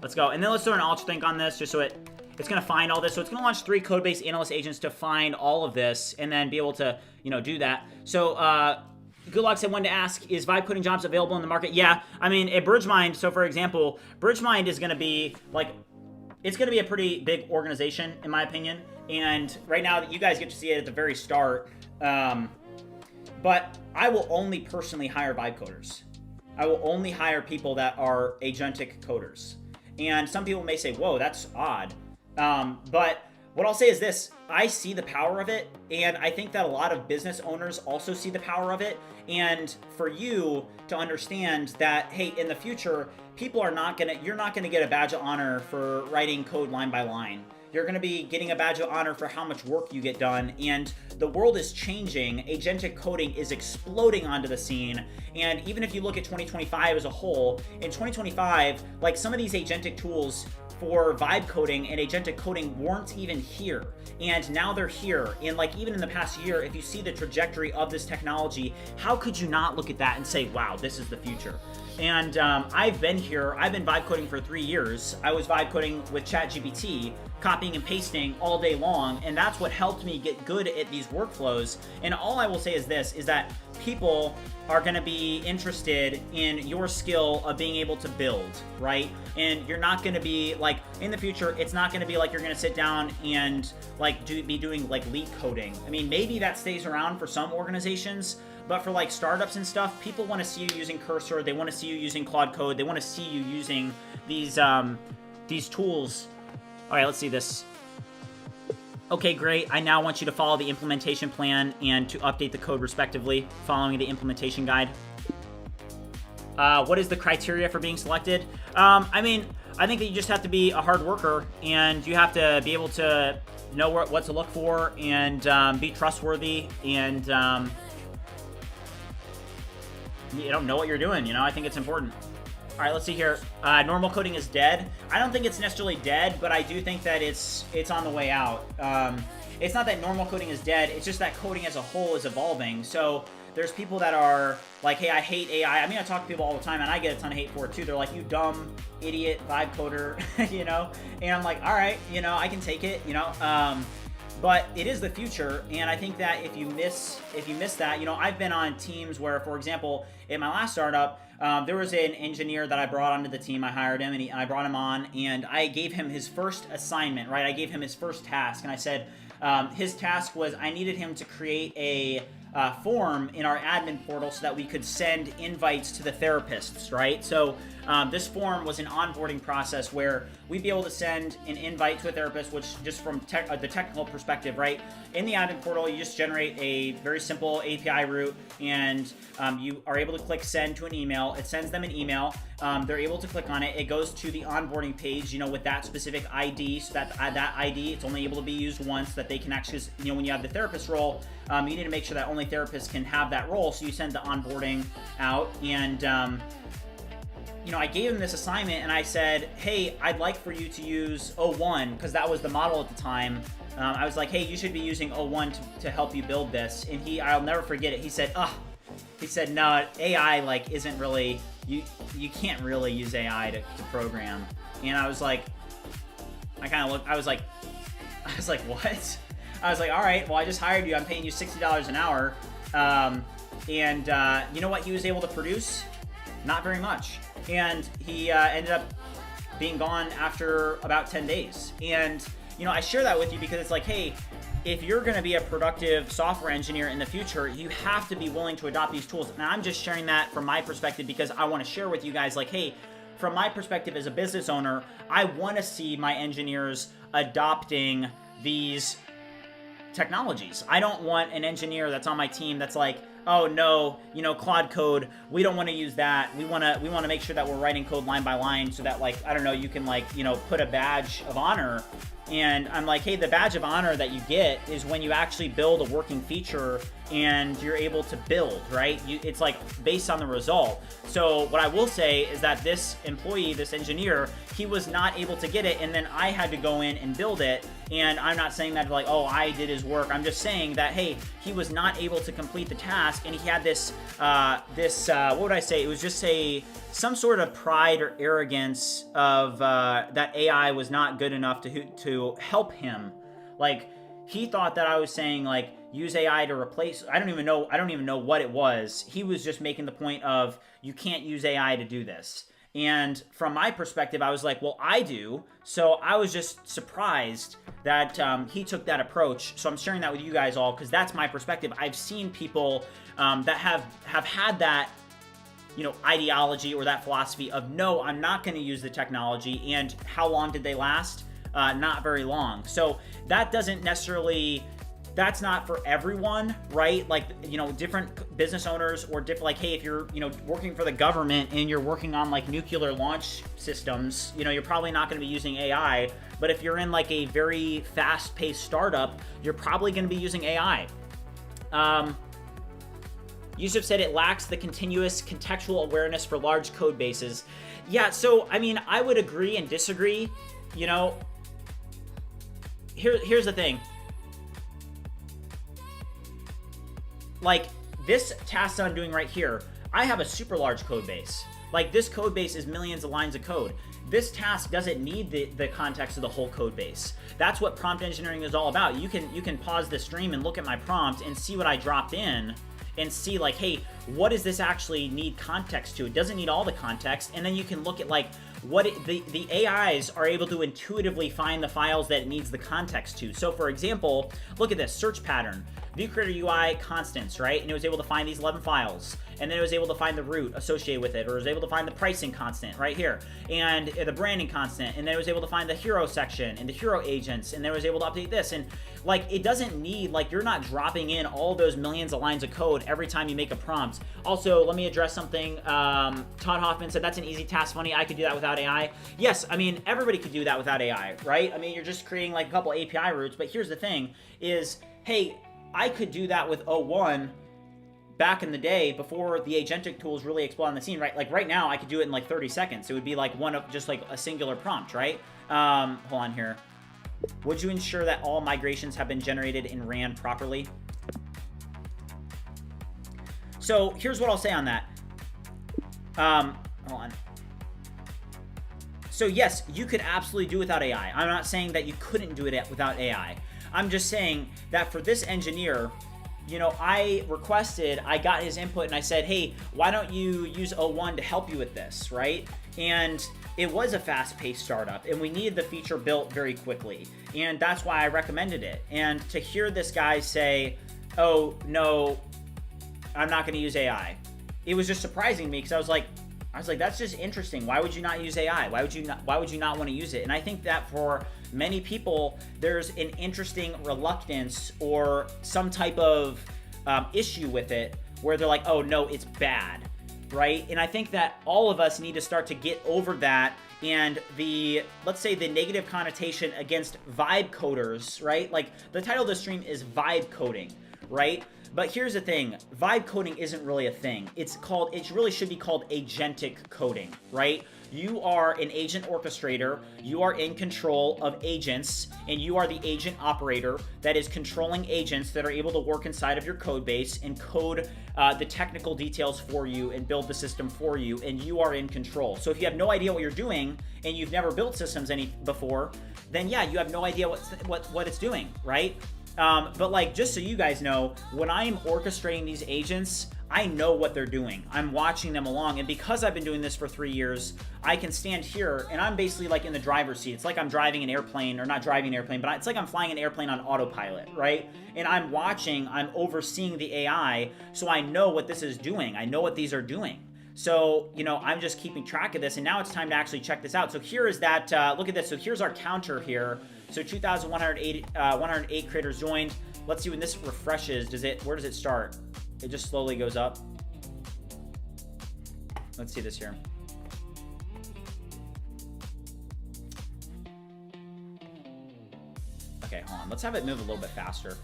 let's go. And then let's do an alt think on this just so it's going to find all this. So it's going to launch 3 code-based analyst agents to find all of this and then be able to, do that. So Good Luck said, wanted to ask, is vibe coding jobs available in the market? Yeah, I mean, at BridgeMind, so for example, BridgeMind is going to be like, it's going to be a pretty big organization in my opinion. And right now you guys get to see it at the very start. But I will only personally hire vibe coders. I will only hire people that are agentic coders. And some people may say, whoa, that's odd. But what I'll say is this, I see the power of it, and I think that a lot of business owners also see the power of it. And for you to understand that, hey, in the future, you're not gonna get a badge of honor for writing code line by line. You're going to be getting a badge of honor for how much work you get done, and the world is changing. Agentic coding is exploding onto the scene, and even if you look at 2025 as a whole, in 2025, like some of these agentic tools for vibe coding and agentic coding weren't even here, and now they're here. And like even in the past year, if you see the trajectory of this technology, how could you not look at that and say, wow, this is the future? And I've been vibe coding for 3 years. I was vibe coding with ChatGPT, copying and pasting all day long, and that's what helped me get good at these workflows. And all I will say is this, is that people are going to be interested in your skill of being able to build, right? And you're not going to be like, in the future, it's not going to be like you're going to sit down and like be doing like leak coding. I mean, maybe that stays around for some organizations, but for like startups and stuff, people want to see you using Cursor. They want to see you using Claude Code. They want to see you using these tools. All right, let's see this. Okay, great. I now want you to follow the implementation plan and to update the code respectively, following the implementation guide. What is the criteria for being selected? I mean, I think that you just have to be a hard worker, and you have to be able to know what to look for, and be trustworthy, and you don't know what you're doing. I think it's important. All right, let's see here. Normal coding is dead. I don't think it's necessarily dead, but I do think that it's on the way out. It's not that normal coding is dead. It's just that coding as a whole is evolving. So there's people that are like, hey, I hate AI. I mean, I talk to people all the time, and I get a ton of hate for it too. They're like, you dumb idiot vibe coder, And I'm like, all right, I can take it, But it is the future, and I think that if you miss that, you know, I've been on teams where, for example, in my last startup, there was an engineer that I brought onto the team. I hired him, and I brought him on, and I gave him his first assignment, right? I gave him his first task, and I said his task was I needed him to create a form in our admin portal so that we could send invites to the therapists, right? So this form was an onboarding process where we'd be able to send an invite to a therapist, which just from the technical perspective, right? In the admin portal, you just generate a very simple API route, and you are able to click send to an email. It sends them an email. They're able to click on it. It goes to the onboarding page, you know, with that specific ID, so that that ID, it's only able to be used once, so that they can actually, you know, when you have the therapist role, you need to make sure that only therapists can have that role. So you send the onboarding out, and you know, I gave him this assignment, and I said, hey, I'd like for you to use O1, because that was the model at the time. I was like, hey, you should be using O1 to help you build this. And I'll never forget it. He said, no, AI like isn't really, you can't really use AI to program. And I was like, I was like, what? I was like, all right, well, I just hired you. I'm paying you $60 an hour. And you know what he was able to produce? Not very much. And he ended up being gone after about 10 days. And, you know, I share that with you because it's like, hey, if you're going to be a productive software engineer in the future, you have to be willing to adopt these tools. And I'm just sharing that from my perspective because I want to share with you guys, like, hey, from my perspective as a business owner, I want to see my engineers adopting these technologies. I don't want an engineer that's on my team that's like, oh no, you know, Claude code, we don't want to use that. We want to make sure that we're writing code line by line so that, like, I don't know, you can, like, you know, put a badge of honor. And I'm like, hey, the badge of honor that you get is when you actually build a working feature and you're able to build, right? It's like based on the result. So what I will say is that this employee, this engineer, he was not able to get it, and then I had to go in and build it. And I'm not saying that like, oh, I did his work. I'm just saying that, hey, he was not able to complete the task, and he had this, what would I say? It was just some sort of pride or arrogance of that AI was not good enough to help him. Like, he thought that I was saying, like, use AI to replace. I don't even know what it was. He was just making the point of, you can't use AI to do this. And from my perspective, I was like, well, I do. So I was just surprised that he took that approach. So I'm sharing that with you guys all because that's my perspective. I've seen people that have had that, you know, ideology or that philosophy of, no, I'm not going to use the technology. And how long did they last? Not very long. So that doesn't necessarily, that's not for everyone, right? Like, you know, different business owners or different, like, hey, if you're, you know, working for the government and you're working on like nuclear launch systems, you know, you're probably not going to be using AI. But if you're in like a very fast-paced startup, you're probably going to be using AI. Yusuf said it lacks the continuous contextual awareness for large code bases. Yeah, so, I mean, I would agree and disagree. You know, here's the thing. Like, this task I'm doing right here, I have a super large code base. Like, this code base is millions of lines of code. This task doesn't need the context of the whole code base. That's what prompt engineering is all about. You can pause the stream and look at my prompt and see what I dropped in and see, like, hey, what does this actually need context to? It doesn't need all the context. And then you can look at, like, what the AIs are able to intuitively find the files that it needs the context to. So for example, look at this search pattern, ViewCreator UI constants, right? And it was able to find these 11 files. And then it was able to find the root associated with it, or it was able to find the pricing constant right here, and the branding constant, and then it was able to find the hero section and the hero agents, and then it was able to update this. And like, it doesn't need, like, you're not dropping in all those millions of lines of code every time you make a prompt. Also, let me address something. Todd Hoffman said that's an easy task. Funny, I could do that without AI. Yes, I mean, everybody could do that without AI, right? I mean, you're just creating like a couple API routes, but here's the thing is, hey, I could do that with O1 back in the day before the agentic tools really exploded on the scene, right? Like right now, I could do it in like 30 seconds. It would be like one of just like a singular prompt, right? Hold on here. Would you ensure that all migrations have been generated and ran properly? So here's what I'll say on that. Hold on. So yes, you could absolutely do without AI. I'm not saying that you couldn't do it without AI. I'm just saying that for this engineer, you know, I got his input and I said, hey, why don't you use O1 to help you with this, right? And it was a fast-paced startup, and we needed the feature built very quickly, and that's why I recommended it. And to hear this guy say, oh, no, I'm not going to use AI, it was just surprising me, because I was like, that's just interesting. Why would you not use AI? Why would you not want to use it? And I think that for many people, there's an interesting reluctance or some type of issue with it, where they're like, oh, no, it's bad. Right? And I think that all of us need to start to get over that, and let's say the negative connotation against vibe coders, right? Like, the title of the stream is vibe coding, right? But here's the thing, vibe coding isn't really a thing. It really should be called agentic coding, right? You are an agent orchestrator, you are in control of agents, and you are the agent operator that is controlling agents that are able to work inside of your code base and code the technical details for you and build the system for you, and you are in control. So if you have no idea what you're doing and you've never built systems before, then yeah, you have no idea what it's doing, right? But like, just so you guys know, when I am orchestrating these agents, I know what they're doing. I'm watching them along, and because I've been doing this for 3 years, I can stand here and I'm basically like in the driver's seat. It's like I'm driving an airplane, or not driving an airplane, but it's like I'm flying an airplane on autopilot, right? And I'm overseeing the AI, so I know what this is doing. I know what these are doing. So, you know, I'm just keeping track of this, and now it's time to actually check this out. So here is that, look at this. So here's our counter here. So 108 creators joined. Let's see when this refreshes. Where does it start? It just slowly goes up. Let's see this here. Okay, hold on. Let's have it move a little bit faster.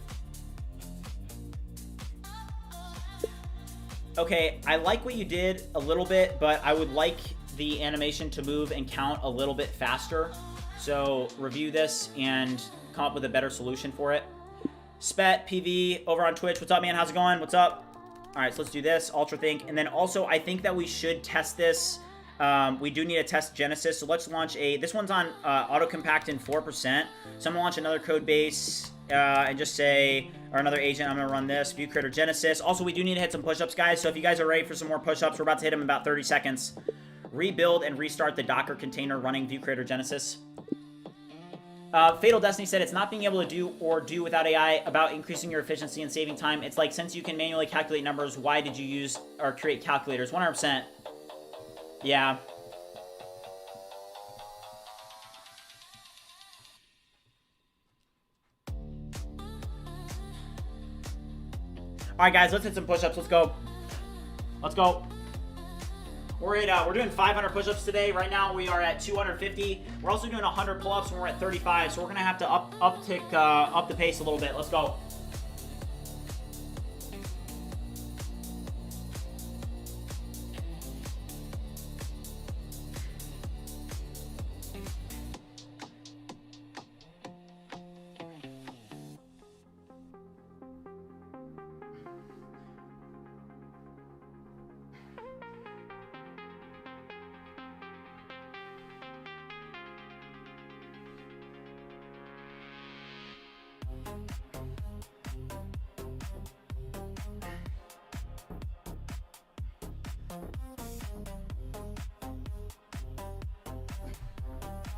Okay, I like what you did a little bit, but I would like the animation to move and count a little bit faster. So review this and come up with a better solution for it. Spet PV over on Twitch. What's up, man? How's it going? What's up? All right, so let's do this. UltraThink. And then also, I think that we should test this. We do need to test Genesis. So let's launch this one's on auto-compact in 4%. So I'm gonna launch another code base and just say, or another agent. I'm gonna run this, ViewCreator Genesis. Also, we do need to hit some push-ups, guys. So if you guys are ready for some more push-ups, we're about to hit them in about 30 seconds. Rebuild and restart the Docker container running ViewCreator Genesis. Fatal Destiny said it's not being able to do without AI about increasing your efficiency and saving time. It's like, since you can manually calculate numbers, why did you use or create calculators? 100%. Yeah. Alright, guys, let's hit some push-ups. Let's go. Let's go. We're doing 500 push-ups today. Right now we are at 250. We're also doing 100 pull-ups when we're at 35. So we're gonna have to up the pace a little bit. Let's go.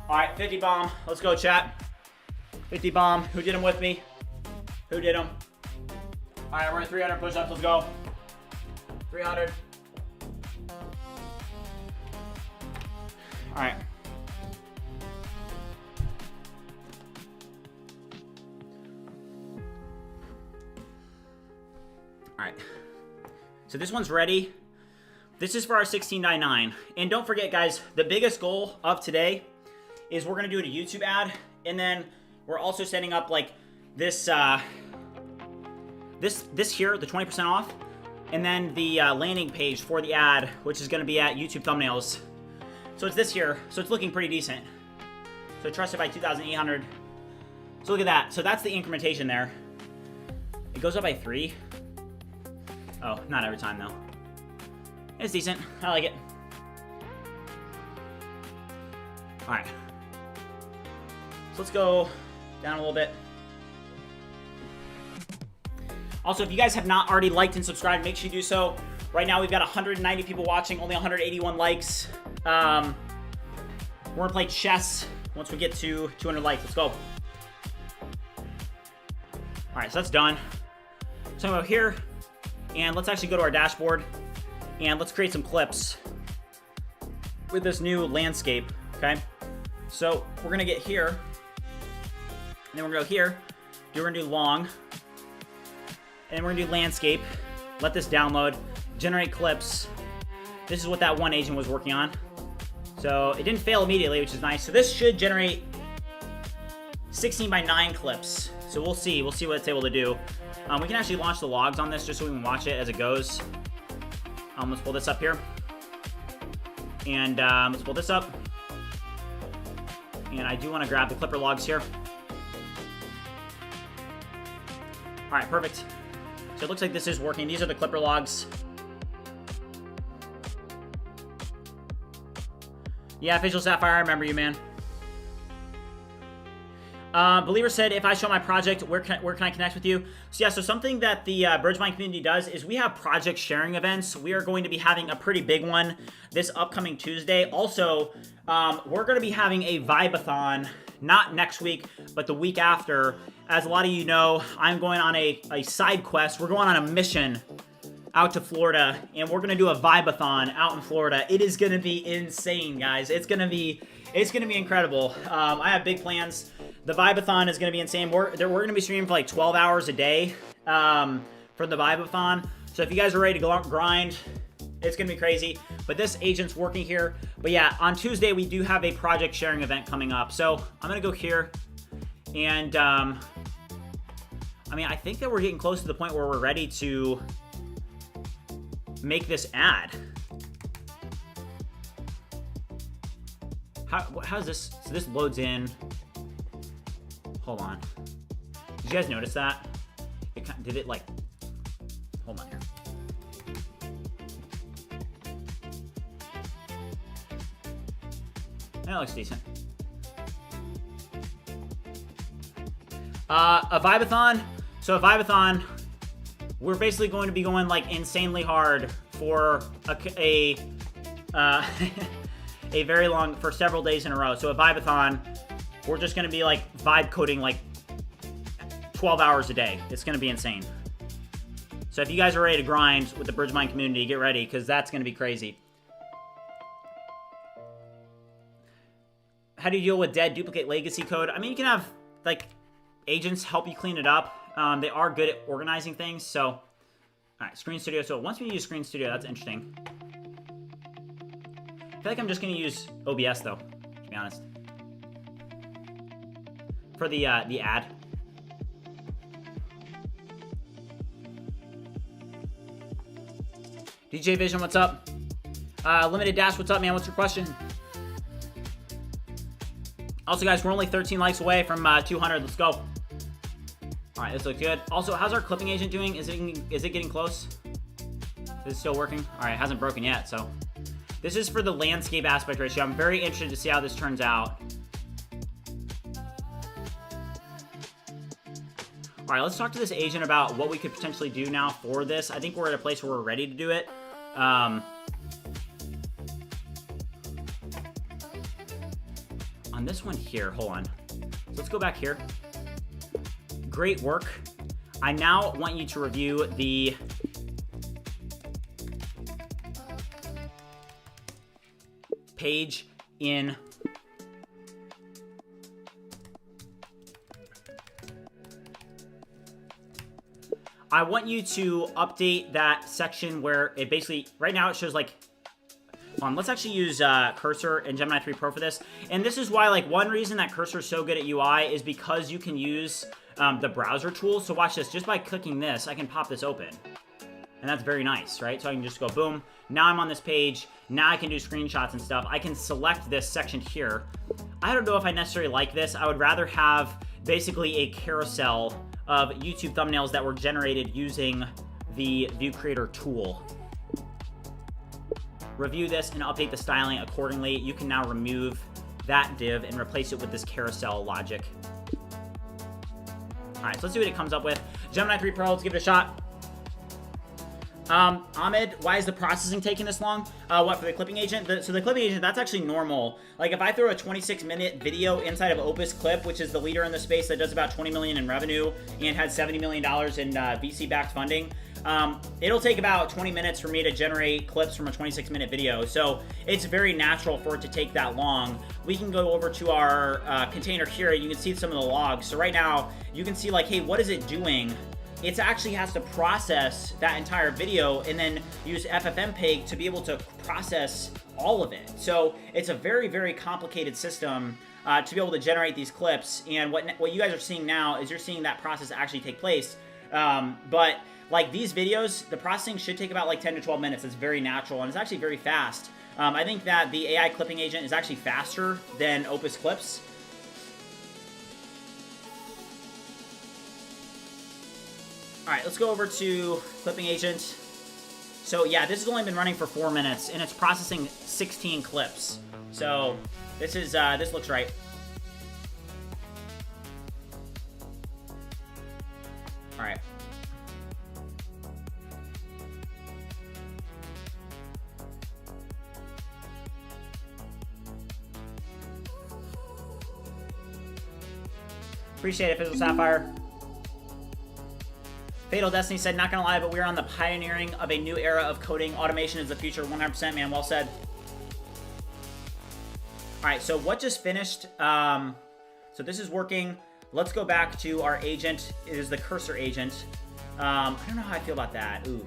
All right, 50 bomb. Let's go, chat. 50 bomb. Who did them with me? Who did them? All right, we're at 300 push-ups. Let's go. 300. All right. All right. So this one's ready. This is for our 16.9. And don't forget, guys, the biggest goal of today is we're gonna do a YouTube ad, and then we're also setting up like this this here, the 20% off, and then the landing page for the ad, which is gonna be at YouTube Thumbnails. So it's this here, so it's looking pretty decent. So trusted by 2,800. So look at that. So that's the incrementation there. It goes up by 3. Oh, not every time though. It's decent. I like it. All right. So let's go down a little bit. Also, if you guys have not already liked and subscribed, make sure you do so. Right now, we've got 190 people watching, only 181 likes. We're gonna play chess once we get to 200 likes. Let's go. All right, so that's done. So I'm gonna go here, and let's actually go to our dashboard, and let's create some clips with this new landscape, okay? So we're gonna get here, and then we're gonna go here, we're gonna do long, and then we're gonna do landscape, let this download, generate clips. This is what that one agent was working on. So it didn't fail immediately, which is nice. So this should generate 16 by 9 clips. So we'll see what it's able to do. We can actually launch the logs on this just so we can watch it as it goes. Let's pull this up here. And let's pull this up. And I do want to grab the Clipper logs here. All right, perfect. So it looks like this is working. These are the Clipper logs. Yeah, Official Sapphire, I remember you, man. Believer said, if I show my project, where can I connect with you? So yeah, so something that the BridgeMind community does is we have project sharing events. We are going to be having a pretty big one this upcoming Tuesday. Also, we're going to be having a Vibathon, not next week, but the week after. As a lot of you know, I'm going on a side quest. We're going on a mission out to Florida, and we're going to do a Vibathon out in Florida. It is going to be insane, guys. It's going to be incredible. I have big plans. The Vibathon is going to be insane. We're going to be streaming for like 12 hours a day for the Vibathon. So if you guys are ready to grind, it's going to be crazy. But this agent's working here. But yeah, on Tuesday, we do have a project sharing event coming up. So I'm going to go here. And, I mean, I think that we're getting close to the point where we're ready to make this ad. How's this? So this loads in. Hold on. Did you guys notice that? Did it like? Hold on here. That looks decent. A Vibathon. So a Vibathon, we're basically going to be going like insanely hard for a very long, for several days in a row. So a Vibathon, we're just going to be like vibe coding like 12 hours a day. It's going to be insane. So if you guys are ready to grind with the BridgeMind community, get ready, because that's going to be crazy. How do you deal with dead duplicate legacy code? I mean, you can have like agents help you clean it up. They are good at organizing things. So, all right, Screen Studio. So once we use Screen Studio, that's interesting. I feel like I'm just going to use OBS though, to be honest, for the ad. DJ Vision, what's up? Limited Dash, what's up, man? What's your question? Also, guys, we're only 13 likes away from 200. Let's go. All right, this looks good. Also, how's our clipping agent doing? Is it getting close? Is it still working? All right, it hasn't broken yet, so. This is for the landscape aspect ratio. I'm very interested to see how this turns out. All right, let's talk to this agent about what we could potentially do now for this. I think we're at a place where we're ready to do it. On this one here, hold on. So let's go back here. Great work. I now want you to review the page in I want you to update that section where it basically, right now it shows like, let's actually use Cursor and Gemini 3 Pro for this. And this is why, like, one reason that Cursor is so good at UI is because you can use the browser tools. So watch this, just by clicking this, I can pop this open. And that's very nice, right? So I can just go boom. Now I'm on this page. Now I can do screenshots and stuff. I can select this section here. I don't know if I necessarily like this. I would rather have basically a carousel of YouTube thumbnails that were generated using the ViewCreator tool. Review this and update the styling accordingly. You can now remove that div and replace it with this carousel logic. All right, so let's see what it comes up with. Gemini 3 Pro, let's give it a shot. Ahmed, why is the processing taking this long? What, for the clipping agent? So the clipping agent, that's actually normal. Like if I throw a 26-minute video inside of Opus Clip, which is the leader in the space that does about 20 million in revenue and had $70 million in VC-backed funding, it'll take about 20 minutes for me to generate clips from a 26-minute video. So it's very natural for it to take that long. We can go over to our container here. You can see some of the logs. So right now, you can see like, hey, what is it doing? It actually has to process that entire video and then use FFmpeg to be able to process all of it. So it's a very, very complicated system to be able to generate these clips. And what you guys are seeing now is you're seeing that process actually take place. But like these videos, the processing should take about like 10 to 12 minutes. It's very natural and it's actually very fast. I think that the AI clipping agent is actually faster than Opus Clips. All right, let's go over to clipping agent. So yeah, this has only been running for 4 minutes and it's processing 16 clips. So this is this looks right. All right. Appreciate it, Fizzle Sapphire. Fatal Destiny said, not gonna lie, but we're on the pioneering of a new era of coding. Automation is the future. 100%, man. Well said. All right, so what just finished? So this is working. Let's go back to our agent. It is the cursor agent. I don't know how I feel about that. Ooh.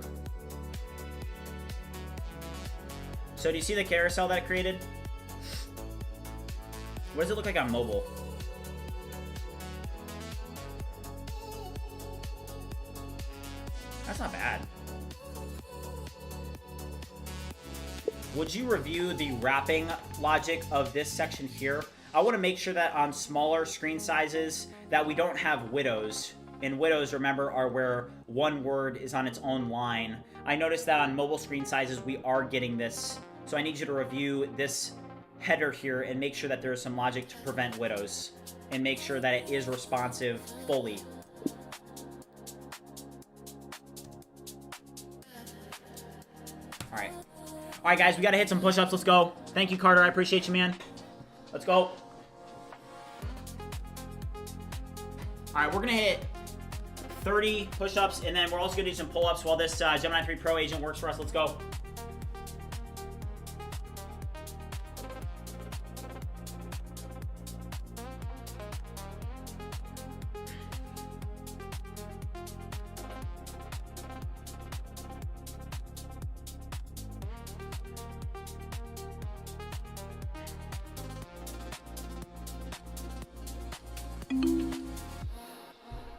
So do you see the carousel that it created? What does it look like on mobile? That's not bad. Would you review the wrapping logic of this section here? I want to make sure that on smaller screen sizes that we don't have widows. And widows, remember, are where one word is on its own line. I noticed that on mobile screen sizes, we are getting this. So I need you to review this header here and make sure that there is some logic to prevent widows and make sure that it is responsive fully. All right, guys, we got to hit some push-ups. Let's go. Thank you, Carter. I appreciate you, man. Let's go. All right, we're going to hit 30 push-ups, and then we're also going to do some pull-ups while this Gemini 3 Pro agent works for us. Let's go.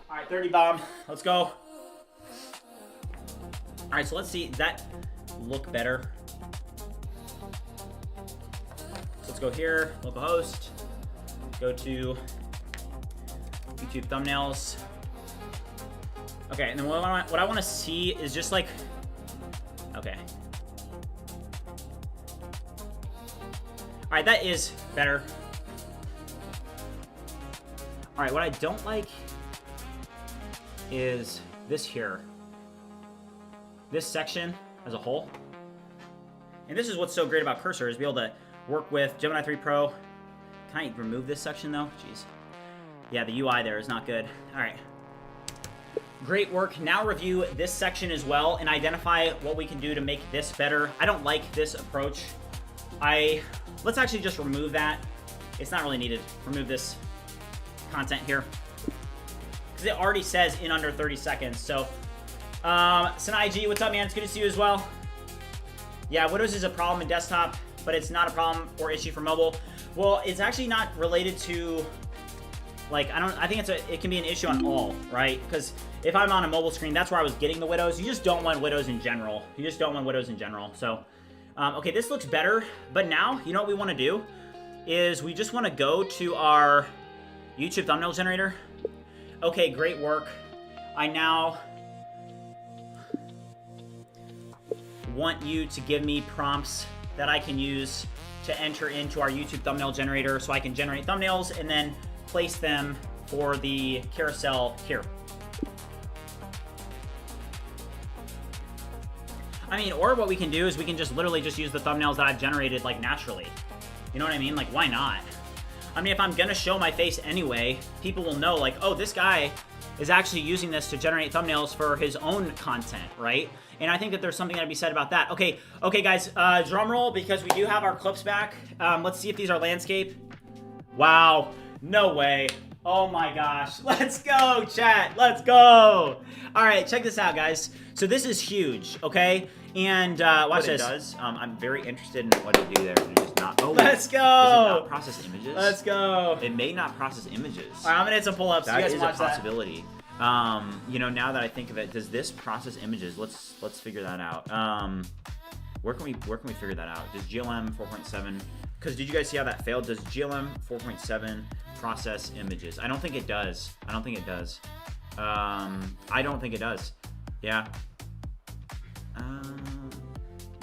All right, 30 bomb. Let's go. All right, so let's see. Does that look better? So let's go here, local host. Go to YouTube thumbnails. Okay, and then what I want to see is just like, okay. All right, that is better. All right, what I don't like is this here. This section as a whole. And this is what's so great about Cursor, is be able to work with Gemini 3 Pro. Can I remove this section though? Jeez. Yeah, the UI there is not good. All right. Great work. Now review this section as well and identify what we can do to make this better. I don't like this approach. Let's actually just remove that. It's not really needed. Remove this content here. Because it already says in under 30 seconds. So, Sanai G, what's up, man? It's good to see you as well. Yeah, Windows is a problem in desktop, but it's not a problem or issue for mobile. Well, it's actually not related to, like, I think it can be an issue on all, right? Because if I'm on a mobile screen, that's where I was getting the widows. You just don't want widows in general. You just don't want widows in general. So, okay, this looks better. But now, you know what we want to do? Is we just want to go to our YouTube thumbnail generator. Okay, great work. I now want you to give me prompts that I can use to enter into our YouTube thumbnail generator so I can generate thumbnails and then place them for the carousel here. I mean, or what we can do is we can just literally just use the thumbnails that I've generated like naturally. You know what I mean? Like, why not? I mean, if I'm gonna show my face anyway, people will know like, oh, this guy is actually using this to generate thumbnails for his own content, right? And I think that there's something to be said about that. Okay, guys, drum roll, because we do have our clips back. Let's see if these are landscape. Wow, no way. Oh my gosh, let's go, chat, let's go. All right, check this out, guys. So this is huge, okay? And watch this. It does. I'm very interested in what it do there. It is not. Oh, let's go. Does it not process images? Let's go. It may not process images. All right, I'm gonna hit some pull-ups. That you guys is watch a possibility. You know, now that I think of it, does this process images? Let's figure that out. Where can we figure that out? Does GLM 4.7? Because did you guys see how that failed? Does GLM 4.7 process images? I don't think it does. I don't think it does. I don't think it does. Yeah.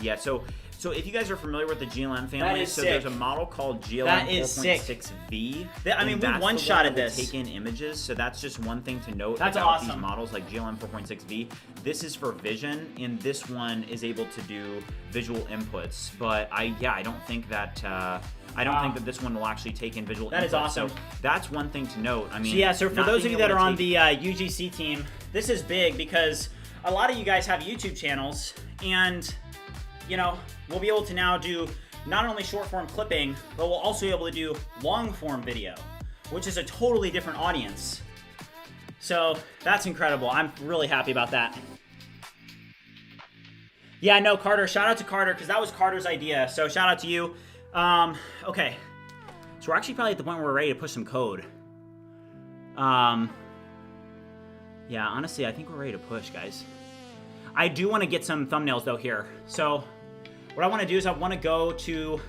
Yeah. So if you guys are familiar with the GLM family, so there's a model called GLM 4.6V. I mean, we one-shotted this. Take in images, so that's just one thing to note about awesome. These models like GLM 4.6V. This is for vision, and this one is able to do visual inputs. But I don't think that think that this one will actually take in visual inputs. That is awesome. So that's one thing to note. I mean, so for those of you that are on the UGC team, this is big because a lot of you guys have YouTube channels, and you know, we'll be able to now do not only short form clipping, but we'll also be able to do long form video, which is a totally different audience. So that's incredible. I'm really happy about that. Yeah, no, Carter, shout out to Carter, because that was Carter's idea. So shout out to you. Okay. So we're actually probably at the point where we're ready to push some code. Yeah, honestly, I think we're ready to push, guys. I do want to get some thumbnails though here. So what I want to do is I want to go to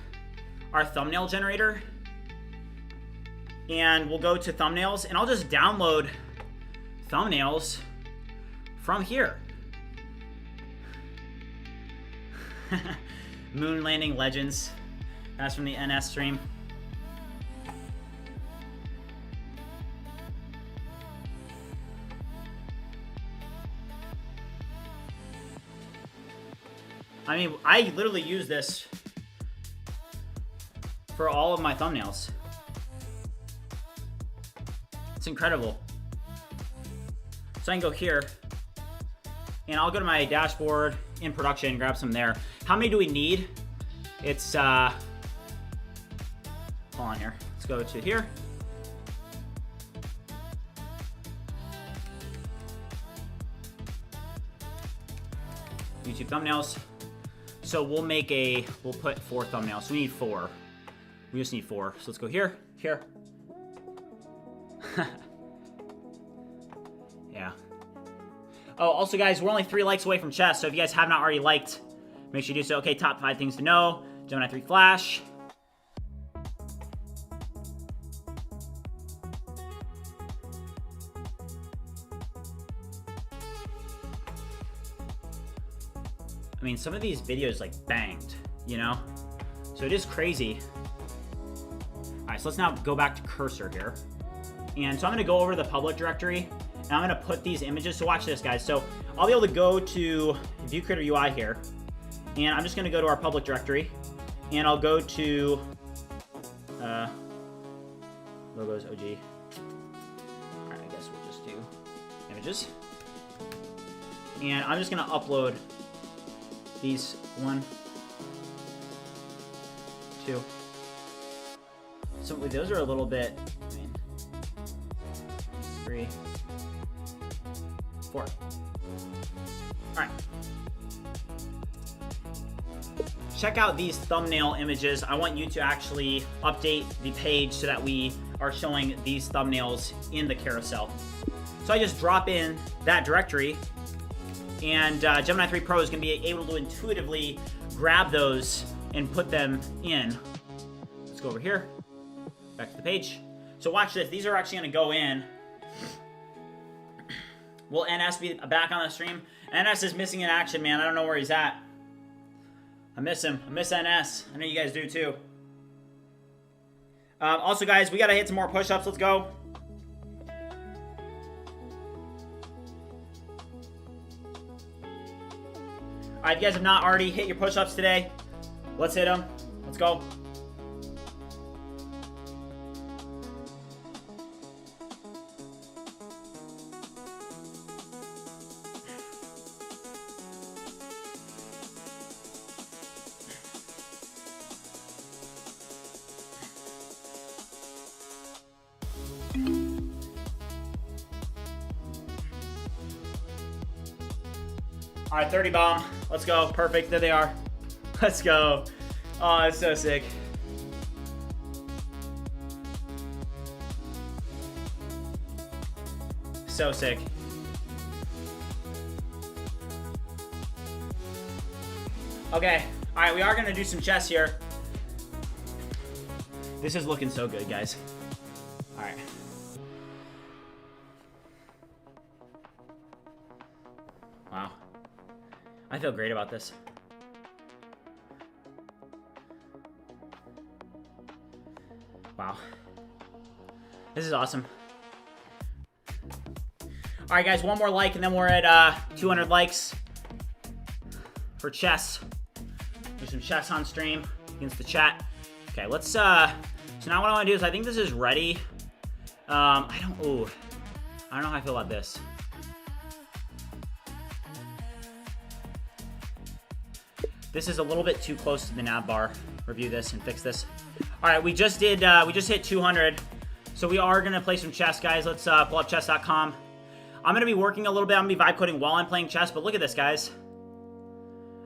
our thumbnail generator, and we'll go to thumbnails, and I'll just download thumbnails from here. Moon landing legends. That's from the NS stream. I mean, I literally use this for all of my thumbnails. It's incredible. So I can go here, and I'll go to my dashboard in production, grab some there. How many do we need? It's, hold on here. Let's go to here. YouTube thumbnails. So we'll put 4 thumbnails. So we need 4. We just need 4. So let's go here, here. Yeah. Oh, also guys, we're only 3 likes away from chess. So if you guys have not already liked, make sure you do so. Okay, top 5 things to know. Gemini 3 Flash. I mean, some of these videos like banged, you know? So it is crazy. All right, so let's now go back to cursor here. And so I'm gonna go over the public directory, and I'm gonna put these images. So watch this, guys. So I'll be able to go to ViewCreator UI here, and I'm just gonna go to our public directory, and I'll go to logos, OG. All right, I guess we'll just do images. And I'm just gonna upload these 1, 2. So those are a little bit, I mean, 3, 4. All right. Check out these thumbnail images. I want you to actually update the page so that we are showing these thumbnails in the carousel. So I just drop in that directory, and Gemini 3 Pro is going to be able to intuitively grab those and put them in. Let's go over here, back to the page. So watch this. These are actually going to go in. Will NS be back on the stream? NS is missing in action, man. I don't know where he's at. I miss him. I miss NS. I know you guys do too. Also, guys, we got to hit some more push-ups. Let's go. right, if you guys have not already hit your push-ups today, let's hit them. Let's go. All right, 30 bomb. Let's go. Perfect. There they are. Let's go. Oh, that's so sick. So sick. Okay. All right, we are going to do some chess here. This is looking so good, guys. All right. Wow. I feel great about this. Wow. This is awesome. All right, guys, one more like, and then we're at 200 likes for chess. Do some chess on stream against the chat. Okay, let's, so now what I want to do is, I think this is ready. I don't know how I feel about this. This is a little bit too close to the nav bar. Review this and fix this. All right, we just hit 200. So we are gonna play some chess, guys. Let's pull up chess.com. I'm gonna be working a little bit. I'm gonna be vibe coding while I'm playing chess, but look at this, guys.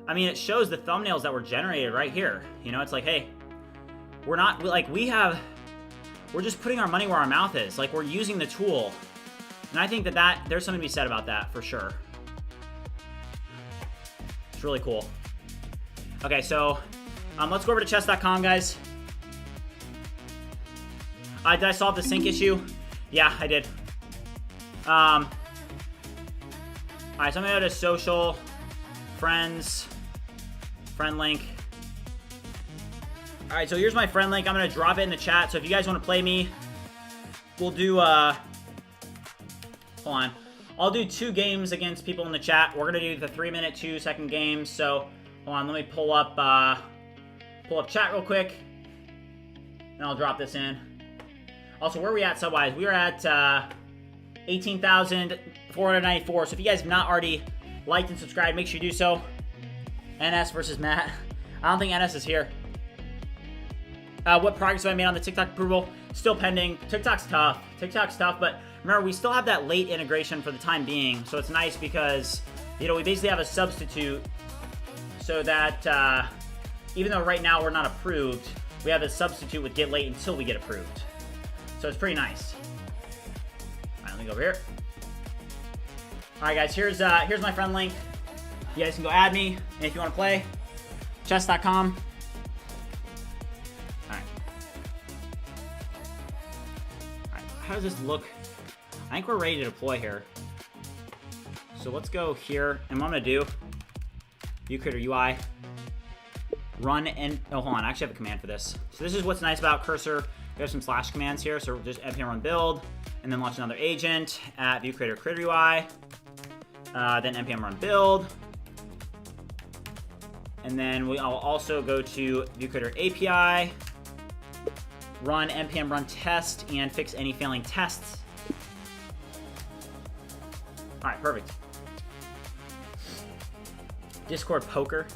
I mean, it shows the thumbnails that were generated right here. You know, it's like, hey, we're not, like, we're just putting our money where our mouth is. Like, we're using the tool. And I think that there's something to be said about that, for sure. It's really cool. Okay, so let's go over to chess.com, guys. Did I solve the sync issue? Yeah, I did. All right, so I'm gonna go to social, friends, friend link. All right, so here's my friend link. I'm gonna drop it in the chat. So if you guys want to play me, we'll do. Hold on. I'll do 2 games against people in the chat. We're gonna do the 3-minute, 2-second games. So hold on, let me pull up chat real quick, and I'll drop this in. Also, where are we at sub-wise? We are at 18,494. So if you guys have not already liked and subscribed, make sure you do so. NS versus Matt. I don't think NS is here. What progress have I made on the TikTok approval? Still pending. TikTok's tough. But remember, we still have that late integration for the time being. So it's nice because, you know, we basically have a substitute so that even though right now we're not approved, we have a substitute with get late until we get approved. So it's pretty nice. All right, let me go over here. All right, guys, here's my friend link. You guys can go add me, and if you want to play, chess.com. All right. How does this look? I think we're ready to deploy here. So let's go here, and what I'm gonna do, ViewCreator UI, run and, oh, hold on, I actually have a command for this. So this is what's nice about Cursor. We have some slash commands here, so just npm run build, and then launch another agent at ViewCreator creator UI, then npm run build, and then I'll also go to ViewCreator API, run npm run test, and fix any failing tests. All right, perfect. Discord poker.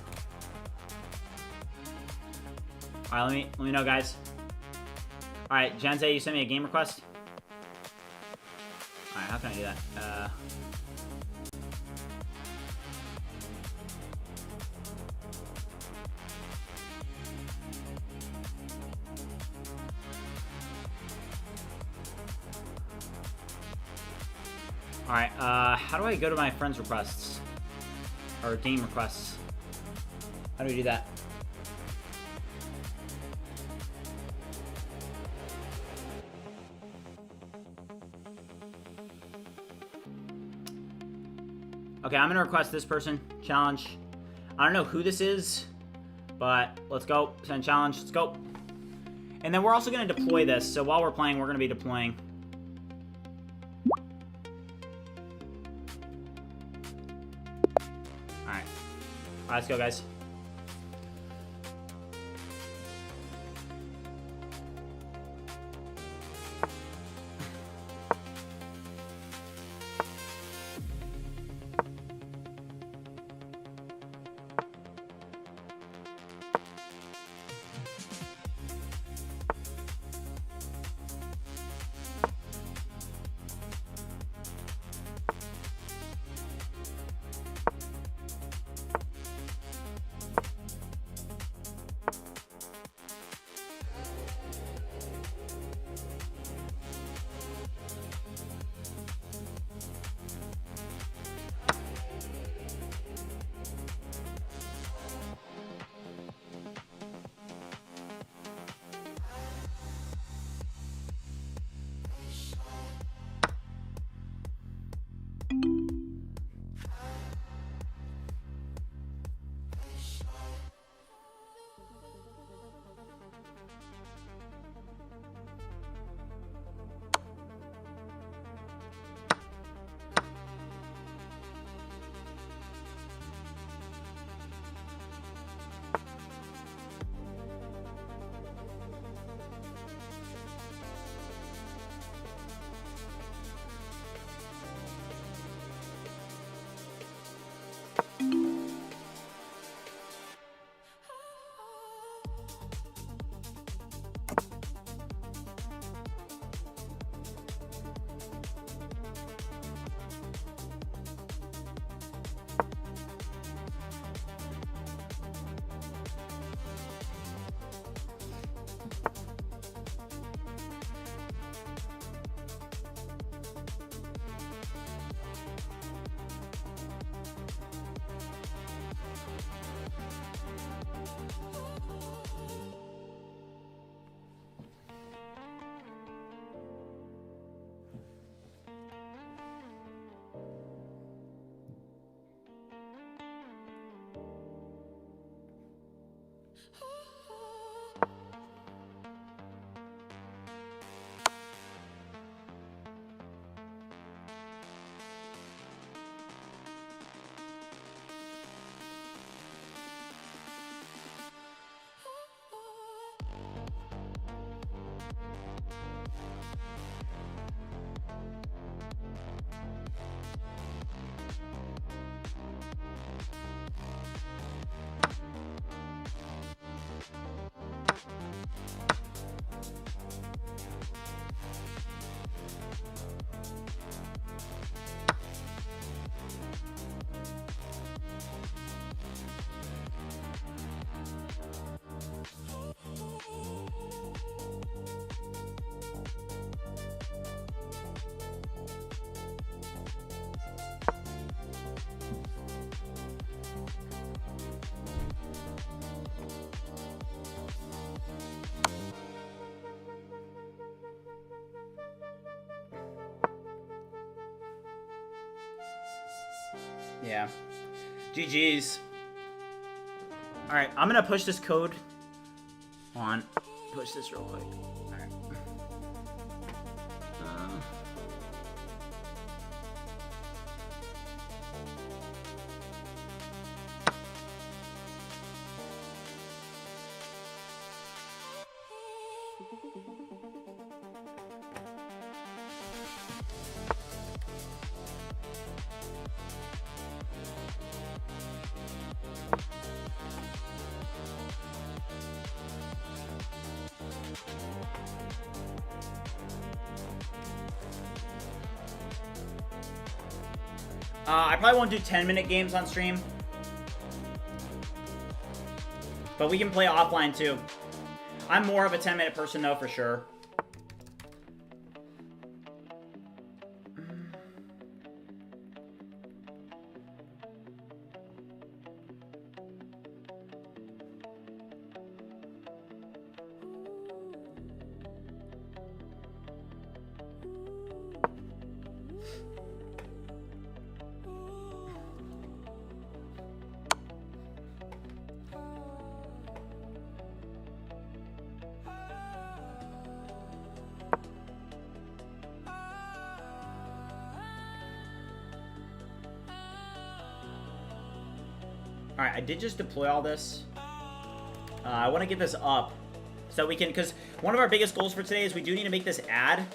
All right, let me know, guys. All right, Jenze, you sent me a game request. All right, how can I do that? All right, how do I go to my friends requests or game requests? How do we do that? Okay, I'm gonna request this person, challenge. I don't know who this is, but let's go, send challenge, let's go. And then we're also gonna deploy this, so while we're playing, we're gonna be deploying. All right, let's go, guys. Yeah. GG's. All right, I'm gonna push this code on. Push this real quick. All right. I probably won't do 10-minute games on stream. But we can play offline too. I'm more of a 10-minute person though, for sure. All right, I did just deploy all this. I want to get this up so we can, because one of our biggest goals for today is we do need to make this ad.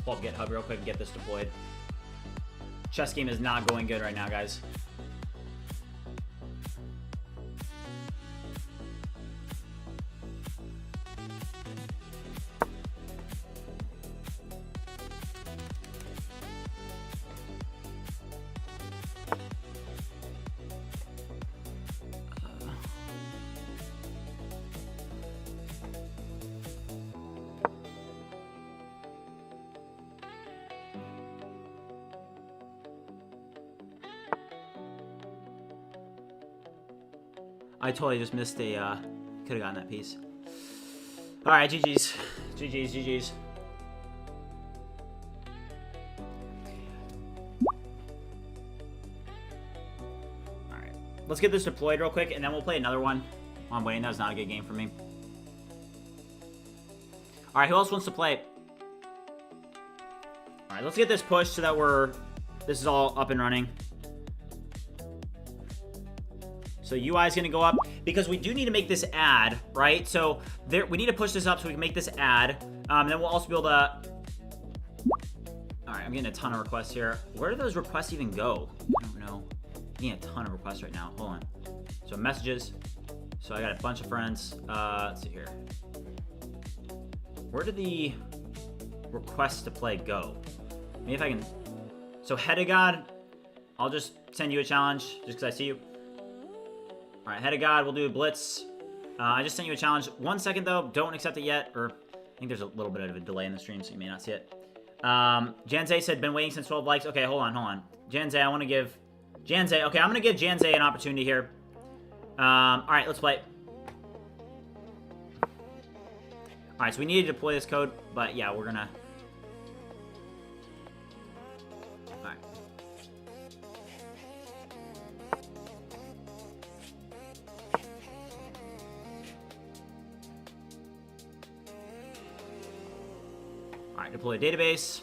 Pull up GitHub real quick and get this deployed. Chess game is not going good right now, guys. I totally just missed a, could have gotten that piece. All right, GG's. GG's, GG's. All right, let's get this deployed real quick, and then we'll play another one. I'm waiting, that was not a good game for me. All right, who else wants to play? All right, let's get this pushed so that this is all up and running. So UI is going to go up because we do need to make this ad, right? So we need to push this up so we can make this ad. Then we'll also be able to... All right, I'm getting a ton of requests here. Where do those requests even go? I don't know. I'm getting a ton of requests right now. Hold on. So messages. So I got a bunch of friends. Let's see here. Where did the requests to play go? Maybe if I can... So Hedegod, I'll just send you a challenge just because I see you. All right, Head of God, we'll do a blitz. I just sent you a challenge. 1 second, though. Don't accept it yet. Or I think there's a little bit of a delay in the stream, so you may not see it. Janze said, been waiting since 12 likes. Okay, hold on. Janze, I want to give... Janze, okay, I'm going to give Janze an opportunity here. All right, let's play. All right, so we need to deploy this code, but yeah, we're going to... All right, deploy database.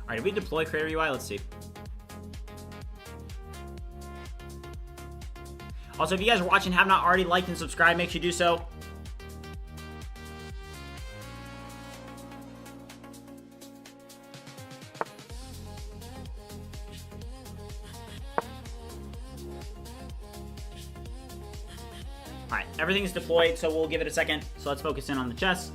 All right, did we deploy Creator UI? Let's see. Also, if you guys are watching, have not already liked and subscribed, make sure you do so. Alright, everything's deployed, so we'll give it a second. So let's focus in on the chess.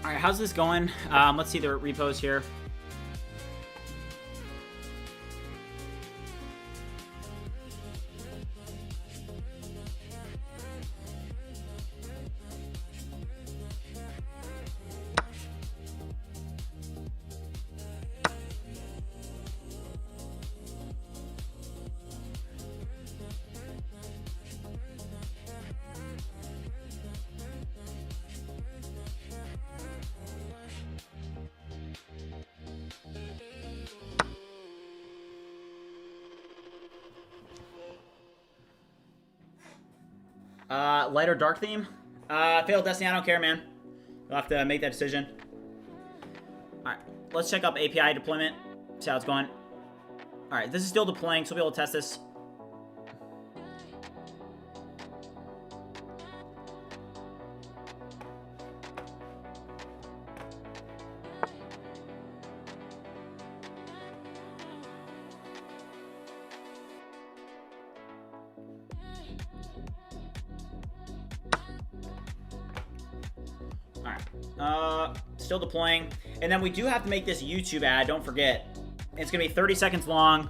All right, how's this going? Let's see the repos here. Light or dark theme? Failed Destiny, I don't care, man. You'll have to make that decision. Alright, let's check up API deployment. See how it's going. Alright, this is still deploying, so we'll be able to test this. Still deploying. And then we do have to make this YouTube ad, don't forget. It's gonna be 30 seconds long.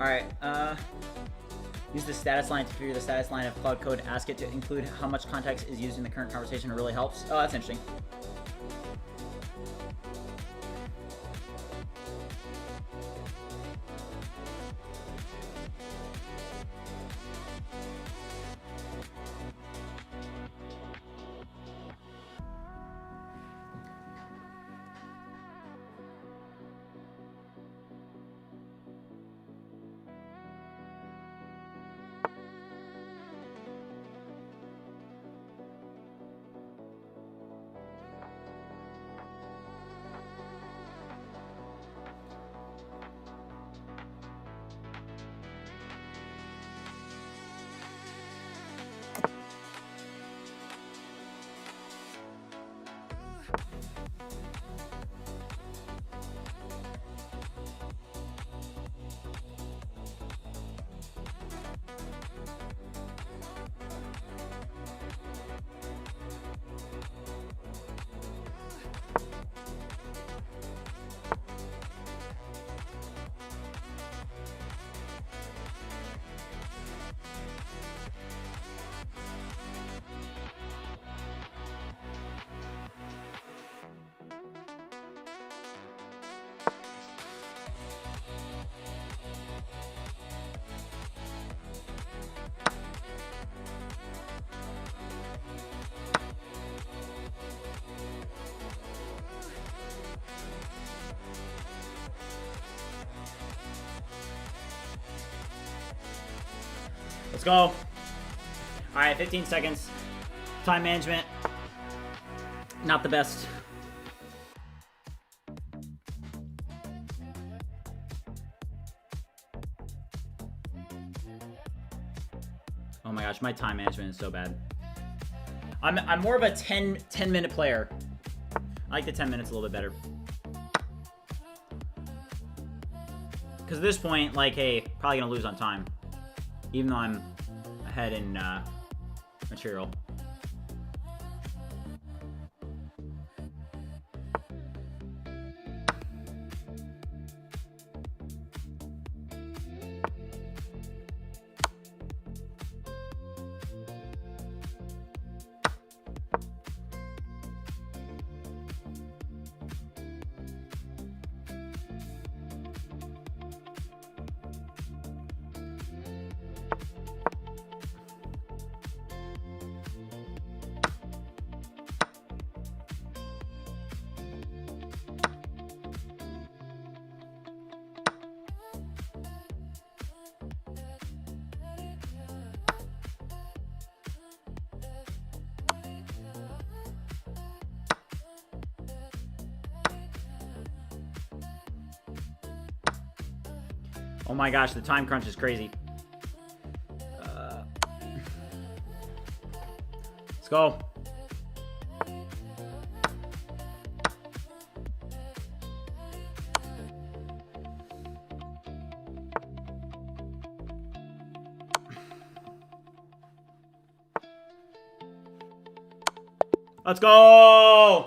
Alright, use the status line to figure the status line of Cloud Code. Ask it to include how much context is used in the current conversation. It really helps. Oh, that's interesting. Let's go. All right, 15 seconds. Time management, not the best. Oh my gosh, my time management is so bad. I'm more of a 10 minute player. I like the 10 minutes a little bit better. Because at this point, like, hey, probably gonna lose on time. Even though I'm ahead in material. Oh my gosh, the time crunch is crazy. Let's go. Let's go.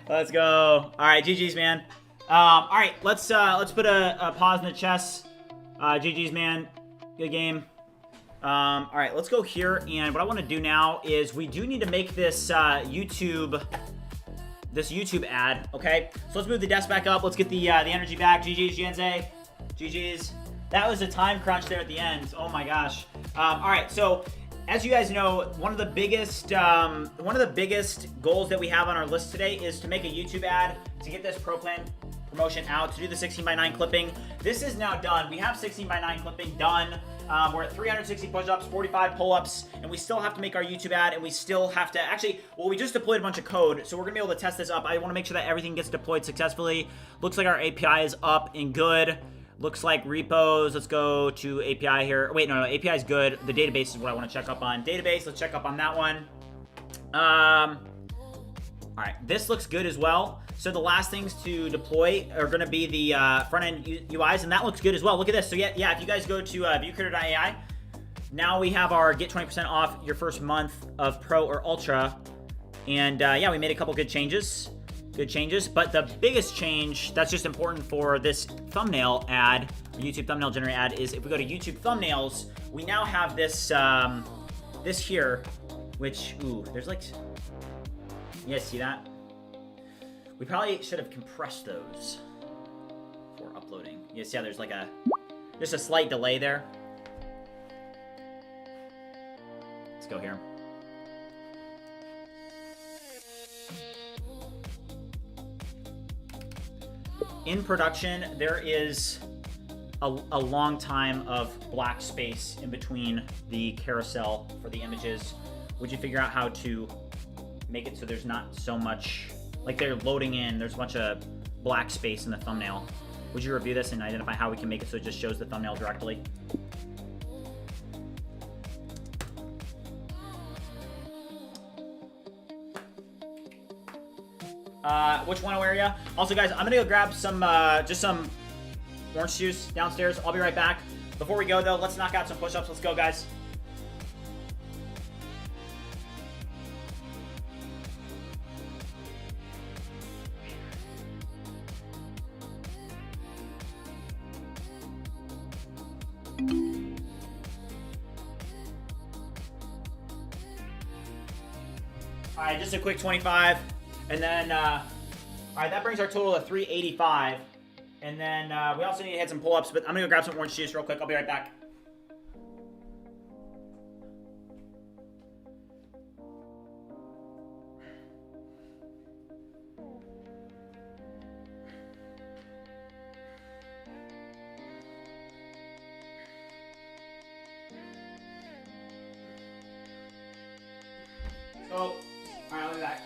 Let's go. All right, GG's, man. All right, let's put a pause in the chess. GG's, man. Good game. All right, let's go here. And what I want to do now is we do need to make this YouTube ad. Okay, so let's move the desk back up. Let's get the energy back. GG's, Jianze. GG's. That was a time crunch there at the end. Oh my gosh. All right, so as you guys know, one of the biggest goals that we have on our list today is to make a YouTube ad to get this pro plan promotion out, to do the 16:9 clipping. This is now done. We have 16:9 clipping done. We're at 360 push-ups, 45 pull-ups, and we still have to make our YouTube ad, and we still have to actually, well, we just deployed a bunch of code, so we're gonna be able to test this up. I want to make sure that everything gets deployed successfully. Looks like our API is up and good. Looks like repos. Let's go to API here. Wait, no, API is good. The database is what I want to check up on. Database, let's check up on that one. All right, this looks good as well. So the last things to deploy are going to be the front-end UIs, and that looks good as well. Look at this. So yeah, if you guys go to ViewCreator.ai, now we have our get 20% off your first month of Pro or Ultra. And yeah, we made a couple good changes. But the biggest change that's just important for this thumbnail ad, YouTube thumbnail generator ad, is if we go to YouTube thumbnails, we now have this this here, which, ooh, there's like, you guys see that? We probably should have compressed those for uploading. You see how there's like just a slight delay there. Let's go here. In production, there is a long time of black space in between the carousel for the images. Would you figure out how to make it so there's not so much, like they're loading in, there's a bunch of black space in the thumbnail? Would you review this and identify how we can make it so it just shows the thumbnail directly? Which one area? Also, guys, I'm gonna go grab some, just some orange juice downstairs. I'll be right back. Before we go, though, let's knock out some push-ups. Let's go, guys. All right, just a quick 25, and then, all right, that brings our total to 385, and then we also need to hit some pull-ups, but I'm gonna go grab some orange juice real quick. I'll be right back. So, all right, I'll be back.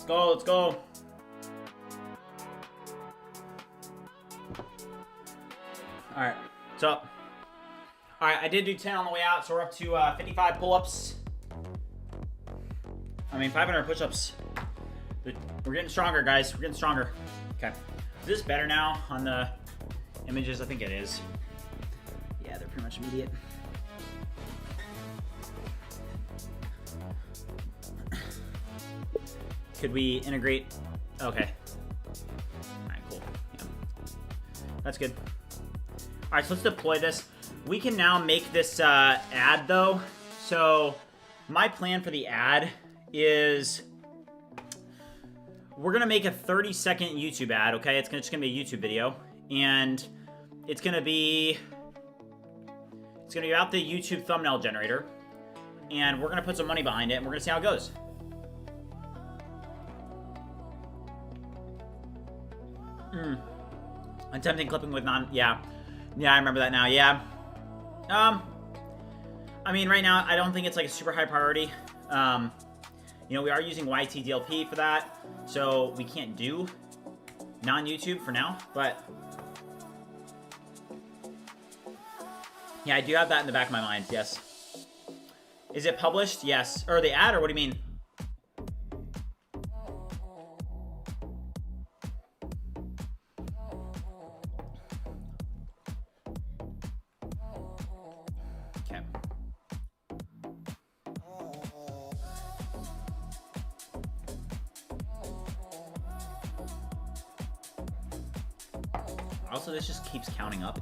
Let's go, let's go. All right, what's up? All right, I did do 10 on the way out, so we're up to 55 pull-ups. I mean, 500 push-ups. We're getting stronger, guys. We're getting stronger. Okay. Is this better now on the images? I think it is. Yeah, they're pretty much immediate. Could we integrate? Okay. All right, cool. Yeah. That's good. All right, so let's deploy this. We can now make this ad, though. So my plan for the ad is we're going to make a 30-second YouTube ad, okay? It's just going to be a YouTube video. And it's going to be about the YouTube thumbnail generator. And we're going to put some money behind it, and we're going to see how it goes. Attempting clipping with yeah, I remember that now. Yeah. I mean, right now I don't think it's like a super high priority. You know, we are using YTDLP for that, so we can't do non-YouTube for now. But yeah, I do have that in the back of my mind. Yes. Is it published? Yes. Or the ad, or what do you mean? Also, this just keeps counting up.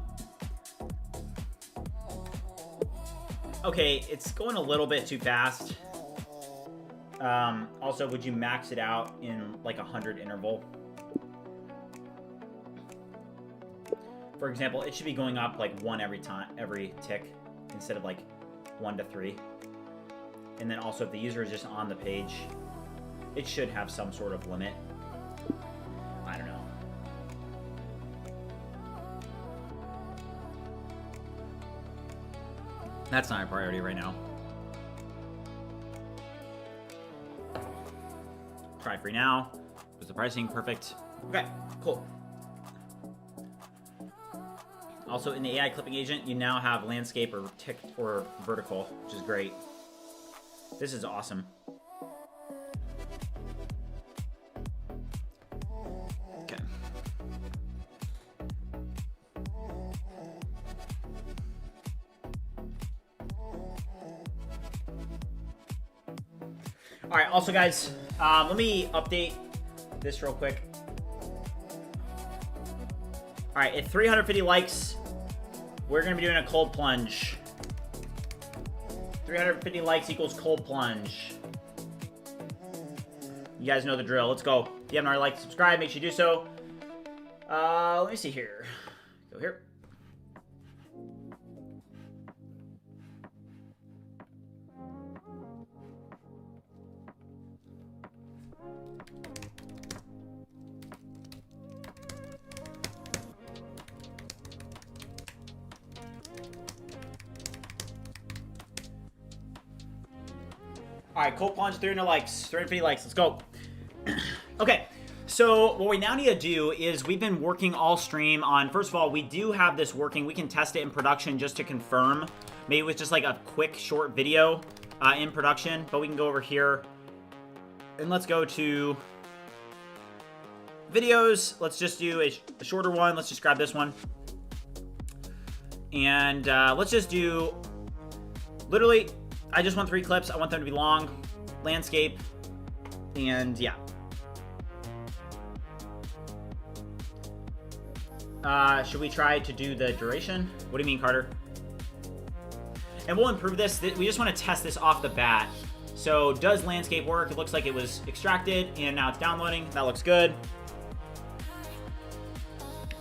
Okay, it's going a little bit too fast. Also, would you max it out in like 100 interval? For example, it should be going up like 1 every tick instead of like 1 to 3. And then also, if the user is just on the page, it should have some sort of limit. I don't know. That's not a priority right now. Try free now. Was the pricing perfect? Okay, cool. Also, in the AI clipping agent, you now have landscape or tick or vertical, which is great. This is awesome. Okay. All right, also guys, let me update this real quick. All right, at 350 likes, we're gonna be doing a cold plunge. 350 likes equals cold plunge. You guys know the drill. Let's go. If you haven't already liked, subscribe, make sure you do so. Let me see here. Go here. All right, cold plunge, 300 likes, 350 likes. Let's go. Okay, so what we now need to do is we've been working all stream on, first of all, we do have this working. We can test it in production just to confirm. Maybe with just like a quick short video in production, but we can go over here and let's go to videos. Let's just do a shorter one. Let's just grab this one. And let's just do, literally, I just want 3 clips. I want them to be long, landscape, and yeah. Should we try to do the duration? What do you mean, Carter? And we'll improve this. We just want to test this off the bat. So does landscape work? It looks like it was extracted and now it's downloading. That looks good.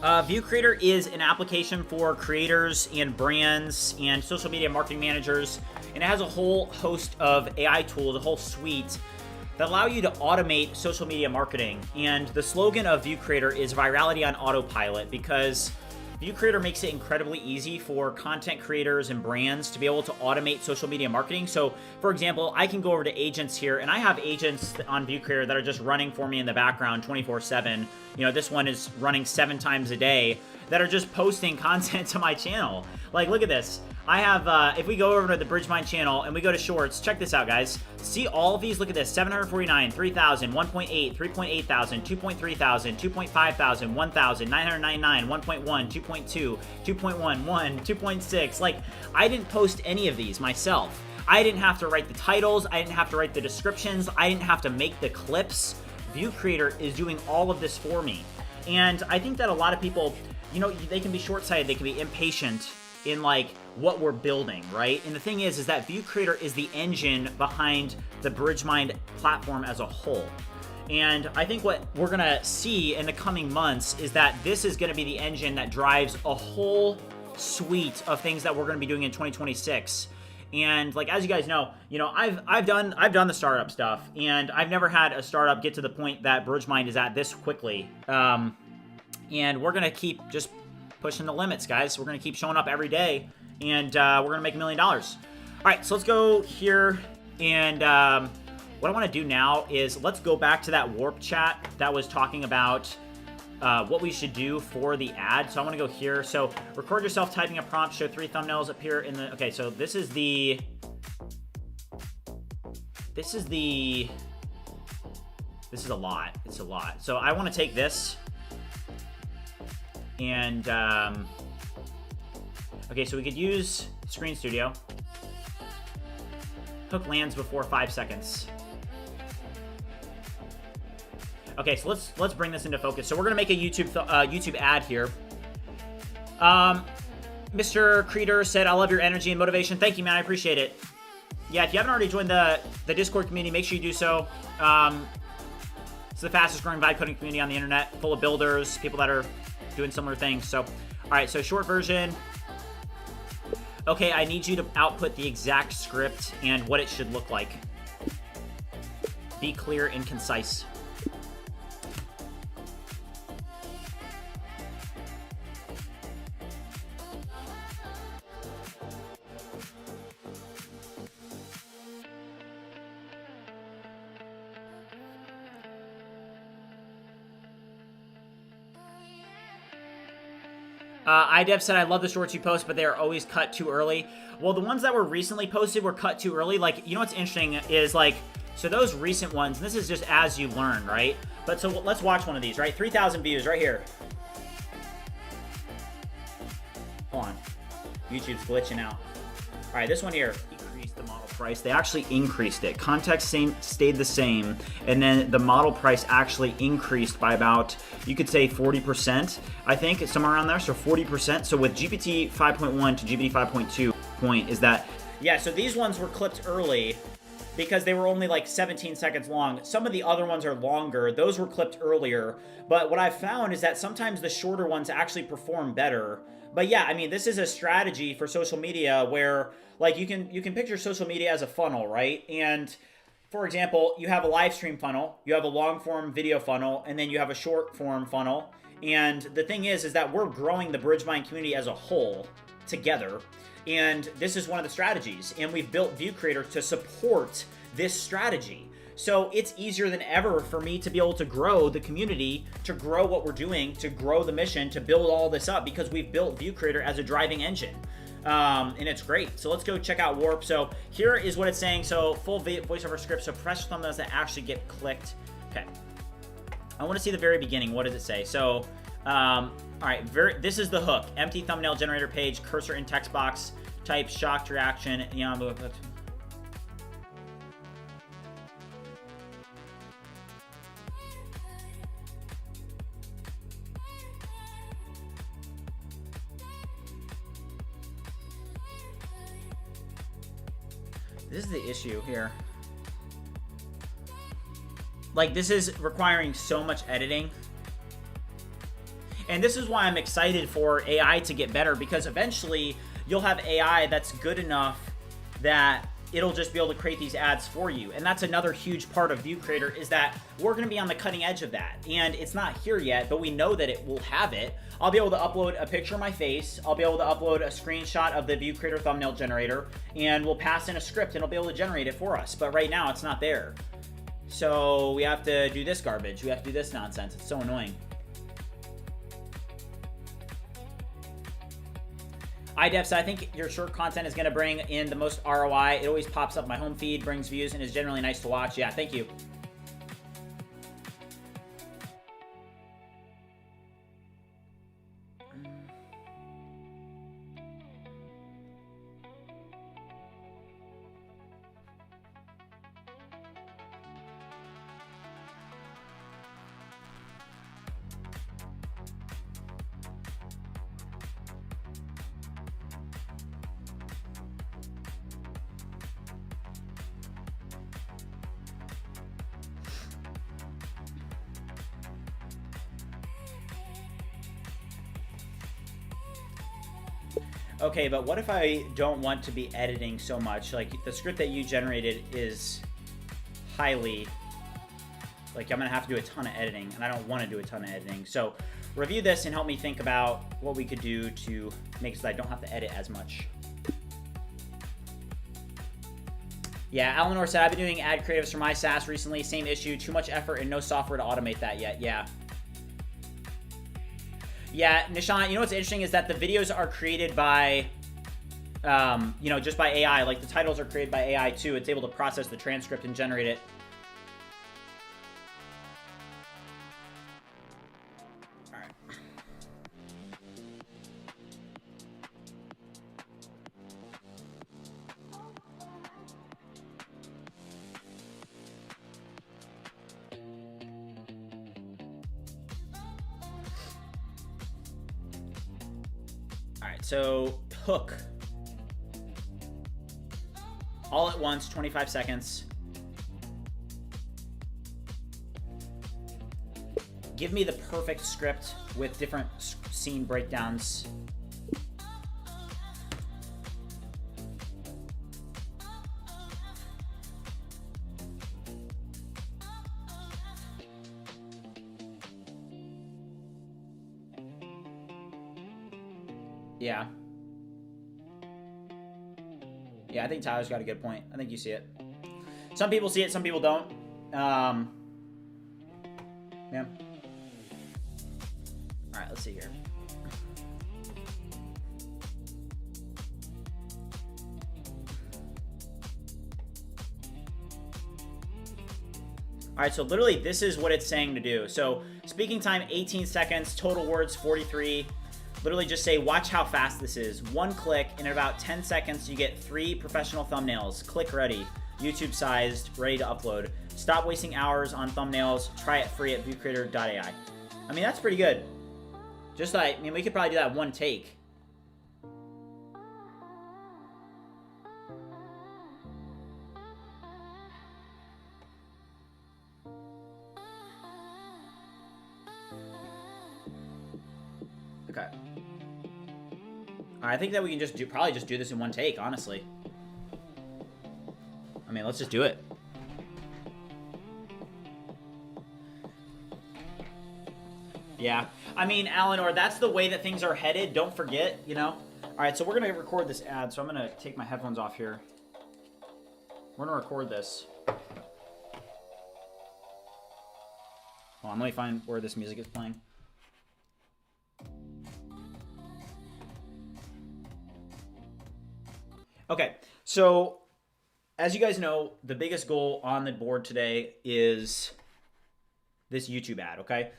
ViewCreator is an application for creators and brands and social media marketing managers. And it has a whole host of AI tools, a whole suite that allow you to automate social media marketing. And the slogan of ViewCreator is virality on autopilot, because ViewCreator makes it incredibly easy for content creators and brands to be able to automate social media marketing. So, for example, I can go over to agents here, and I have agents on ViewCreator that are just running for me in the background 24/7. You know, this one is running 7 times a day that are just posting content to my channel. Like, look at this. I have, if we go over to the BridgeMind channel and we go to shorts, check this out, guys. See all of these? Look at this. 749, 3,000, 1.8, 3.8 thousand, 2.3 thousand, 2.5 thousand, 1,000, 999, 1.1, 2.2, 2.1, 1, 2.6. Like, I didn't post any of these myself. I didn't have to write the titles. I didn't have to write the descriptions. I didn't have to make the clips. ViewCreator is doing all of this for me. And I think that a lot of people, you know, they can be short-sighted. They can be impatient in like what we're building, right? And the thing is that ViewCreator is the engine behind the BridgeMind platform as a whole. And I think what we're gonna see in the coming months is that this is gonna be the engine that drives a whole suite of things that we're gonna be doing in 2026. And like, as you guys know, you know, I've done the startup stuff, and I've never had a startup get to the point that BridgeMind is at this quickly. And we're gonna keep just pushing the limits, guys. We're gonna keep showing up every day, and we're gonna make $1 million. All right, so let's go here, and what I want to do now is let's go back to that Warp chat that was talking about what we should do for the ad. So I want to go here. So record yourself typing a prompt, show 3 thumbnails appear in the. Okay, so this is a lot. It's a lot. So I want to take this. And, okay, so we could use Screen Studio. Hook lands before 5 seconds. Okay, so let's bring this into focus. So we're gonna make a YouTube ad here. Mr. Creator said, "I love your energy and motivation." Thank you, man. I appreciate it. Yeah, if you haven't already joined the Discord community, make sure you do so. It's the fastest growing vibe coding community on the internet, full of builders, people that are doing similar things. So, all right, so short version. Okay, I need you to output the exact script and what it should look like. Be clear and concise. iDev said, "I love the shorts you post, but they are always cut too early." Well, the ones that were recently posted were cut too early. Like, you know what's interesting is, like, so those recent ones, and this is just as you learn, right? But so let's watch one of these, right? 3,000 views right here. Hold on. YouTube's glitching out. All right, this one here. Decreased the model price. They actually increased it. Context stayed the same, and then the model price actually increased by about, you could say 40%, I think, somewhere around there. So 40%. So with GPT 5.1 to GPT 5.2 point is that, yeah, so these ones were clipped early because they were only like 17 seconds long. Some of the other ones are longer. Those were clipped earlier. But what I've found is that sometimes the shorter ones actually perform better. But yeah, I mean, this is a strategy for social media where, like, you can picture social media as a funnel, right? And for example, you have a live stream funnel, you have a long form video funnel, and then you have a short form funnel. And the thing is that we're growing the BridgeMind community as a whole together. And this is one of the strategies. And we've built ViewCreator to support this strategy. So it's easier than ever for me to be able to grow the community, to grow what we're doing, to grow the mission, to build all this up, because we've built ViewCreator as a driving engine. And it's great. So let's go check out Warp. So here is what it's saying. So full voiceover script. So press thumbnails that actually get clicked. Okay. I want to see the very beginning. What does it say? So, all right. This is the hook. Empty thumbnail generator page, cursor in text box, type shocked reaction. This is the issue here. Like, this is requiring so much editing. And this is why I'm excited for AI to get better, because eventually you'll have AI that's good enough that it'll just be able to create these ads for you. And that's another huge part of ViewCreator, is that we're going to be on the cutting edge of that. And it's not here yet, but we know that it will have it. I'll be able to upload a picture of my face. I'll be able to upload a screenshot of the ViewCreator thumbnail generator, and we'll pass in a script and it'll be able to generate it for us. But right now it's not there. So we have to do this garbage. We have to do this nonsense. It's so annoying. iDefs, I think your short content is going to bring in the most ROI. It always pops up my home feed, brings views, and is generally nice to watch. Yeah, thank you. Okay, but what if I don't want to be editing so much? Like, the script that you generated is highly, like, I'm gonna have to do a ton of editing, and I don't want to do a ton of editing. So review this and help me think about what we could do to make it so that I don't have to edit as much. Yeah, Eleanor said, I've been doing ad creatives for my SaaS recently. Same issue, too much effort and no software to automate that yet. Yeah. Yeah, Nishan, you know what's interesting is that the videos are created by, you know, just by AI. Like, the titles are created by AI too. It's able to process the transcript and generate it. All right. So, hook. All at once, 25 seconds. Give me the perfect script with different scene breakdowns. Yeah. Yeah, I think Tyler's got a good point. I think you see it. Some people see it, some people don't. Yeah. All right, let's see here. All right, so literally this is what it's saying to do. So speaking time, 18 seconds, total words, 43. Literally just say, watch how fast this is. One click, and in about 10 seconds, you get 3 professional thumbnails. Click ready. YouTube sized, ready to upload. Stop wasting hours on thumbnails. Try it free at viewcreator.ai. I mean, that's pretty good. Just like, I mean, we could probably do that one take. Okay. I think that we can just probably just do this in one take, honestly. I mean, let's just do it. Yeah. I mean, Alan, or that's the way that things are headed. Don't forget, you know. All right, so we're going to record this ad. So I'm going to take my headphones off here. We're going to record this. Hold on, let me find where this music is playing. Okay, so as you guys know, the biggest goal on the board today is this YouTube ad, okay?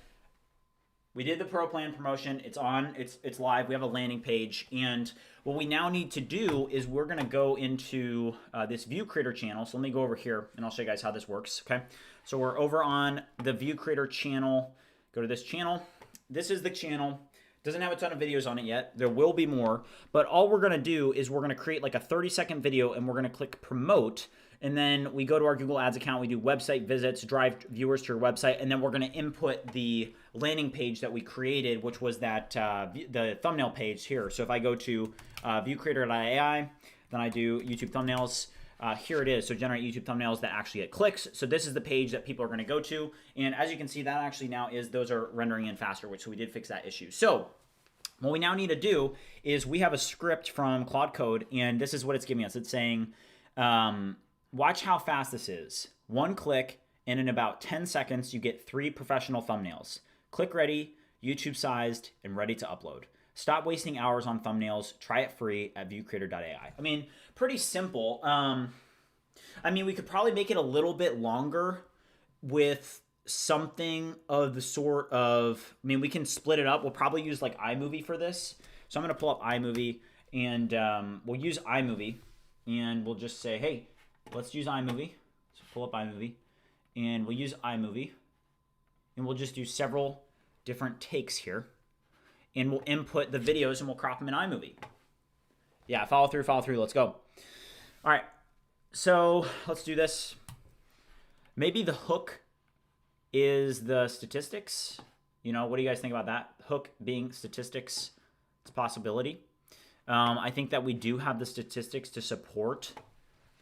We did the Pro Plan promotion. It's on. It's live. We have a landing page. And what we now need to do is we're going to go into this ViewCreator channel. So let me go over here, and I'll show you guys how this works, okay? So we're over on the ViewCreator channel. Go to this channel. This is the channel. Doesn't have a ton of videos on it yet. There will be more. But all we're going to do is we're going to create like a 30-second video, and we're going to click Promote. And then we go to our Google Ads account. We do website visits, drive viewers to your website. And then we're going to input the landing page that we created, which was that the thumbnail page here. So if I go to viewcreator.ai, then I do YouTube thumbnails. here it is. So generate YouTube thumbnails that actually get clicks. So this is the page that people are going to go to. And as you can see, that actually now is, those are rendering in faster, so we did fix that issue. So what we now need to do is we have a script from Claude Code, and this is what it's giving us. It's saying, watch how fast this is. 1 click, and in about 10 seconds, you get 3 professional thumbnails. Click ready, YouTube sized, and ready to upload. Stop wasting hours on thumbnails. Try it free at ViewCreator.ai. I mean, pretty simple. I mean, we could probably make it a little bit longer with something of the sort of, I mean, we can split it up. We'll probably use like iMovie for this. So I'm going to pull up iMovie, and we'll use iMovie, and we'll just say, hey, let's use iMovie. So pull up iMovie, and we'll use iMovie, and we'll just do several different takes here, and we'll input the videos and we'll crop them in iMovie. Yeah, follow through, let's go. All right, so let's do this. Maybe the hook is the statistics. You know, what do you guys think about that? Hook being statistics, it's a possibility. I think that we do have the statistics to support,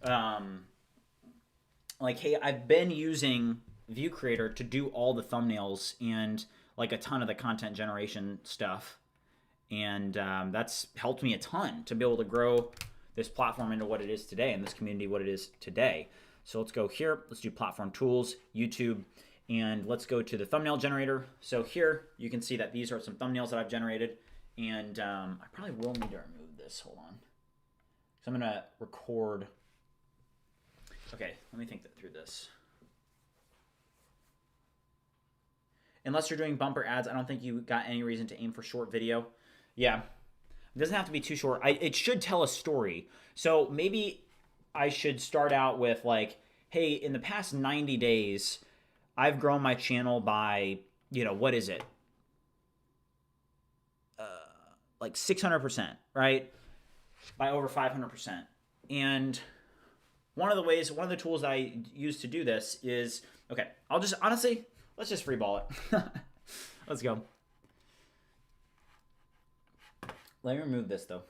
like, hey, I've been using ViewCreator to do all the thumbnails and like a ton of the content generation stuff. And that's helped me a ton to be able to grow this platform into what it is today, and this community what it is today. So let's go here. Let's do platform tools, YouTube, and let's go to the thumbnail generator. So here you can see that these are some thumbnails that I've generated, and I probably will need to remove this. Hold on. So I'm going to record. Okay, let me think through this. Unless you're doing bumper ads, I don't think you got any reason to aim for short video. Yeah, it doesn't have to be too short. It should tell a story. So maybe I should start out with like, hey, in the past 90 days, I've grown my channel by, you know, what is it? Like 600%, right? By over 500%. And one of the tools that I use to do this is, okay, I'll just, honestly, let's just free ball it. Let's go. Let me remove this though.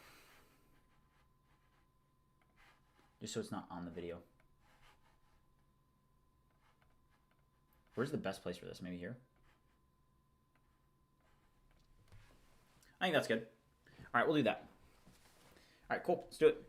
Just so it's not on the video. Where's the best place for this? Maybe here? I think that's good. All right, we'll do that. All right, cool. Let's do it.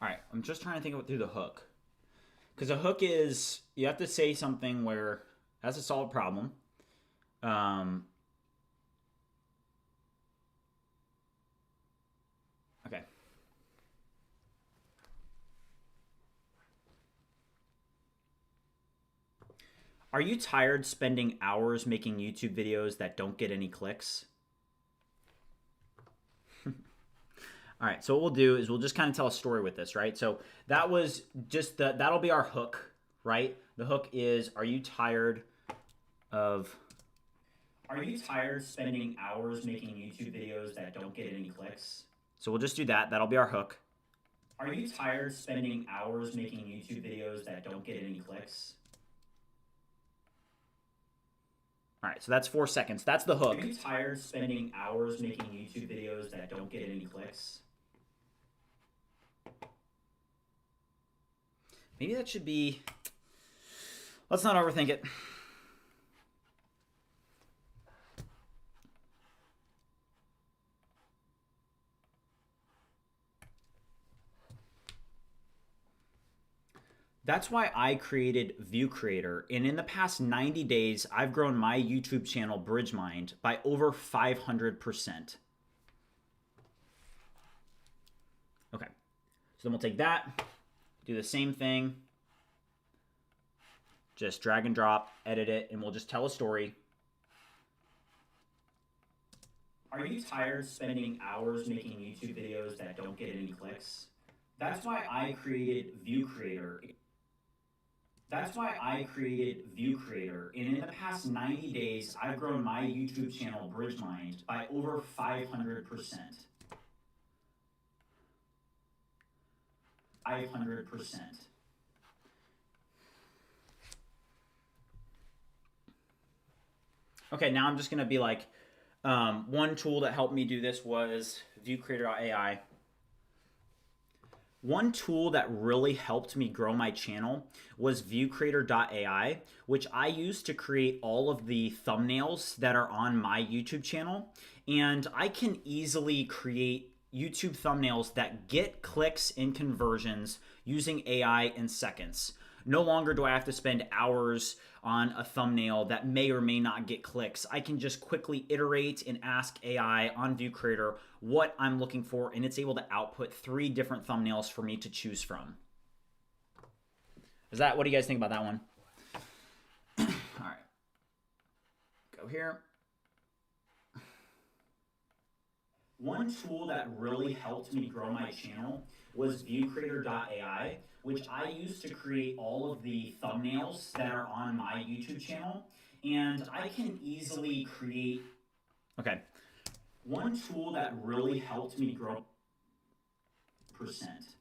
All right, I'm just trying to think of it through the hook. Because a hook is, you have to say something where it has a solved problem. Okay. Are you tired spending hours making YouTube videos that don't get any clicks? All right, so what we'll do is we'll just kind of tell a story with this, right? So that was just that'll be our hook, right? The hook is, are you tired spending hours making YouTube videos that don't get any clicks? So we'll just do that. That'll be our hook. Are you tired spending hours making YouTube videos that don't get any clicks? All right, so that's 4 seconds. That's the hook. Are you tired spending hours making YouTube videos that don't get any clicks? Maybe that should be, let's not overthink it. That's why I created ViewCreator, and in the past 90 days, I've grown my YouTube channel, BridgeMind, by over 500%. Okay, so then we'll take that, do the same thing, just drag and drop, edit it, and we'll just tell a story. Are you tired spending hours making YouTube videos that don't get any clicks? That's why I created ViewCreator. And in the past 90 days, I've grown my YouTube channel, BridgeMind, by over 500%. 500%. Okay, now I'm just going to be like, one tool that helped me do this was ViewCreator.ai. One tool that really helped me grow my channel was ViewCreator.ai, which I use to create all of the thumbnails that are on my YouTube channel. And I can easily create YouTube thumbnails that get clicks and conversions using AI in seconds. No longer do I have to spend hours on a thumbnail that may or may not get clicks. I can just quickly iterate and ask AI on ViewCreator what I'm looking for, and it's able to output 3 different thumbnails for me to choose from. What do you guys think about that one? All right. Go here. One tool that really helped me grow my channel was ViewCreator.ai, which I use to create all of the thumbnails that are on my YouTube channel. And I can easily create... Okay. One tool that really helped me grow...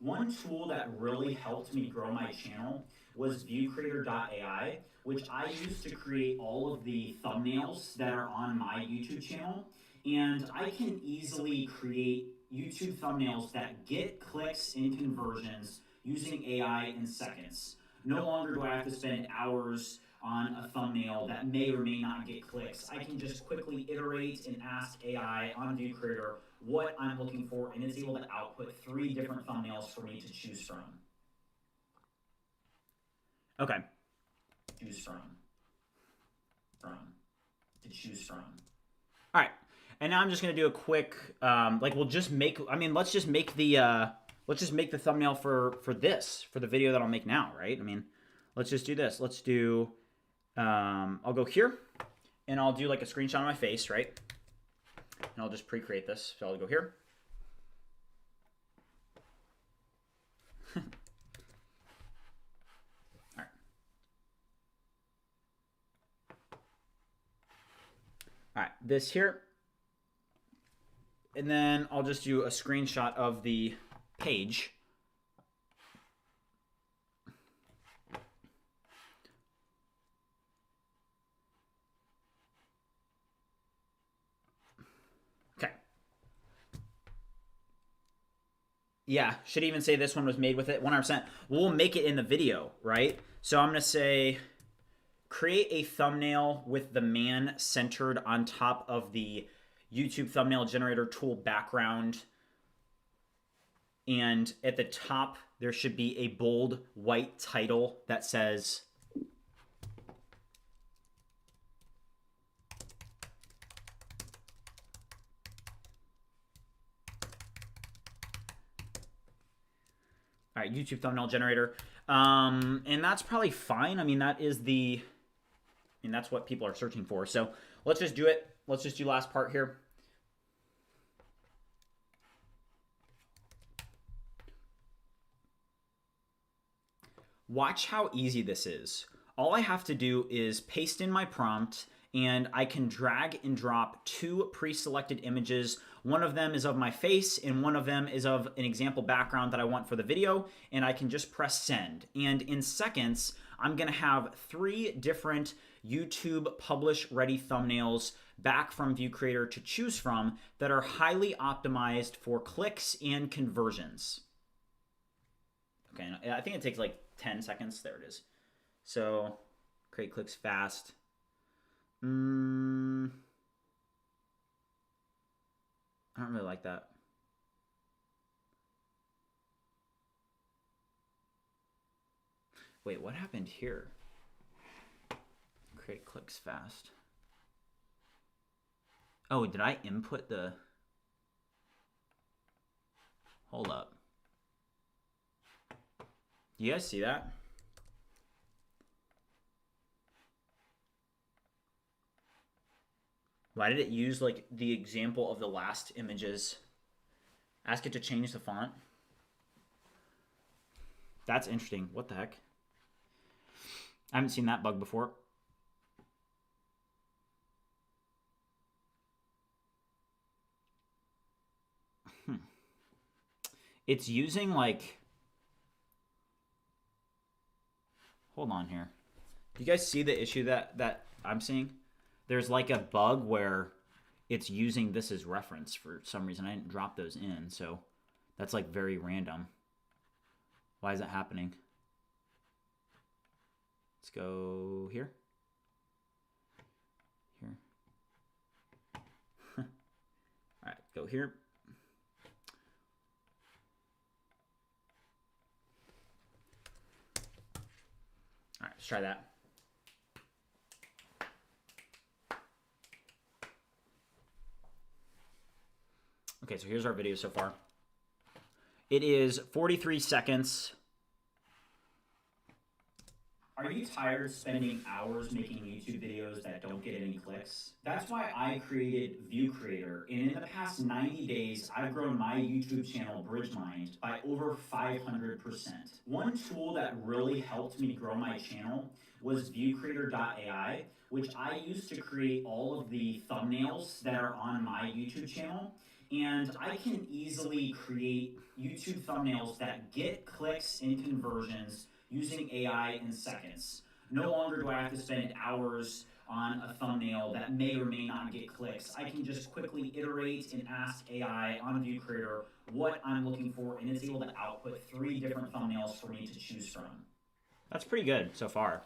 One tool that really helped me grow my channel was ViewCreator.ai, which I use to create all of the thumbnails that are on my YouTube channel. And I can easily create YouTube thumbnails that get clicks and conversions using AI in seconds. No longer do I have to spend hours on a thumbnail that may or may not get clicks. I can just quickly iterate and ask AI on ViewCreator what I'm looking for, and it's able to output 3 different thumbnails for me to choose from. Okay. Choose from. To choose from. All right. And now I'm just going to do a quick, we'll just make, let's just make the thumbnail for the video that I'll make now, right? Let's just do this. Let's do, I'll go here, and I'll do like a screenshot of my face, right? And I'll just pre-create this. So I'll go here. All right. All right, this here. And then I'll just do a screenshot of the page. Okay. Yeah, should even say this one was made with it 100%. We'll make it in the video, right? So I'm going to say create a thumbnail with the man centered on top of the YouTube thumbnail generator tool background, and at the top there should be a bold white title that says all right, YouTube thumbnail generator, and that's probably fine. That's what people are searching for. So let's just do it. Let's just do last part here. Watch how easy this is. All I have to do is paste in my prompt, and I can drag and drop 2 pre-selected images. One of them is of my face, and one of them is of an example background that I want for the video, and I can just press send. And in seconds, I'm gonna have 3 different YouTube publish-ready thumbnails back from ViewCreator to choose from that are highly optimized for clicks and conversions. Okay, I think it takes like 10 seconds. There it is. So, create clicks fast. I don't really like that. Wait, what happened here? Create clicks fast. Oh, did I input the... Hold up. You guys see that? Why did it use like the example of the last images? Ask it to change the font. That's interesting. What the heck? I haven't seen that bug before. It's using like Hold on here. Do you guys see the issue that I'm seeing? There's like a bug where it's using this as reference for some reason. I didn't drop those in, so that's like very random. Why is that happening? Let's go here. Here. All right, go here. All right, let's try that. Okay, so here's our video so far. It is 43 seconds. Are you tired of spending hours making YouTube videos that don't get any clicks? That's why I created ViewCreator, and in the past 90 days, I've grown my YouTube channel, BridgeMind, by over 500%. One tool that really helped me grow my channel was ViewCreator.ai, which I use to create all of the thumbnails that are on my YouTube channel. And I can easily create YouTube thumbnails that get clicks and conversions using AI in seconds. No longer do I have to spend hours on a thumbnail that may or may not get clicks. I can just quickly iterate and ask AI on ViewCreator what I'm looking for, and it's able to output 3 different thumbnails for me to choose from. That's pretty good so far.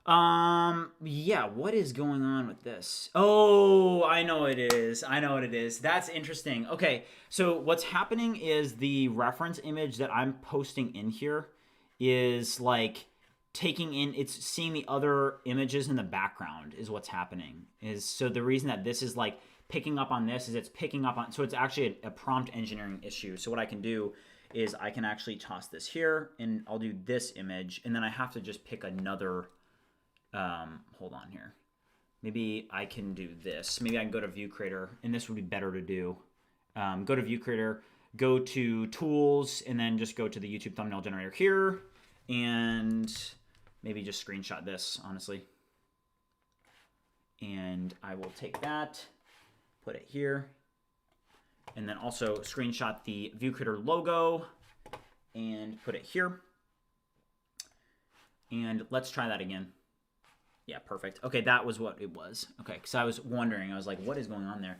Yeah, what is going on with this? Oh, I know what it is. I know what it is. That's interesting. Okay, so what's happening is the reference image that I'm posting in here is like taking in, it's seeing the other images in the background is what's happening. So the reason that this is like picking up on this is it's picking up on, so it's actually a prompt engineering issue. So what I can do is I can actually toss this here and I'll do this image, and then I have to just pick another, hold on here. Maybe I can do this. Maybe I can go to ViewCreator, and this would be better to do. Go to ViewCreator, go to Tools, and then just go to the YouTube thumbnail generator here, and maybe just screenshot this, honestly. And I will take that, put it here, and then also screenshot the ViewCreator logo and put it here. And let's try that again. Yeah, perfect. Okay, that was what it was. Okay, because I was wondering, I was like, what is going on there?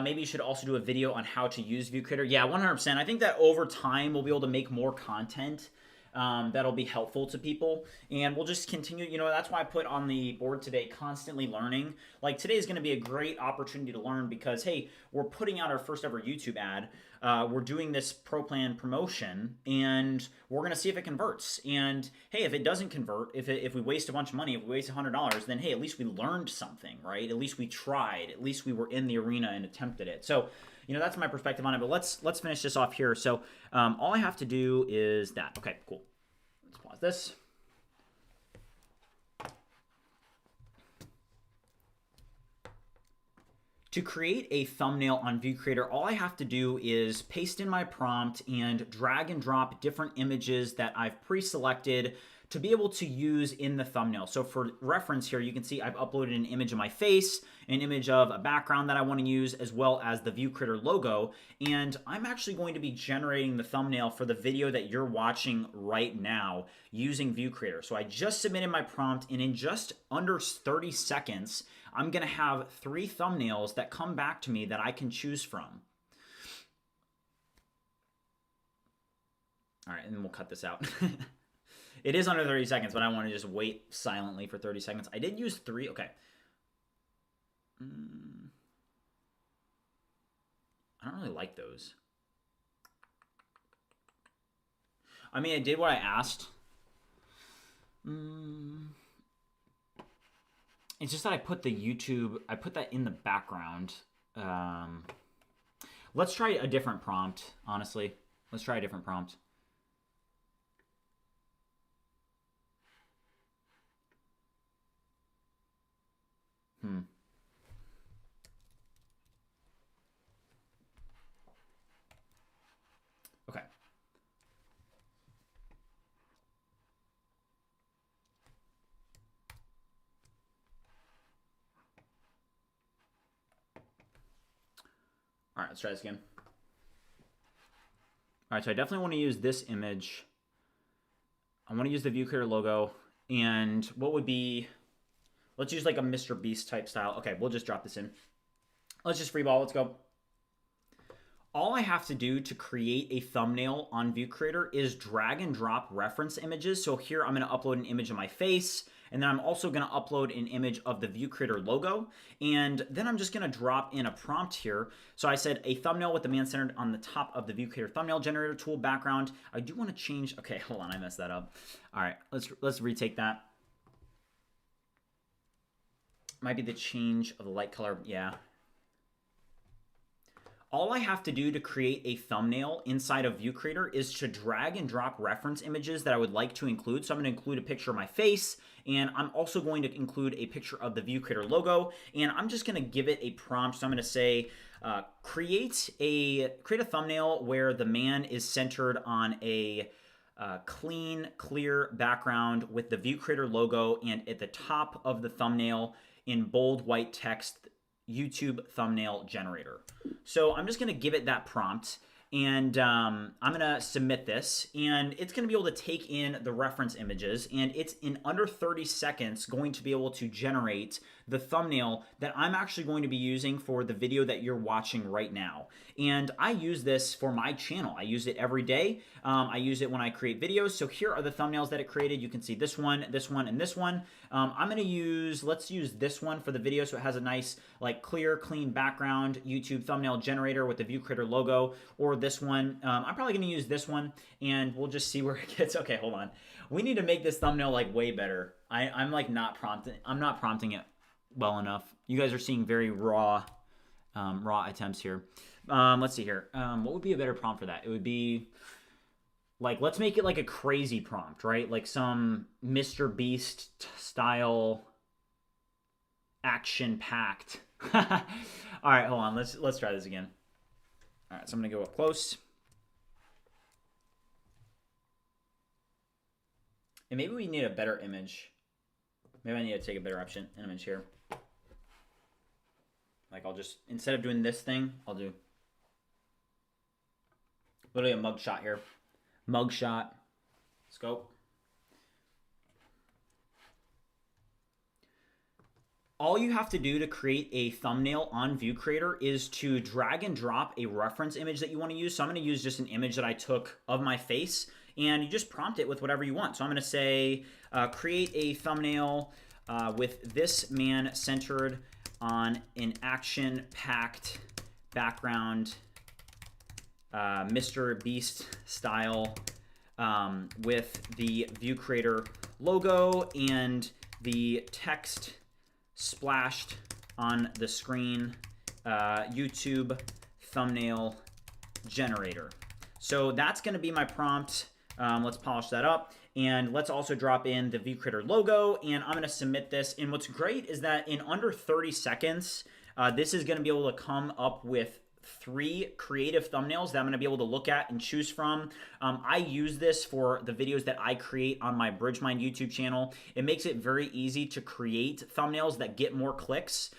Maybe you should also do a video on how to use ViewCreator. Yeah, 100%. I think that over time, we'll be able to make more content that'll be helpful to people. And we'll just continue, you know, that's why I put on the board today, constantly learning. Like, today is going to be a great opportunity to learn because, hey, we're putting out our first ever YouTube ad. We're doing this pro plan promotion, and we're going to see if it converts. And hey, if it doesn't convert, if we waste a bunch of money, if we waste $100, then hey, at least we learned something, right? At least we tried. At least we were in the arena and attempted it. So, you know, that's my perspective on it. But let's finish this off here. So all I have to do is that. Okay, cool. Let's pause this. To create a thumbnail on ViewCreator, all I have to do is paste in my prompt and drag and drop different images that I've pre-selected to be able to use in the thumbnail. So for reference here, you can see I've uploaded an image of my face, an image of a background that I want to use, as well as the ViewCreator logo. And I'm actually going to be generating the thumbnail for the video that you're watching right now using ViewCreator. So I just submitted my prompt, and in just under 30 seconds, I'm going to have 3 thumbnails that come back to me that I can choose from. All right, and then we'll cut this out. It is under 30 seconds, but I want to just wait silently for 30 seconds. I did use 3. Okay. I don't really like those. I mean, I did what I asked. It's just that I put the YouTube, I put that in the background. Let's try a different prompt, honestly. Let's try a different prompt. Okay. All right, let's try this again. All right, so I definitely want to use this image. I want to use the ViewCreator logo, And what would be, let's use like a Mr. Beast type style. Okay, we'll just drop this in. Let's just free ball. Let's go. All I have to do to create a thumbnail on ViewCreator is drag and drop reference images. So here I'm going to upload an image of my face, and then I'm also going to upload an image of the ViewCreator logo, and then I'm just going to drop in a prompt here. So I said a thumbnail with the man centered on the top of the ViewCreator thumbnail generator tool background. I do want to change. Okay, hold on, I messed that up. All right, let's retake that. Might be the change of the light color. Yeah. All I have to do to create a thumbnail inside of ViewCreator is to drag and drop reference images that I would like to include. So I'm going to include a picture of my face, and I'm also going to include a picture of the ViewCreator logo, and I'm just going to give it a prompt. So I'm going to say, create a thumbnail where the man is centered on a clean, clear background with the ViewCreator logo, and at the top of the thumbnail in bold white text, YouTube thumbnail generator. So I'm just going to give it that prompt, and I'm going to submit this, and it's going to be able to take in the reference images, and it's in under 30 seconds going to be able to generate the thumbnail that I'm actually going to be using for the video that you're watching right now. And I use this for my channel. I use it every day. I use it when I create videos. So here are the thumbnails that it created. You can see this one, and this one. I'm going to use, let's use this one for the video. So it has a nice, like, clear, clean background YouTube thumbnail generator with the ViewCreator logo, or this one. I'm probably going to use this one, and we'll just see where it gets. Okay, hold on. We need to make this thumbnail like way better. I'm like not prompting. I'm not prompting it well enough. You guys are seeing very raw attempts here. Let's see here. What would be a better prompt for that? It would be like, let's make it like a crazy prompt, right? Like some Mr. Beast style action packed. All right, hold on. Let's try this again. All right, so I'm gonna go up close. And maybe we need a better image. Maybe I need to take a better image here. Like, I'll just, instead of doing this thing, I'll do literally a mug shot here. Mug shot. Scope. All you have to do to create a thumbnail on ViewCreator is to drag and drop a reference image that you want to use. So I'm going to use just an image that I took of my face, and you just prompt it with whatever you want. So I'm going to say, create a thumbnail with this man centered on an action-packed background, Mr. Beast style, with the ViewCreator logo and the text splashed on the screen, YouTube thumbnail generator. So that's going to be my prompt. Let's polish that up, and let's also drop in the ViewCreator logo, and I'm going to submit this. And what's great is that in under 30 seconds, this is going to be able to come up with 3 creative thumbnails that I'm going to be able to look at and choose from. I use this for the videos that I create on my BridgeMind YouTube channel. It makes it very easy to create thumbnails that get more clicks.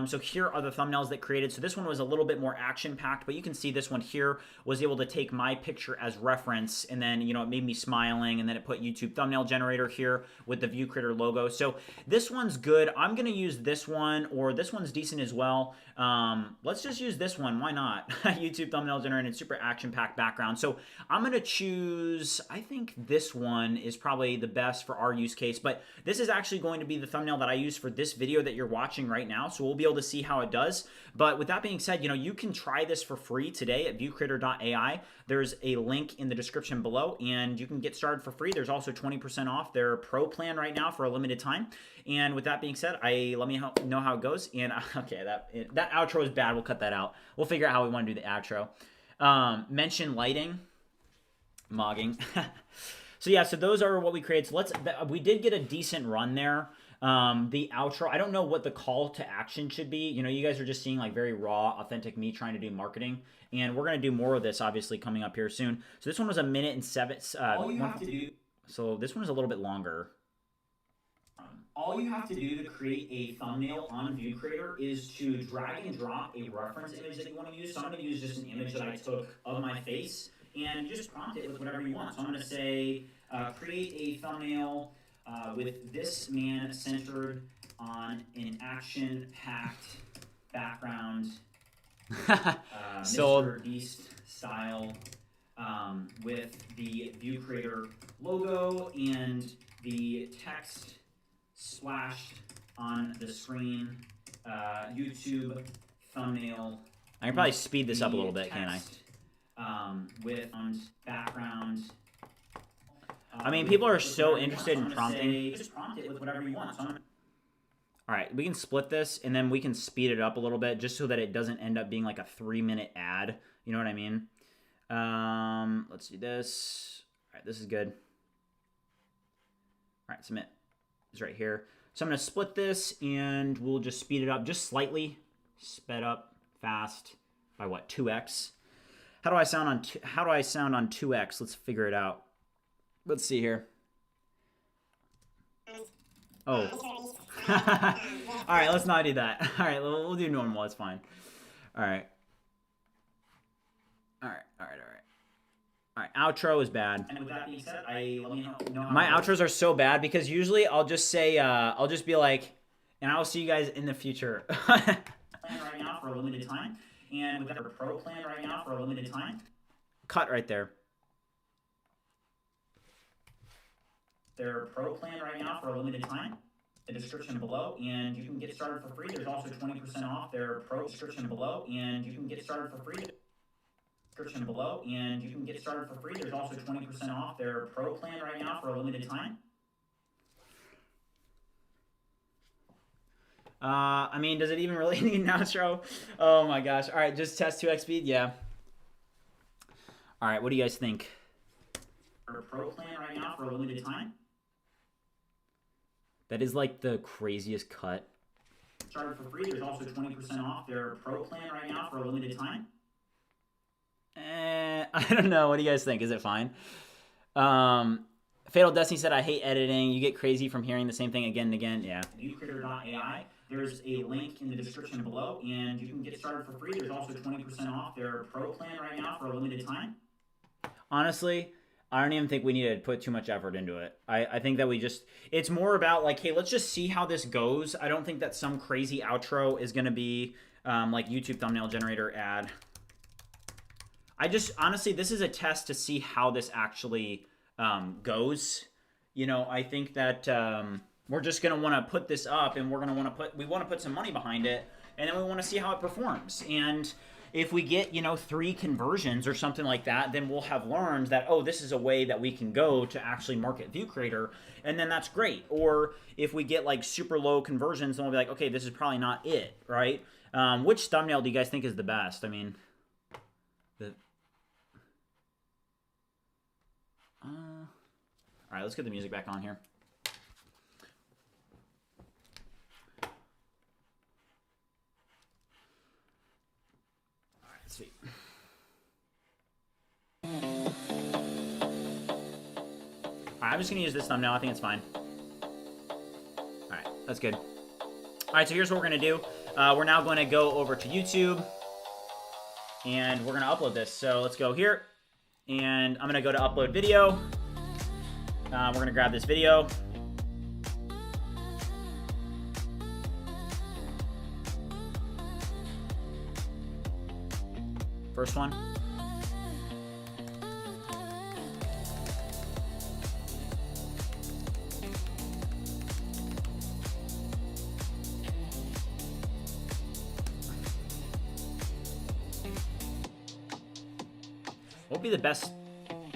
So here are the thumbnails that created. So this one was a little bit more action-packed, but you can see this one here was able to take my picture as reference, and then, you know, it made me smiling, and then it put YouTube thumbnail generator here with the ViewCreator logo. So this one's good. I'm going to use this one, or this one's decent as well. Let's just use this one. Why not? YouTube thumbnail generator and super action-packed background. So I'm going to choose, I think this one is probably the best for our use case, but this is actually going to be the thumbnail that I use for this video that you're watching right now. So we'll be able to see how it does. But with that being said, you know, you can try this for free today at viewcreator.ai. There's a link in the description below, and you can get started for free. There's also 20% off their pro plan right now for a limited time. And with that being said, let me know how it goes. And okay, that outro is bad. We'll cut that out. We'll figure out how we want to do the outro. Mention lighting, mogging. So yeah, so those are what we created. So we did get a decent run there. The outro, I don't know what the call to action should be. You know, you guys are just seeing like very raw, authentic me trying to do marketing. And we're going to do more of this, obviously, coming up here soon. So this one was 1 minute and 7. All you have to do. So this one is a little bit longer. All you have to do to create a thumbnail on ViewCreator is to drag and drop a reference image that you want to use. So I'm going to use just an image that I took of my face, and you just prompt it with whatever you want. So I'm going to say, create a thumbnail with this man centered on an action-packed background, Sold. Mr. Beast style, with the ViewCreator logo and the text splashed on the screen, YouTube thumbnail. I can probably speed this up a little bit, can't I? With background. I mean, people are so interested in prompting. Just prompt it with whatever you want. So All right, we can split this, and then we can speed it up a little bit just so that it doesn't end up being like a 3-minute ad. You know what I mean? Let's do this. All right, this is good. All right, submit is right here. So I'm going to split this, and we'll just speed it up just slightly. Sped up fast by what, 2x? How do I sound on 2x? Let's figure it out. Let's see here. Oh. All right, let's not do that. All right, we'll do normal. It's fine. All right. All right, outro is bad. And with that being said, let me know how My outros are so bad because usually I'll just say, I'll just be like, and I'll see you guys in the future. plan right now for a limited time. And with that pro plan right now for a limited time. Cut right there. Their pro plan right now for a limited time. The description below, and you can get started for free. There's also 20% off their pro description below, and you can get started for free. Description below, and you can get started for free. There's also 20% off their pro plan right now for a limited time. I mean, does it even really need an outro? Oh my gosh. All right, just test 2x speed. Yeah. All right, what do you guys think? Their pro plan right now for a limited time. That is like the craziest cut. Started for free. There's also 20% off their pro plan right now for a limited time. I don't know. What do you guys think? Is it fine? Fatal Destiny said, I hate editing. You get crazy from hearing the same thing again and again. Yeah. ViewCreator.ai. There's a link in the description below, and you can get started for free. There's also 20% off their pro plan right now for a limited time. Honestly, I don't even think we need to put too much effort into it. I think that we just, it's more about like, hey, let's just see how this goes. I don't think that some crazy outro is going to be like YouTube thumbnail generator ad. Honestly, this is a test to see how this actually goes. You know, I think that we're just going to want to put this up, and we're going to want to put some money behind it, and then we want to see how it performs. And if we get, 3 conversions or something like that, then we'll have learned that, oh, this is a way that we can go to actually market ViewCreator, and then that's great. Or if we get like super low conversions, then we'll be like, okay, this is probably not it, right? Which thumbnail do you guys think is the best? I mean, all right, let's get the music back on here. Sweet. All right, I'm just gonna use this thumbnail. I think it's fine. All right, that's good. All right, so here's what we're gonna do. We're now going to go over to YouTube, and we're gonna upload this. So let's go here, and I'm gonna go to upload video. We're gonna grab this video. First one. What would be the best?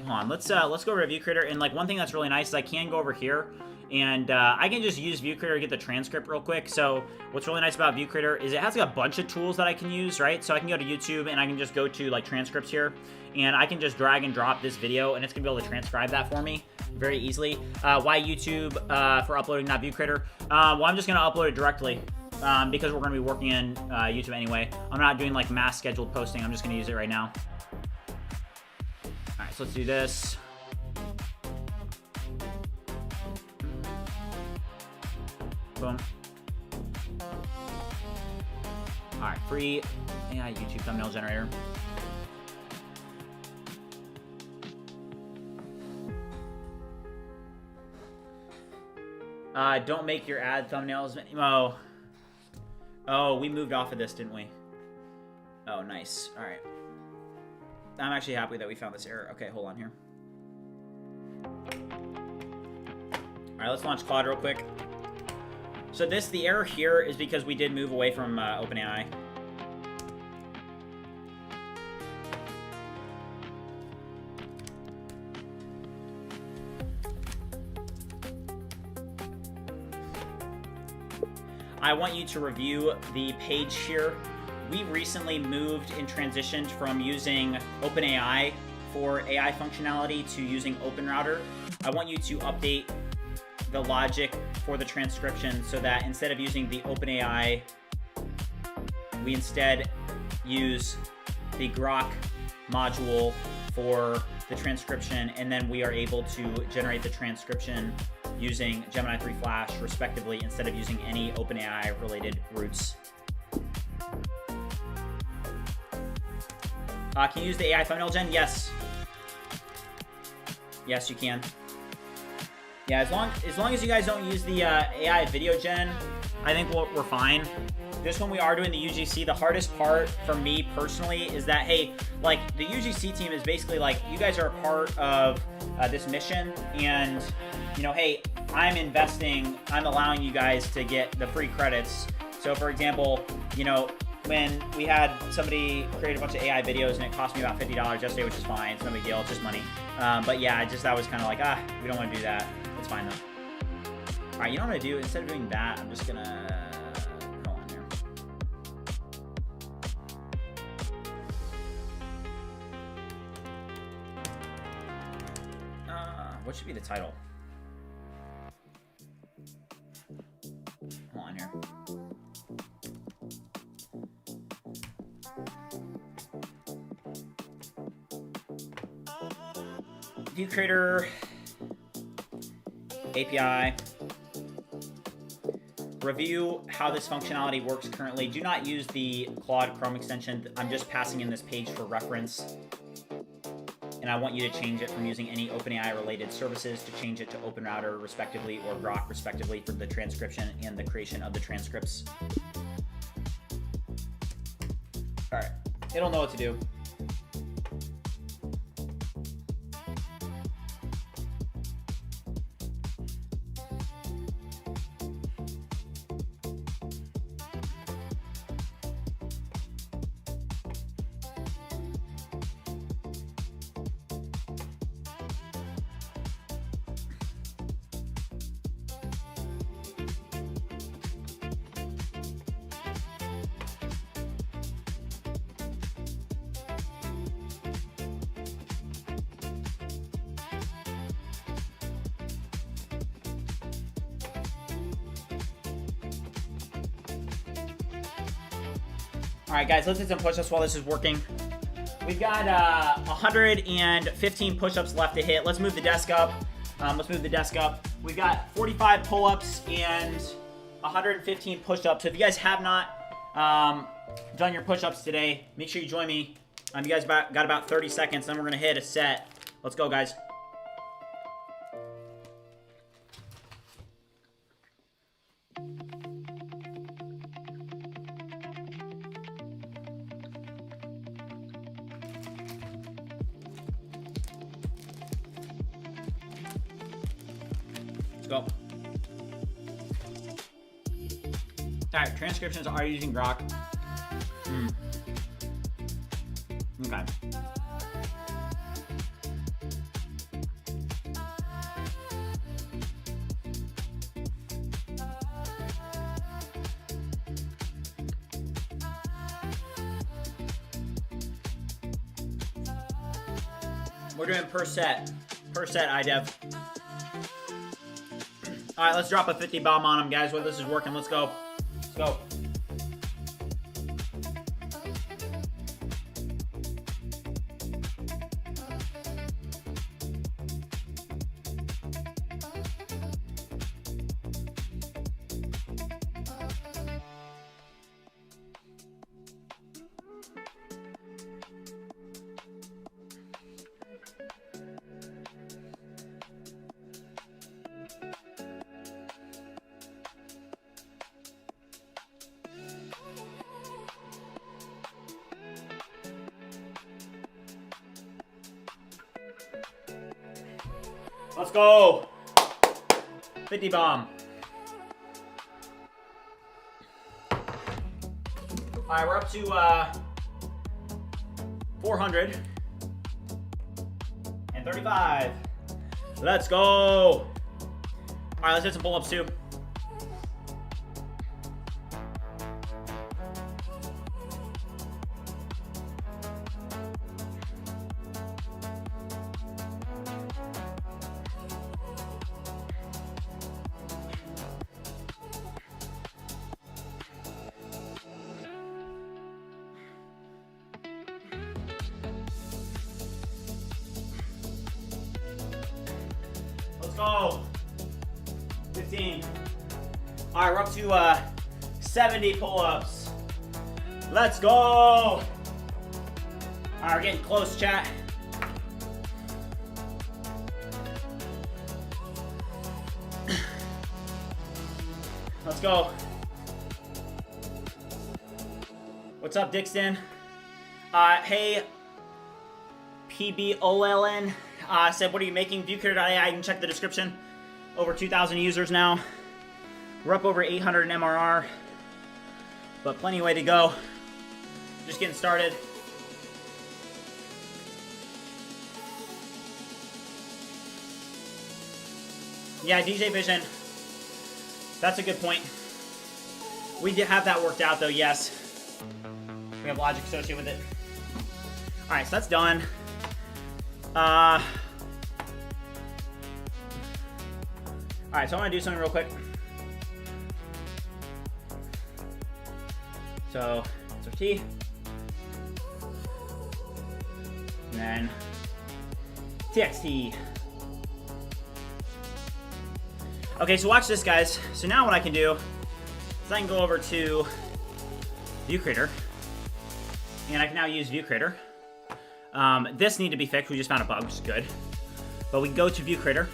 Hold on, let's go over to ViewCreator, and like one thing that's really nice is I can go over here, and I can just use ViewCreator to get the transcript real quick. So what's really nice about ViewCreator is it has like a bunch of tools that I can use, right? So I can go to YouTube, and I can just go to like transcripts here, and I can just drag and drop this video, and it's gonna be able to transcribe that for me very easily. Why YouTube for uploading, not ViewCreator? Well, I'm just gonna upload it directly. Because we're gonna be working in YouTube anyway. I'm not doing like mass scheduled posting. I'm just gonna use it right now. All right, so let's do this. Boom. All right, free AI YouTube thumbnail generator. Don't make your ad thumbnails. Oh. Oh, we moved off of this, didn't we? Oh, nice. All right. I'm actually happy that we found this error. Okay, hold on here. All right, let's launch Claude real quick. So the error here is because we did move away from OpenAI. I want you to review the page here. We recently moved and transitioned from using OpenAI for AI functionality to using OpenRouter. I want you to update the logic for the transcription so that instead of using the OpenAI, we instead use the Grok module for the transcription, and then we are able to generate the transcription using Gemini 3 Flash, respectively, instead of using any OpenAI related routes. Can you use the AI thumbnail gen? Yes. Yes, you can. Yeah, as long as you guys don't use the AI video gen, I think we're fine. This one we are doing the UGC. The hardest part for me personally is that, hey, like the UGC team is basically like, you guys are a part of this mission, and you know, hey, I'm investing, I'm allowing you guys to get the free credits. So for example, you know, when we had somebody create a bunch of AI videos and it cost me about $50 yesterday, which is fine, it's no big deal, it's just money. But yeah, that was kind of like, we don't want to do that. It's fine though. All right, you know what I'm gonna do? Instead of doing that, I'm just gonna, hold on here. What should be the title? Hold on here. ViewCreator API. Review how this functionality works currently. Do not use the Claude Chrome extension. I'm just passing in this page for reference. And I want you to change it from using any OpenAI related services to change it to OpenRouter respectively, or Grok respectively, for the transcription and the creation of the transcripts. All right, it'll know what to do. All right, guys, let's hit some push-ups while this is working. We've got 115 push-ups left to hit. Let's move the desk up. We've got 45 pull-ups and 115 push-ups. So if you guys have not done your push-ups today, make sure you join me. You guys got about 30 seconds, then we're gonna hit a set. Let's go, guys. Let's go. Alright, transcriptions are using Grok. Okay. We're doing per set IDev. All right, let's drop a 50 bomb on them, guys. While this is working, let's go. Let's go. Let's go. 50 bomb. All right, we're up to 435. Let's go. All right, let's hit some pull-ups too. Let's go. 15. All right, we're up to 70 pull-ups. Let's go. All right, we're getting close, chat. Let's go. What's up, Dixon? Hey, PBOLN. Said, what are you making? ViewCreator.ai, you can check the description. Over 2,000 users now. We're up over 800 in MRR. But plenty of way to go. Just getting started. Yeah, DJ Vision. That's a good point. We did have that worked out though, yes. We have logic associated with it. Alright, so that's done. Alright, so I want to do something real quick. So, it's our T. And then TXT. Okay, so watch this, guys. So now what I can do is I can go over to ViewCreator. And I can now use ViewCreator. This need to be fixed. We just found a bug, which is good. But we can go to ViewCreator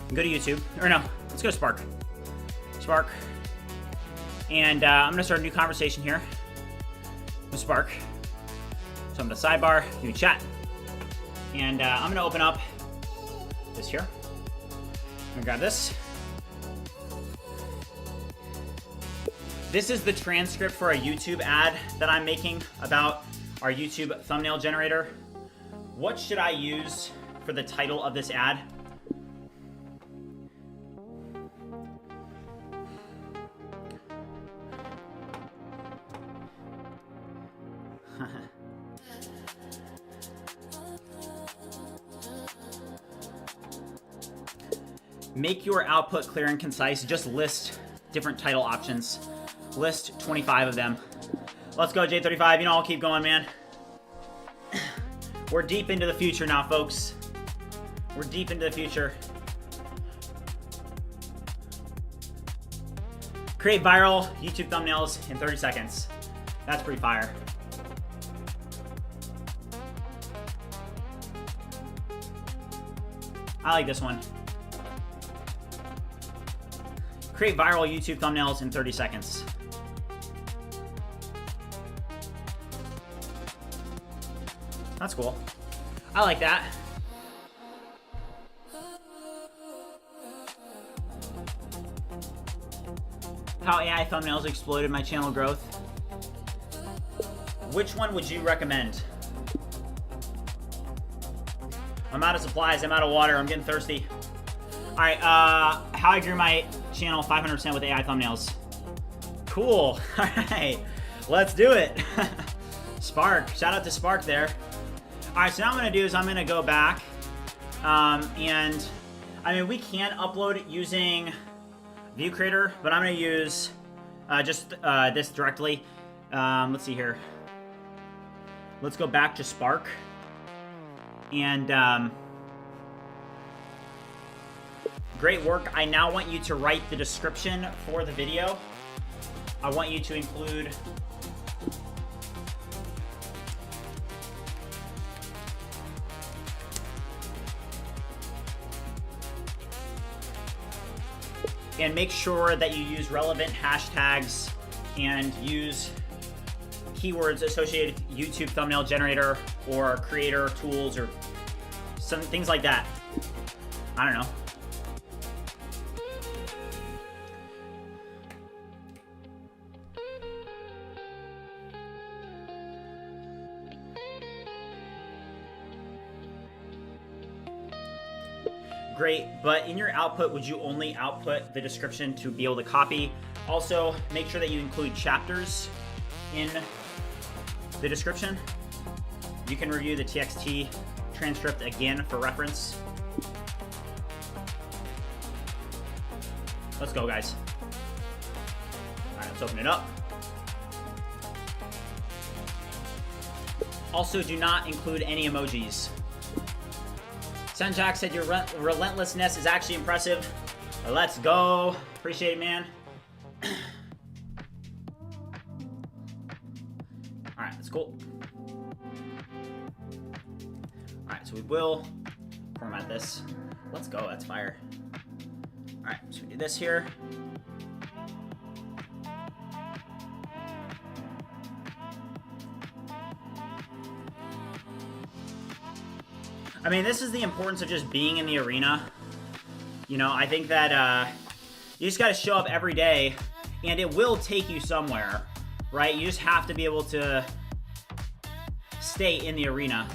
and go to YouTube. Or no, let's go to Spark. Spark. And I'm going to start a new conversation here with Spark. So I'm going to sidebar, new chat. And I'm going to open up this here. I'm going to grab this. This is the transcript for a YouTube ad that I'm making about our YouTube thumbnail generator. What should I use for the title of this ad? Make your output clear and concise. Just list different title options. List 25 of them. Let's go, J35. You know, I'll keep going, man. We're deep into the future now, folks. We're deep into the future. Create viral YouTube thumbnails in 30 seconds. That's pretty fire. I like this one. Create viral YouTube thumbnails in 30 seconds. That's cool. I like that. How AI thumbnails exploded my channel growth. Which one would you recommend? I'm out of supplies. I'm out of water. I'm getting thirsty. All right. How I grew my channel 500% with AI thumbnails. Cool. All right. Let's do it. Spark. Shout out to Spark there. All right, so now what I'm going to do is I'm going to go back, and I mean, we can upload it using ViewCreator, but I'm going to use just this directly. Let's see here. Let's go back to Spark, and great work. I now want you to write the description for the video. I want you to include and make sure that you use relevant hashtags and use keywords associated with YouTube thumbnail generator or creator tools or some things like that. All I don't know. Great, but in your output, would you only output the description to be able to copy? Also, make sure that you include chapters in the description. You can review the TXT transcript again for reference. Let's go, guys. All right, let's open it up. Also, do not include any emojis. Senjak said your relentlessness is actually impressive. Let's go. Appreciate it, man. Alright, that's cool. Alright, so we will format this. Let's go, that's fire. Alright, so we do this here. I mean, this is the importance of just being in the arena. You know, I think that you just got to show up every day, and it will take you somewhere, right? You just have to be able to stay in the arena.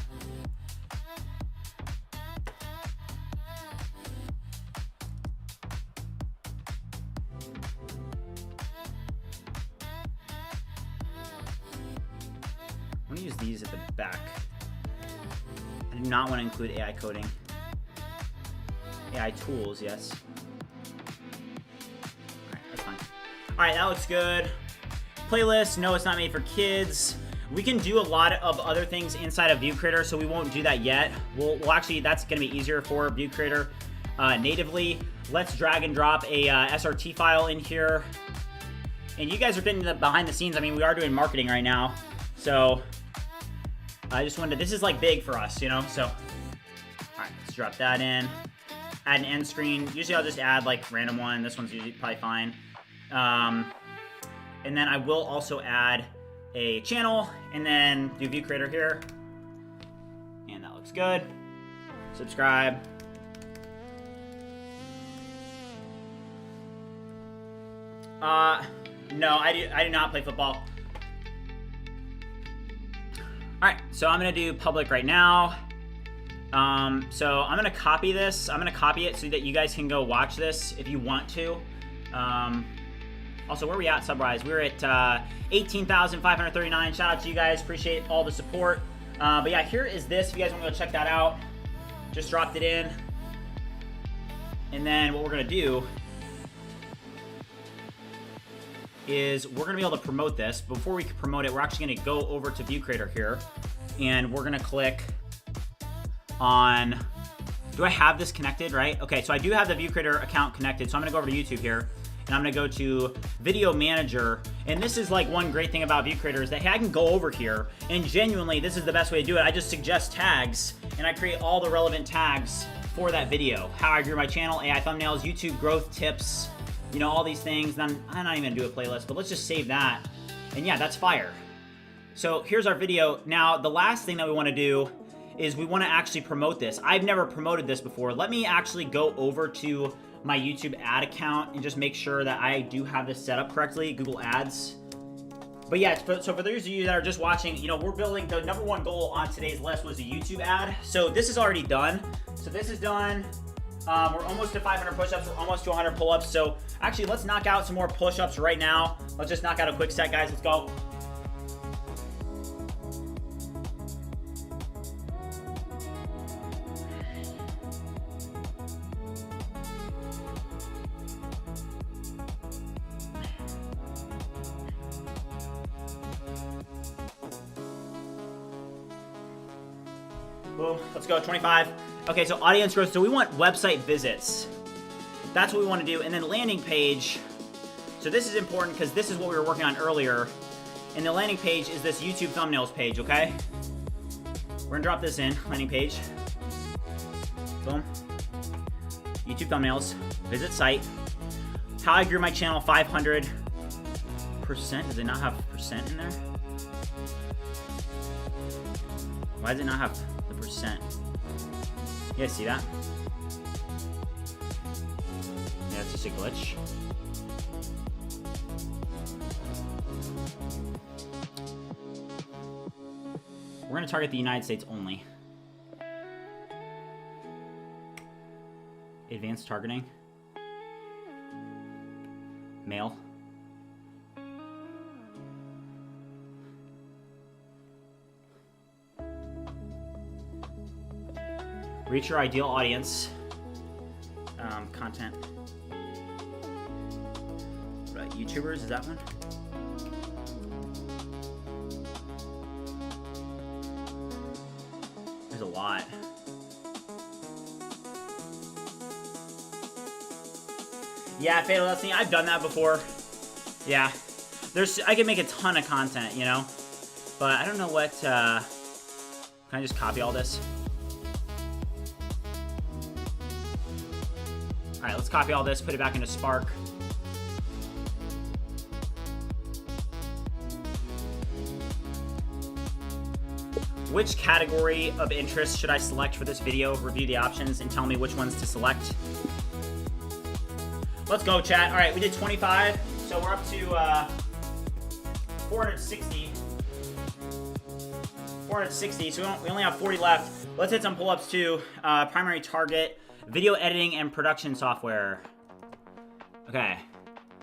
I'm going to use these at the back. I do not want to include AI coding. AI tools, yes. Alright, that's fine. Alright, that looks good. Playlist, no, it's not made for kids. We can do a lot of other things inside of ViewCreator, so we won't do that yet. We'll actually, that's going to be easier for ViewCreator natively. Let's drag and drop a SRT file in here. And you guys are getting the behind the scenes. I mean, we are doing marketing right now. So I just wanted to, this is like big for us, you know, so. All right, let's drop that in. Add an end screen. Usually I'll just add like random one. This one's usually probably fine. And then I will also add a channel and then do ViewCreator here. And that looks good. Subscribe. No, I do not play football. Alright, so I'm going to do public right now. So I'm going to copy this. I'm going to copy it so that you guys can go watch this if you want to. Also, where are we at, Subrise? We're at 18,539. Shout out to you guys. Appreciate all the support. But yeah, here is this. If you guys want to go check that out, just dropped it in. And then what we're going to do is we're going to be able to promote this. Before we can promote it, we're actually going to go over to ViewCreator here. And we're going to click on, do I have this connected, right? Okay, so I do have the ViewCreator account connected. So I'm going to go over to YouTube here. And I'm going to go to Video Manager. And this is like one great thing about ViewCreator is that, hey, I can go over here. And genuinely, this is the best way to do it. I just suggest tags. And I create all the relevant tags for that video. How I grew my channel, AI thumbnails, YouTube growth tips, you know, all these things. And I'm not even going to do a playlist, but let's just save that. And yeah, that's fire. So here's our video. Now, the last thing that we want to do is we want to actually promote this. I've never promoted this before. Let me actually go over to my YouTube ad account and just make sure that I do have this set up correctly, Google Ads. But yeah, so for those of you that are just watching, you know, we're building, the number one goal on today's list was a YouTube ad. So this is already done. So this is done. We're almost to 500 push-ups. We're almost to 100 pull-ups. So actually, let's knock out some more push-ups right now. Let's just knock out a quick set, guys. Let's go. Boom, let's go, 25. Okay, so audience growth, so we want website visits. That's what we want to do, and then landing page. So this is important because this is what we were working on earlier. And the landing page is this YouTube thumbnails page, okay? We're gonna drop this in, landing page. Boom. YouTube thumbnails, visit site. How I grew my channel 500%. Does it not have percent in there? Why does it not have the percent? You guys see that? Yeah, it's just a glitch. We're going to target the United States only. Advanced targeting. Male. Reach your ideal audience. Content. Right, YouTubers, is that one? There's a lot. Yeah, Fatal Destiny, I've done that before. Yeah. I can make a ton of content, you know? But I don't know what, can I just copy all this? Alright, let's copy all this, put it back into Spark. Which category of interest should I select for this video? Review the options and tell me which ones to select. Let's go, chat. All right, we did 25, so we're up to 460. 460, so we only have 40 left. Let's hit some pull-ups too. Primary target, video editing and production software. Okay,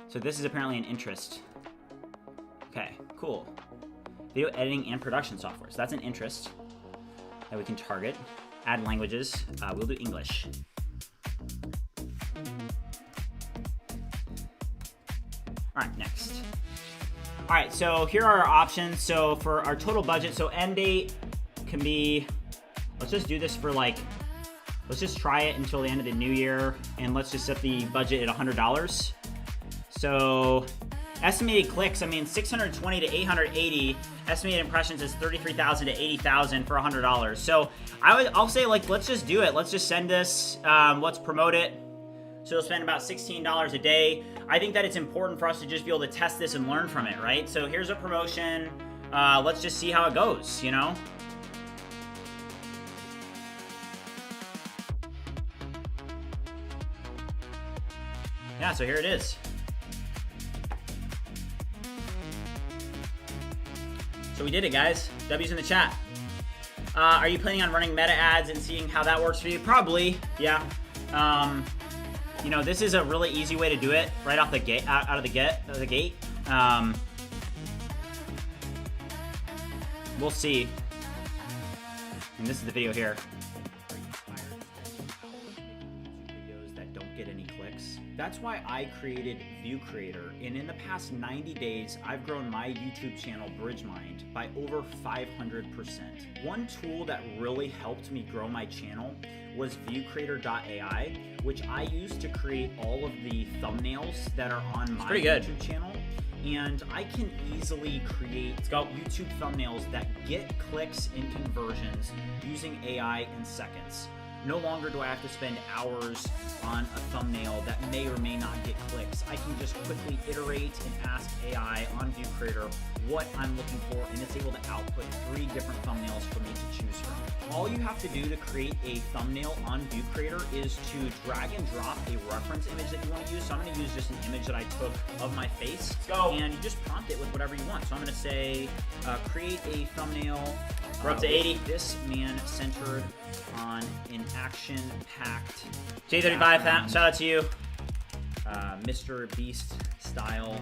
so this is apparently an interest. Okay, cool. Video editing and production software. So that's an interest that we can target. Add languages. We'll do English. All right, next. All right, so here are our options. So for our total budget, so end date can be, let's just do this for like, let's just try it until the end of the new year, and let's just set the budget at $100. So estimated clicks, I mean, 620 to 880. Estimated impressions is 33,000 to 80,000 for $100. So I'll say, like, let's just do it. Let's just send this. Let's promote it. So you'll spend about $16 a day. I think that it's important for us to just be able to test this and learn from it, right? So here's a promotion. Let's just see how it goes, you know? Yeah, so here it is. So we did it, guys. W's in the chat. Are you planning on running meta ads and seeing how that works for you? Probably, yeah. You know, this is a really easy way to do it right off the gate, out of the gate. We'll see. And this is the video here. Videos that don't get any clicks. That's why I created ViewCreator, and in the past 90 days, I've grown my YouTube channel, BridgeMind, by over 500%. One tool that really helped me grow my channel was ViewCreator.ai, which I use to create all of the thumbnails that are on my YouTube channel. And I can easily create YouTube thumbnails that get clicks and conversions using AI in seconds. No longer do I have to spend hours on a thumbnail that may or may not get clicks. I can just quickly iterate and ask AI on ViewCreator what I'm looking for, and it's able to output 3 different thumbnails for me to choose from. All you have to do to create a thumbnail on ViewCreator is to drag and drop a reference image that you want to use. So I'm going to use just an image that I took of my face. And you just prompt it with whatever you want. So I'm going to say, create a thumbnail. We're up to 80. This man centered on an action-packed J35. Shout out to you. Mr. Beast style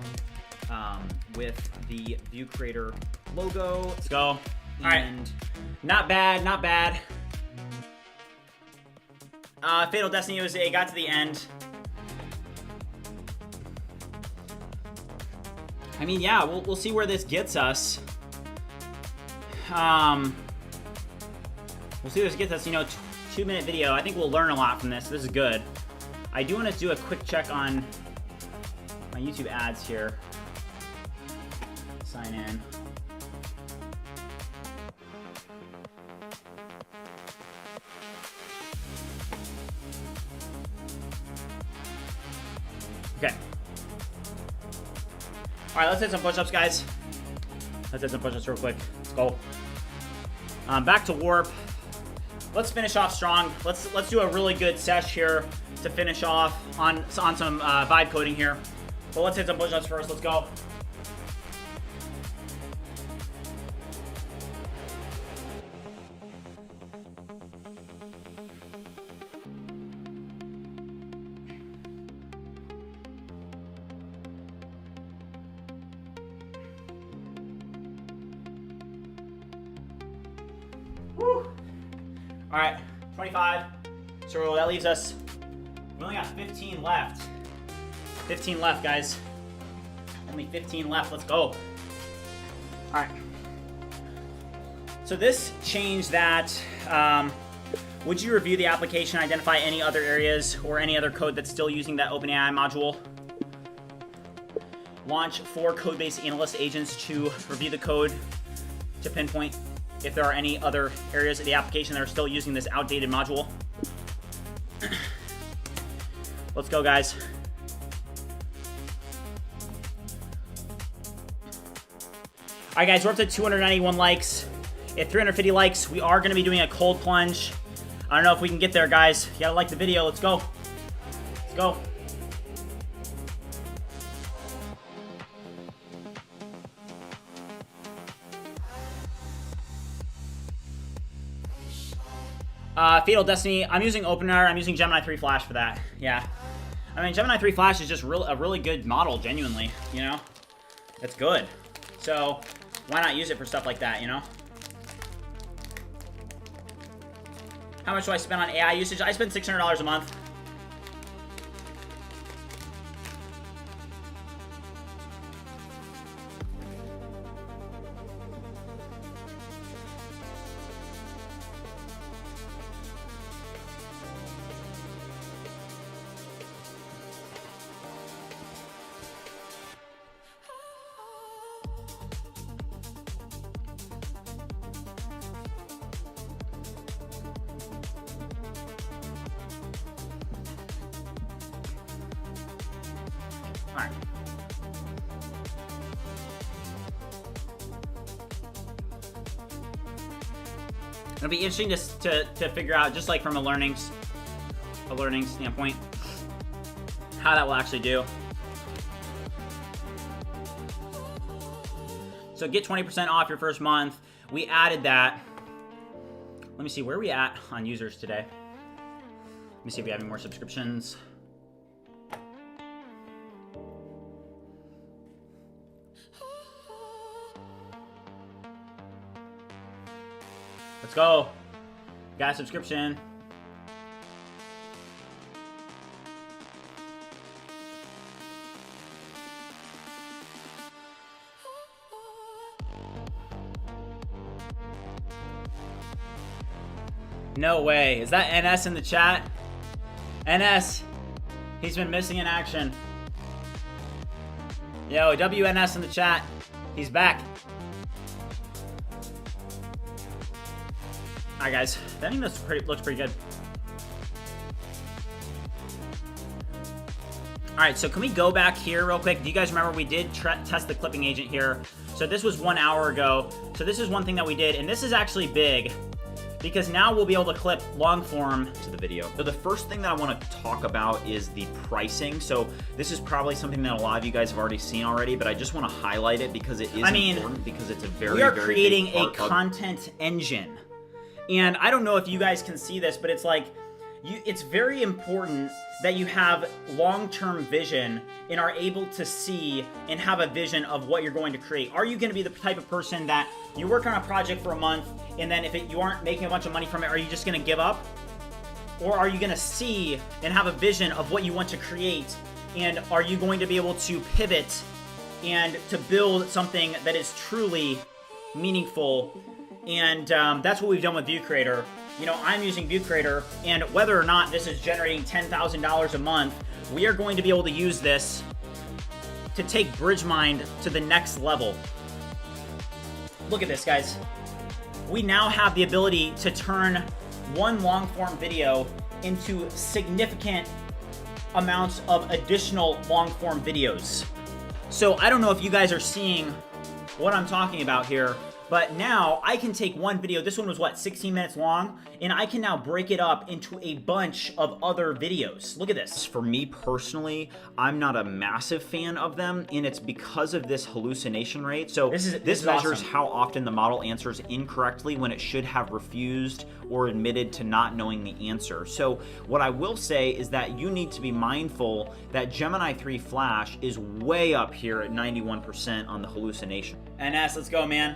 with the ViewCreator logo. Let's go. All right. Not bad, not bad. Fatal Destiny USA got to the end. I mean, yeah, we'll see where this gets us. We'll see where this gets us. You know, 2-minute video. I think we'll learn a lot from this. This is good. I do want to do a quick check on my YouTube ads here. Sign in. Okay. All right, let's hit some push-ups, guys. Let's hit some push-ups real quick. Let's go. Back to Warp. let's finish off strong. Let's do a really good sesh here to finish off on some vibe coding here. But let's hit some push-ups first. Let's go. All right, 25. So that leaves us, we only got 15 left. 15 left, guys. Only 15 left, let's go. All right. So this change that, would you review the application, identify any other areas or any other code that's still using that OpenAI module? Launch 4 code-based analyst agents to review the code to pinpoint if there are any other areas of the application that are still using this outdated module. Let's go, guys. All right, guys, we're up to 291 likes. At 350 likes, we are gonna be doing a cold plunge. I don't know if we can get there, guys. You gotta like the video, let's go. Let's go. Fatal Destiny, I'm using OpenAI, I'm using Gemini 3 Flash for that, yeah. I mean, Gemini 3 Flash is just a really good model, genuinely, you know? It's good. So, why not use it for stuff like that, you know? How much do I spend on AI usage? I spend $600 a month. All right. It'll be interesting to figure out, just like from a learning standpoint, how that will actually do. So get 20% off your first month. We added that. Let me see, where are we at on users today? Let me see if we have any more subscriptions. Let's go. Got a subscription. No way. Is that NS in the chat? NS. He's been missing in action. Yo, WNS in the chat. He's back. Alright, guys. I think this looks pretty good. Alright, so can we go back here real quick? Do you guys remember we did test the clipping agent here? So this was 1 hour ago. So this is one thing that we did, and this is actually big, because now we'll be able to clip long form to the video. So the first thing that I want to talk about is the pricing. So this is probably something that a lot of you guys have already seen already, but I just want to highlight it because it is important, because it's a very, we are very creating big a part of content engine. And I don't know if you guys can see this, but it's like, it's very important that you have long-term vision and are able to see and have a vision of what you're going to create. Are you going to be the type of person that you work on a project for a month, and then if you aren't making a bunch of money from it, are you just going to give up? Or are you going to see and have a vision of what you want to create, and are you going to be able to pivot and to build something that is truly meaningful? And that's what we've done with ViewCreator. You know, I'm using ViewCreator, and whether or not this is generating $10,000 a month, we are going to be able to use this to take BridgeMind to the next level. Look at this, guys. We now have the ability to turn one long-form video into significant amounts of additional long-form videos. So I don't know if you guys are seeing what I'm talking about here, But now I can take one video, this one was what, 16 minutes long? And I can now break it up into a bunch of other videos. Look at this. For me personally, I'm not a massive fan of them, and it's because of this hallucination rate. So this measures awesome. How often the model answers incorrectly when it should have refused or admitted to not knowing the answer. So what I will say is that you need to be mindful that Gemini 3 Flash is way up here at 91% on the hallucination. NS, let's go, man.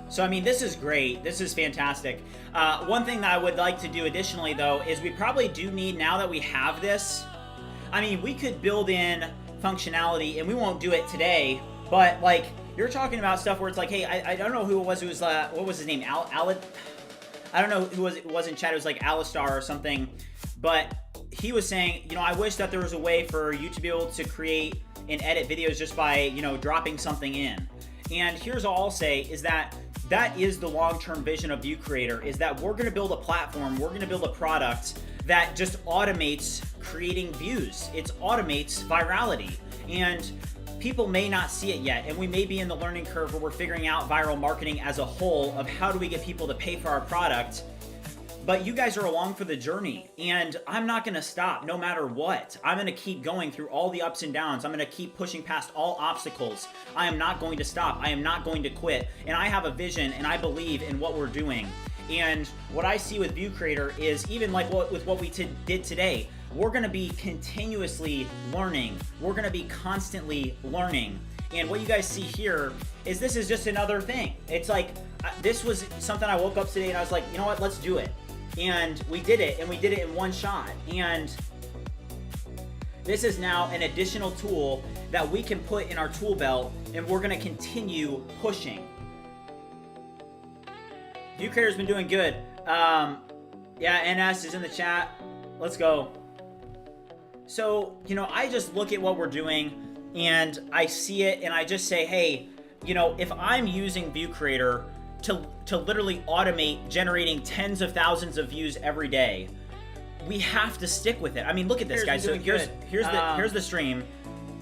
So, I mean, this is great. This is fantastic. One thing that I would like to do additionally, though, is we probably do need, now that we have this, I mean, we could build in functionality, and we won't do it today, but, like, you're talking about stuff where it's like, hey, I don't know who it was, what was his name? I don't know who it was in chat. It was like Alistar or something, but he was saying, you know, I wish that there was a way for you to be able to create and edit videos just by, you know, dropping something in. And here's all I'll say is that is the long-term vision of ViewCreator, is that we're gonna build a platform, we're gonna build a product that just automates creating views. It automates virality. And people may not see it yet, and we may be in the learning curve where we're figuring out viral marketing as a whole of how do we get people to pay for our product. But you guys are along for the journey, and I'm not gonna stop no matter what. I'm gonna keep going through all the ups and downs. I'm gonna keep pushing past all obstacles. I am not going to stop. I am not going to quit. And I have a vision, and I believe in what we're doing. And what I see with ViewCreator is, even like with what we did today, we're gonna be continuously learning. We're gonna be constantly learning. And what you guys see here is this is just another thing. It's like, this was something I woke up today and I was like, you know what, let's do it. And we did it, and we did it in one shot. And this is now an additional tool that we can put in our tool belt, and we're gonna continue pushing. ViewCreator's been doing good. Yeah, NS is in the chat. Let's go. So, you know, I just look at what we're doing, and I see it, and I just say, hey, you know, if I'm using ViewCreator to literally automate generating tens of thousands of views every day, we have to stick with it. I mean, look at this, guys. So here's the stream.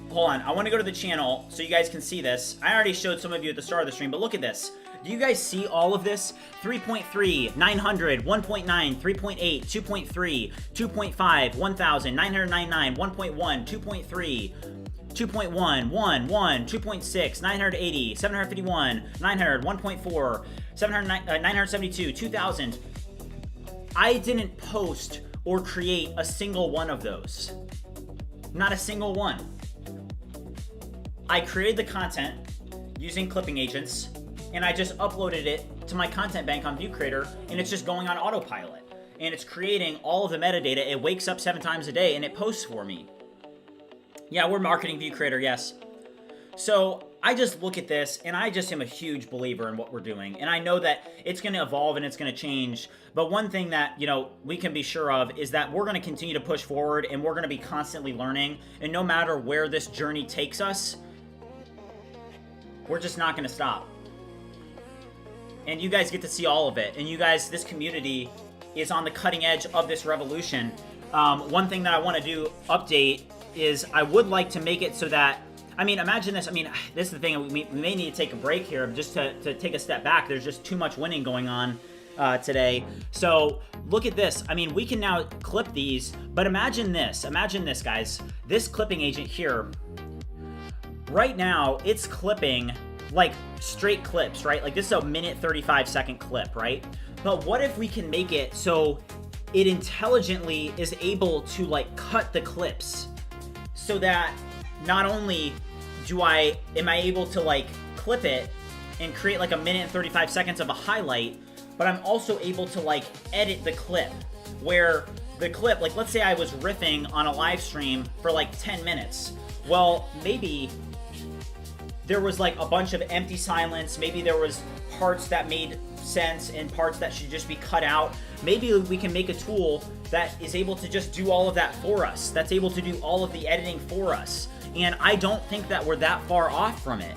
Hold on, I want to go to the channel so you guys can see this. I already showed some of you at the start of the stream, but look at this. Do you guys see all of this? 3.3, 900, 1.9, 3.8, 2.3, 2.5, 1,000, 999, 1.1, 2.3, 2.1, 1, 1, 2.6, 980, 751, 900, 1.4, 972, 2,000. I didn't post or create a single one of those. Not a single one. I created the content using clipping agents, and I just uploaded it to my content bank on ViewCreator, and it's just going on autopilot. And it's creating all of the metadata. It wakes up 7 times a day, and it posts for me. Yeah, we're marketing ViewCreator, yes. So I just look at this, and I just am a huge believer in what we're doing. And I know that it's going to evolve and it's going to change. But one thing that, you know, we can be sure of is that we're going to continue to push forward, and we're going to be constantly learning. And no matter where this journey takes us, we're just not going to stop. And you guys get to see all of it. And you guys, this community is on the cutting edge of this revolution. One thing that I want to do, update, is I would like to make it so that, I mean, imagine this. I mean, this is the thing. We may need to take a break here just to take a step back. There's just too much winning going on today. So look at this. I mean, we can now clip these, but imagine this. Imagine this, guys. This clipping agent here, right now, it's clipping like straight clips, right? Like this is a 1:35 clip, right? But what if we can make it so it intelligently is able to like cut the clips so that not only am I able to like clip it and create like a 1:35 of a highlight, but I'm also able to like edit the clip, where the clip, like let's say I was riffing on a live stream for like 10 minutes. Well, maybe there was like a bunch of empty silence. Maybe there was parts that made sense and parts that should just be cut out. Maybe we can make a tool that is able to just do all of that for us, that's able to do all of the editing for us. And I don't think that we're that far off from it.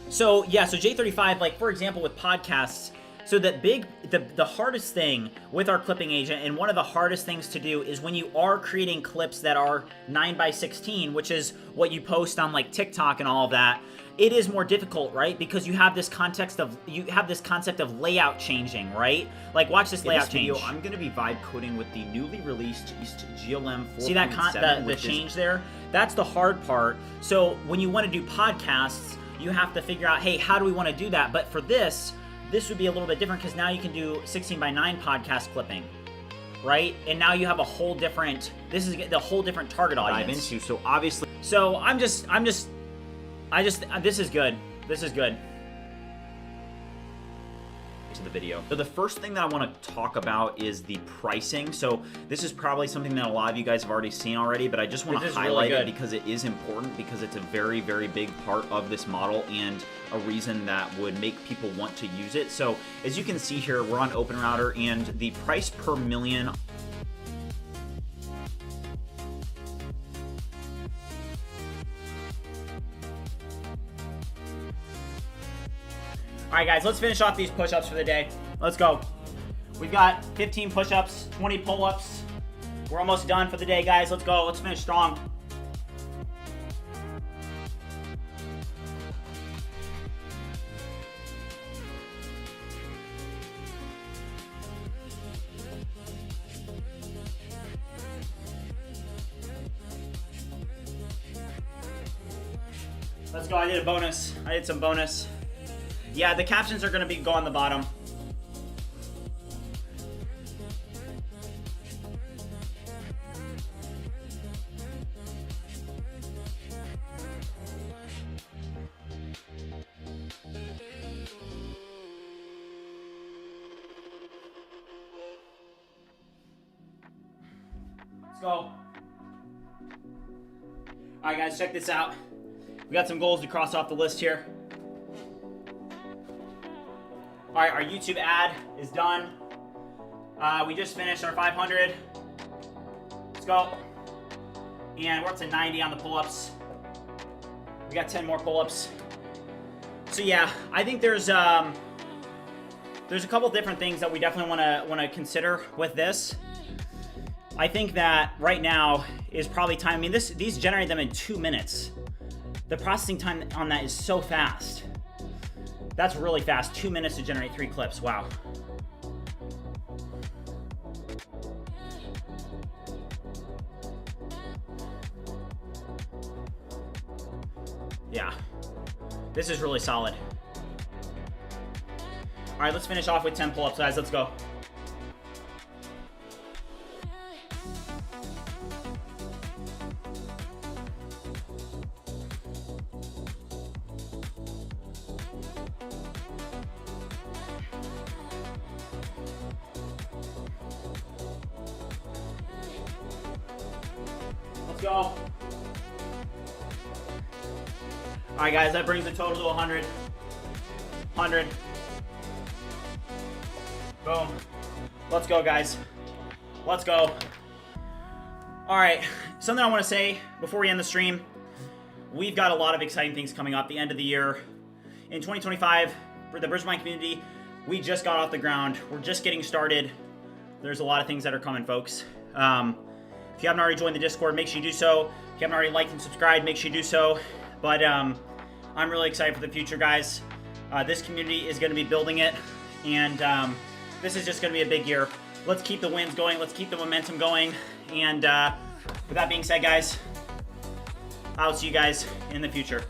So yeah, so J35, like for example with podcasts, So the hardest thing with our clipping agent, and one of the hardest things to do, is when you are creating clips that are 9:16, which is what you post on like TikTok and all of that. It is more difficult, right? Because you have this concept of layout changing, right? Like, watch this layout change. I'm going to be vibe coding with the newly released GLM 4.7. See that the change there? That's the hard part. So when you want to do podcasts, you have to figure out, hey, how do we want to do that? But for this would be a little bit different, because now you can do 16:9 podcast clipping, right? And now you have a whole different. This is the whole different target audience. Dive into. So obviously. So this is good. This is good. To the video. So the first thing that I want to talk about is the pricing. So this is probably something that a lot of you guys have already seen already, but I just want to highlight it because it is important, because it's a very, very big part of this model and a reason that would make people want to use it. So as you can see here, we're on OpenRouter, and the price per million. All right, guys, let's finish off these push-ups for the day. Let's go. We've got 15 push-ups, 20 pull-ups. We're almost done for the day, guys. Let's go. Let's finish strong. Let's go. I did a bonus. I did some bonus. Yeah, the captions are going to go on the bottom. Let's go. All right, guys, check this out. We got some goals to cross off the list here. All right, our YouTube ad is done. We just finished our 500. Let's go. And we're up to 90 on the pull-ups. We got 10 more pull-ups. So yeah, I think there's a couple different things that we definitely want to consider with this. I think that right now is probably time. I mean, these generate them in 2 minutes. The processing time on that is so fast. That's really fast. 2 minutes to generate 3 clips. Wow. Yeah. This is really solid. All right, let's finish off with 10 pull-ups, guys. Let's go. Let's go. All right, guys, that brings the total to 100. 100. Boom. Let's go, guys. Let's go. All right, something I want to say before we end the stream. We've got a lot of exciting things coming up the end of the year. In 2025, for the BridgeMind community, we just got off the ground. We're just getting started. There's a lot of things that are coming, folks. If you haven't already joined the Discord, make sure you do so. If you haven't already liked and subscribed, make sure you do so. But I'm really excited for the future, guys. This community is going to be building it, and this is just going to be a big year. Let's keep the wins going. Let's keep the momentum going. And with that being said, guys, I'll see you guys in the future.